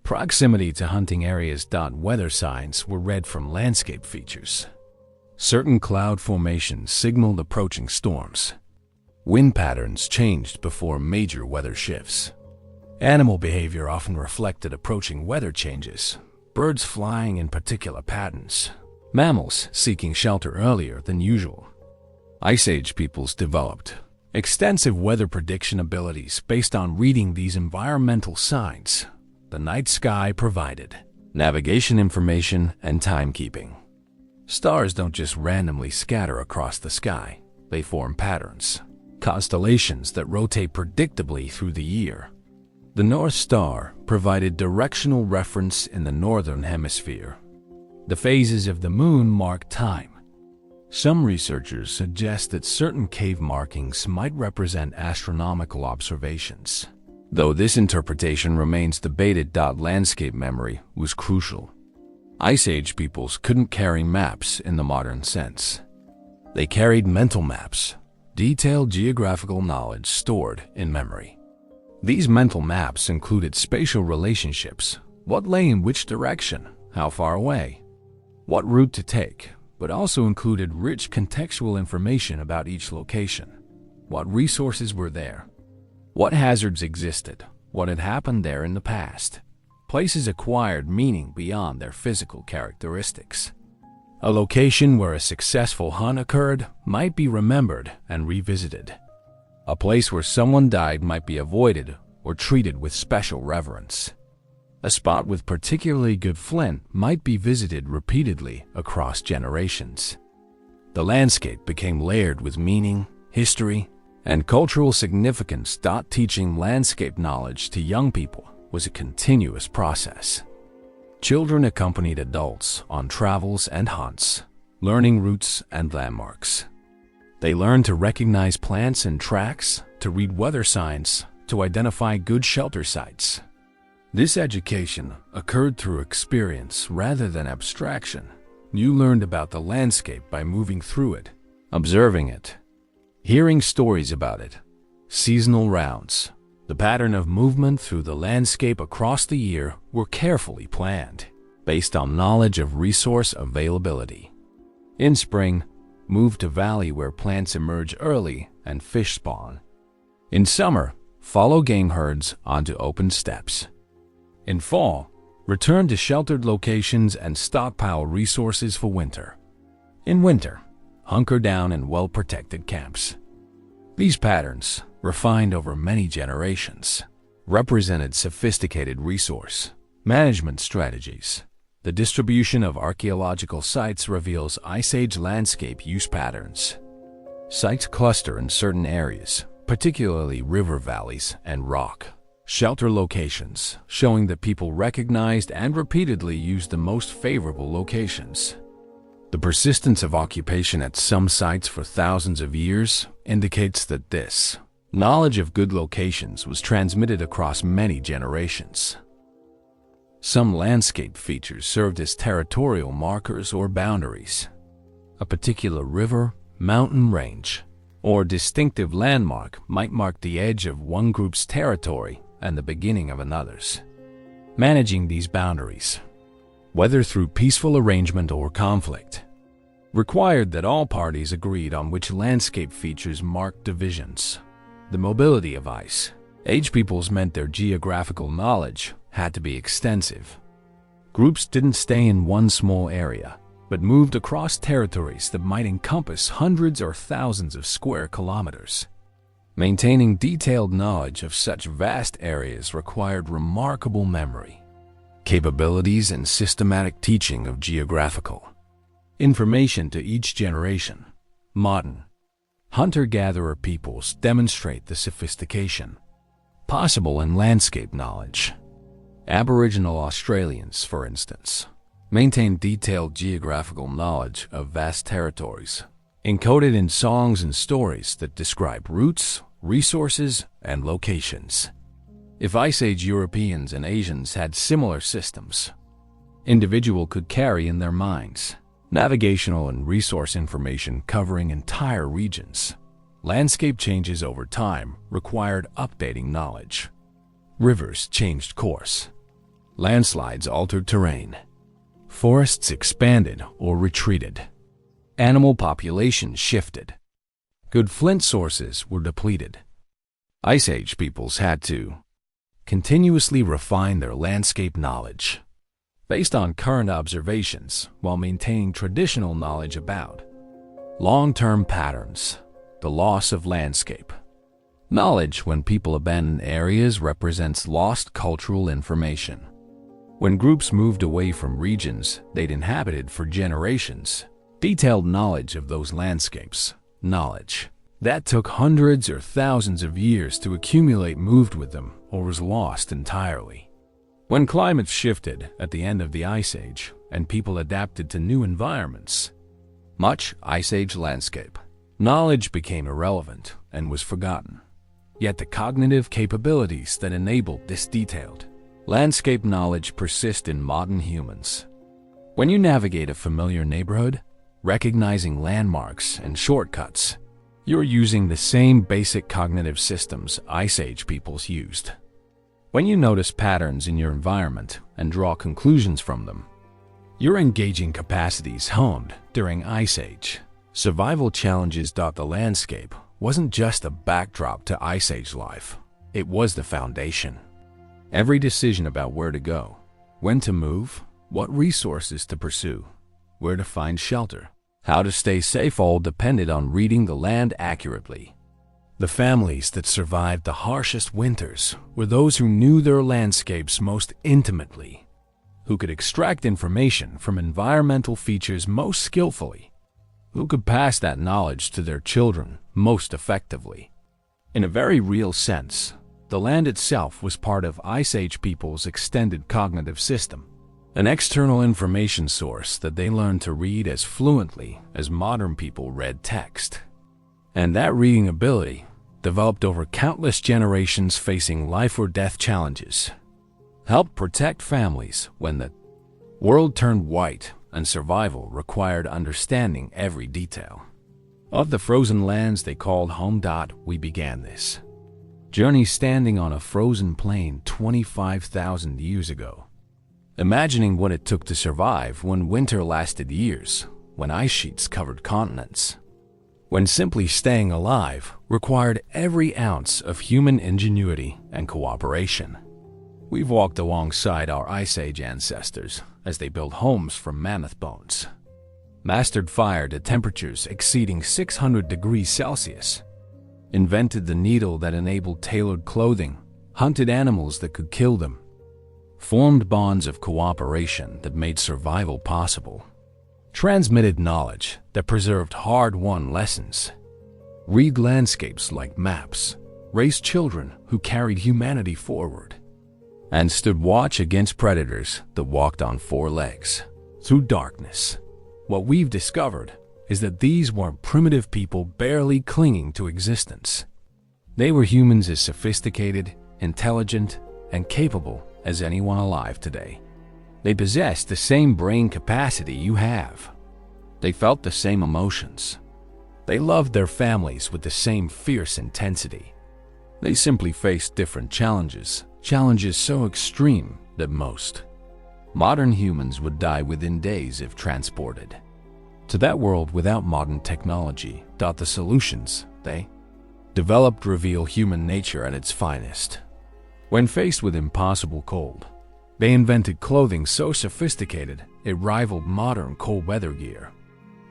proximity to hunting areas. Weather signs were read from landscape features. Certain cloud formations signaled approaching storms. Wind patterns changed before major weather shifts. Animal behavior often reflected approaching weather changes, birds flying in particular patterns, mammals seeking shelter earlier than usual. Ice Age peoples developed extensive weather prediction abilities based on reading these environmental signs. The night sky provided navigation information and timekeeping. Stars don't just randomly scatter across the sky, they form patterns, constellations that rotate predictably through the year. The North Star provided directional reference in the northern hemisphere. The phases of the moon marked time. Some researchers suggest that certain cave markings might represent astronomical observations, though this interpretation remains debated. Landscape memory was crucial. Ice Age peoples couldn't carry maps in the modern sense. They carried mental maps, detailed geographical knowledge stored in memory. These mental maps included spatial relationships, what lay in which direction, how far away, what route to take, but also included rich contextual information about each location, what resources were there, what hazards existed, what had happened there in the past. Places acquired meaning beyond their physical characteristics. A location where a successful hunt occurred might be remembered and revisited. A place where someone died might be avoided or treated with special reverence. A spot with particularly good flint might be visited repeatedly across generations. The landscape became layered with meaning, history, and cultural significance. Teaching landscape knowledge to young people was a continuous process. Children accompanied adults on travels and hunts, learning routes and landmarks. They learned to recognize plants and tracks, to read weather signs, to identify good shelter sites. This education occurred through experience rather than abstraction. You learned about the landscape by moving through it, observing it, hearing stories about it. Seasonal rounds, the pattern of movement through the landscape across the year, were carefully planned, based on knowledge of resource availability. In spring, move to valley where plants emerge early and fish spawn. In summer, follow game herds onto open steppes. In fall, return to sheltered locations and stockpile resources for winter. In winter, hunker down in well-protected camps. These patterns, refined over many generations, represented sophisticated resource management strategies. The distribution of archaeological sites reveals Ice Age landscape use patterns. Sites cluster in certain areas, particularly river valleys and rock shelter locations, showing that people recognized and repeatedly used the most favorable locations. The persistence of occupation at some sites for thousands of years indicates that this knowledge of good locations was transmitted across many generations. Some landscape features served as territorial markers or boundaries. A particular river, mountain range, or distinctive landmark might mark the edge of one group's territory and the beginning of another's. Managing these boundaries, whether through peaceful arrangement or conflict, required that all parties agreed on which landscape features marked divisions. The mobility of Ice Age peoples meant their geographical knowledge had to be extensive. Groups didn't stay in one small area, but moved across territories that might encompass hundreds or thousands of square kilometers. Maintaining detailed knowledge of such vast areas required remarkable memory, capabilities, and systematic teaching of geographical information to each generation. Modern hunter-gatherer peoples demonstrate the sophistication possible in landscape knowledge. Aboriginal Australians, for instance, maintain detailed geographical knowledge of vast territories, encoded in songs and stories that describe routes, resources, and locations. If Ice Age Europeans and Asians had similar systems, individuals could carry in their minds navigational and resource information covering entire regions. Landscape changes over time required updating knowledge. Rivers changed course. Landslides altered terrain. Forests expanded or retreated. Animal populations shifted. Good flint sources were depleted. Ice Age peoples had to continuously refine their landscape knowledge based on current observations while maintaining traditional knowledge about long-term patterns. The loss of landscape knowledge when people abandon areas represents lost cultural information. When groups moved away from regions they'd inhabited for generations, detailed knowledge of those landscapes, knowledge that took hundreds or thousands of years to accumulate, moved with them or was lost entirely. When climates shifted at the end of the Ice Age and people adapted to new environments, much Ice Age landscape knowledge became irrelevant and was forgotten. Yet the cognitive capabilities that enabled this detailed landscape knowledge persist in modern humans. When you navigate a familiar neighborhood, recognizing landmarks and shortcuts, you're using the same basic cognitive systems Ice Age peoples used. When you notice patterns in your environment and draw conclusions from them, you're engaging capacities honed during Ice Age. Survival challenges. The landscape wasn't just a backdrop to Ice Age life, it was the foundation. Every decision about where to go, when to move, what resources to pursue, where to find shelter, how to stay safe all depended on reading the land accurately. The families that survived the harshest winters were those who knew their landscapes most intimately, who could extract information from environmental features most skillfully, who could pass that knowledge to their children most effectively. In a very real sense, the land itself was part of Ice Age people's extended cognitive system, an external information source that they learned to read as fluently as modern people read text. And that reading ability developed over countless generations facing life or death challenges, helped protect families when the world turned white and survival required understanding every detail of the frozen lands they called home. We began this journey standing on a frozen plain 25,000 years ago, imagining what it took to survive when winter lasted years, when ice sheets covered continents, when simply staying alive required every ounce of human ingenuity and cooperation. We've walked alongside our Ice Age ancestors as they built homes from mammoth bones, mastered fire to temperatures exceeding 600 degrees Celsius, invented the needle that enabled tailored clothing, hunted animals that could kill them, formed bonds of cooperation that made survival possible, transmitted knowledge that preserved hard-won lessons, read landscapes like maps, raised children who carried humanity forward, and stood watch against predators that walked on four legs. Through darkness, what we've discovered is that these weren't primitive people barely clinging to existence. They were humans as sophisticated, intelligent, and capable as anyone alive today. They possessed the same brain capacity you have. They felt the same emotions. They loved their families with the same fierce intensity. They simply faced different challenges so extreme that most modern humans would die within days if transported to that world without modern technology. The solutions they developed reveal human nature at its finest. When faced with impossible cold, they invented clothing so sophisticated it rivaled modern cold weather gear.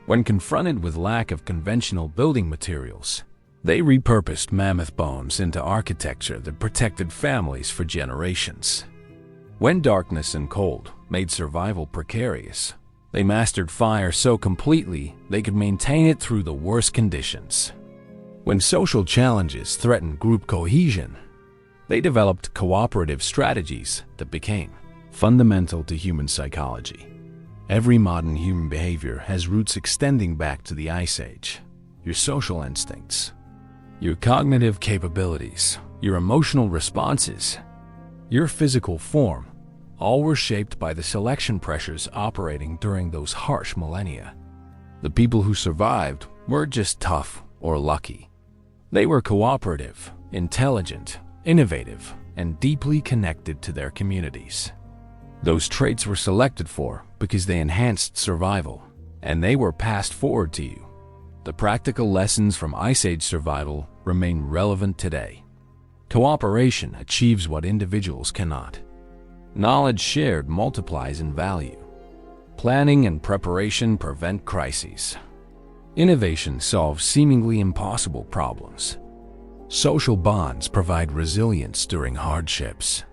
When confronted with lack of conventional building materials, they repurposed mammoth bones into architecture that protected families for generations. When darkness and cold made survival precarious, they mastered fire so completely they could maintain it through the worst conditions. When social challenges threatened group cohesion, they developed cooperative strategies that became fundamental to human psychology. Every modern human behavior has roots extending back to the Ice Age. Your social instincts, your cognitive capabilities, your emotional responses, your physical form, all were shaped by the selection pressures operating during those harsh millennia. The people who survived weren't just tough or lucky. They were cooperative, intelligent, innovative, and deeply connected to their communities. Those traits were selected for because they enhanced survival, and they were passed forward to you. The practical lessons from Ice Age survival remain relevant today. Cooperation achieves what individuals cannot. Knowledge shared multiplies in value. Planning and preparation prevent crises. Innovation solves seemingly impossible problems. Social bonds provide resilience during hardships.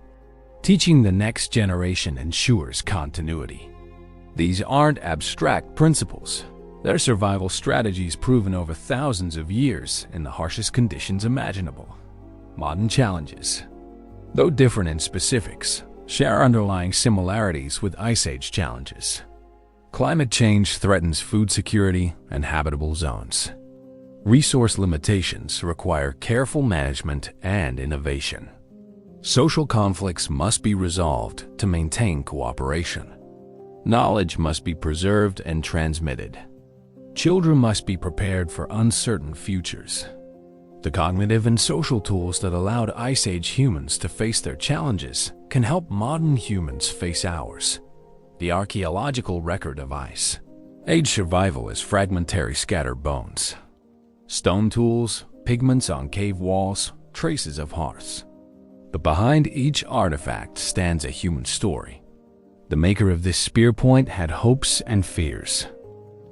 Teaching the next generation ensures continuity. These aren't abstract principles. They're survival strategies proven over thousands of years in the harshest conditions imaginable. Modern challenges, though different in specifics, share underlying similarities with Ice Age challenges. Climate change threatens food security and habitable zones. Resource limitations require careful management and innovation. Social conflicts must be resolved to maintain cooperation. Knowledge must be preserved and transmitted. Children must be prepared for uncertain futures. The cognitive and social tools that allowed Ice Age humans to face their challenges can help modern humans face ours. The archaeological record of Ice Age survival is fragmentary scattered bones, stone tools, pigments on cave walls, traces of hearths. But behind each artifact stands a human story. The maker of this spear point had hopes and fears.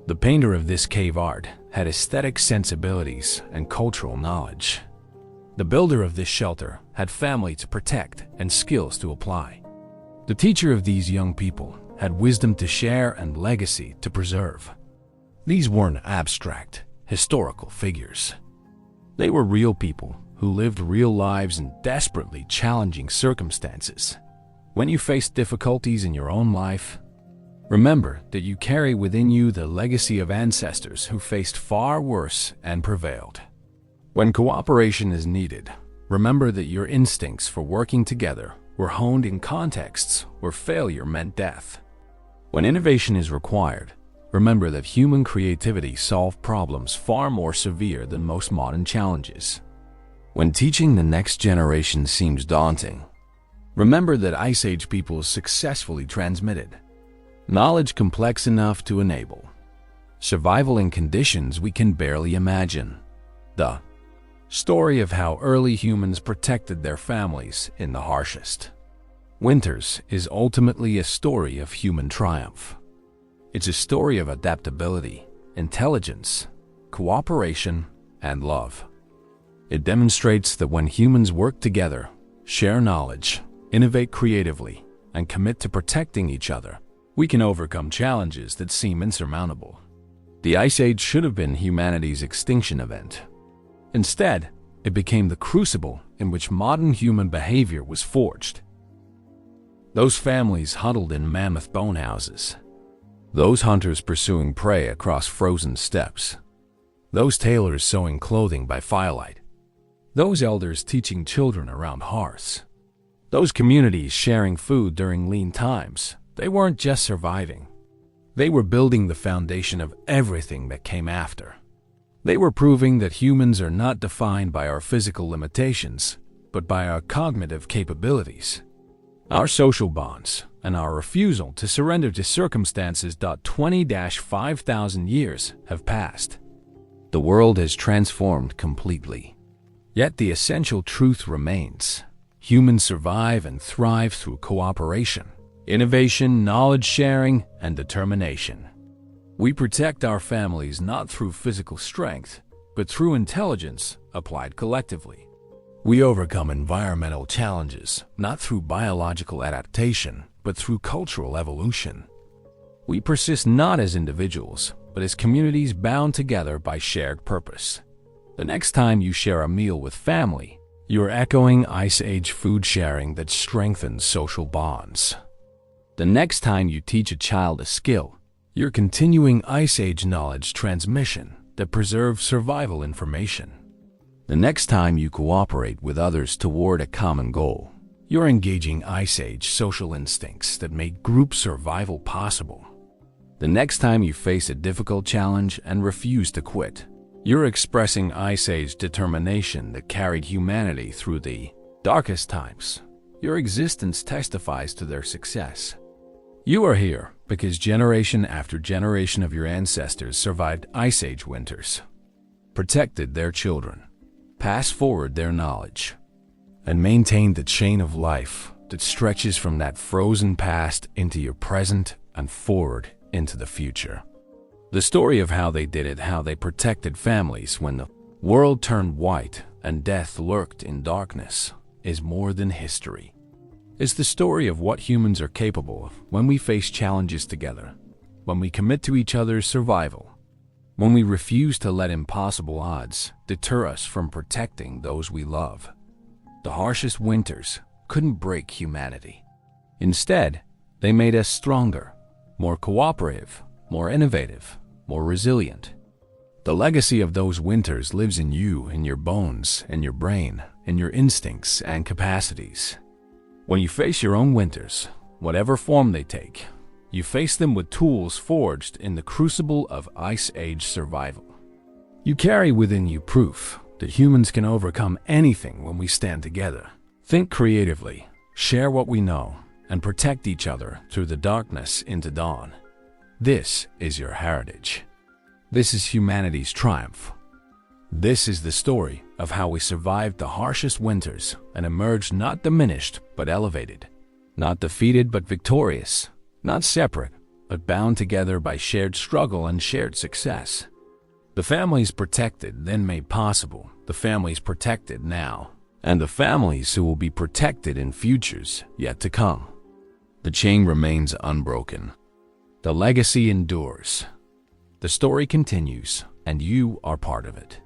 The painter of this cave art had aesthetic sensibilities and cultural knowledge. The builder of this shelter had family to protect and skills to apply. The teacher of these young people had wisdom to share and legacy to preserve. These weren't abstract, historical figures. They were real people who lived real lives in desperately challenging circumstances. When you face difficulties in your own life, remember that you carry within you the legacy of ancestors who faced far worse and prevailed. When cooperation is needed, remember that your instincts for working together were honed in contexts where failure meant death. When innovation is required, remember that human creativity solved problems far more severe than most modern challenges. When teaching the next generation seems daunting, remember that Ice Age peoples successfully transmitted knowledge complex enough to enable survival in conditions we can barely imagine. The story of how early humans protected their families in the harshest winters is ultimately a story of human triumph. It's a story of adaptability, intelligence, cooperation, and love. It demonstrates that when humans work together, share knowledge, innovate creatively, and commit to protecting each other, we can overcome challenges that seem insurmountable. The Ice Age should have been humanity's extinction event. Instead, it became the crucible in which modern human behavior was forged. Those families huddled in mammoth bone houses. Those hunters pursuing prey across frozen steppes. Those tailors sewing clothing by firelight. Those elders teaching children around hearths. Those communities sharing food during lean times. They weren't just surviving. They were building the foundation of everything that came after. They were proving that humans are not defined by our physical limitations, but by our cognitive capabilities. Our social bonds, and our refusal to surrender to circumstances. 20,000 years have passed. The world has transformed completely. Yet the essential truth remains. Humans survive and thrive through cooperation, innovation, knowledge sharing, and determination. We protect our families not through physical strength, but through intelligence applied collectively. We overcome environmental challenges not through biological adaptation, but through cultural evolution. We persist not as individuals, but as communities bound together by shared purpose. The next time you share a meal with family, you're echoing Ice Age food sharing that strengthens social bonds. The next time you teach a child a skill, you're continuing Ice Age knowledge transmission that preserves survival information. The next time you cooperate with others toward a common goal, you're engaging Ice Age social instincts that make group survival possible. The next time you face a difficult challenge and refuse to quit, you're expressing Ice Age determination that carried humanity through the darkest times. Your existence testifies to their success. You are here because generation after generation of your ancestors survived Ice Age winters, protected their children, passed forward their knowledge, and maintained the chain of life that stretches from that frozen past into your present and forward into the future. The story of how they did it, how they protected families when the world turned white and death lurked in darkness, is more than history. It's the story of what humans are capable of when we face challenges together, when we commit to each other's survival, when we refuse to let impossible odds deter us from protecting those we love. The harshest winters couldn't break humanity. Instead, they made us stronger, more cooperative, more innovative, more resilient. The legacy of those winters lives in you, in your bones, in your brain, in your instincts and capacities. When you face your own winters, whatever form they take, you face them with tools forged in the crucible of Ice Age survival. You carry within you proof that humans can overcome anything when we stand together. Think creatively, share what we know, and protect each other through the darkness into dawn. This is your heritage. This is humanity's triumph. This is the story of how we survived the harshest winters and emerged not diminished but elevated, not defeated but victorious, not separate but bound together by shared struggle and shared success. The families protected then made possible the families protected now, and the families who will be protected in futures yet to come. The chain remains unbroken. The legacy endures. The story continues, and you are part of it.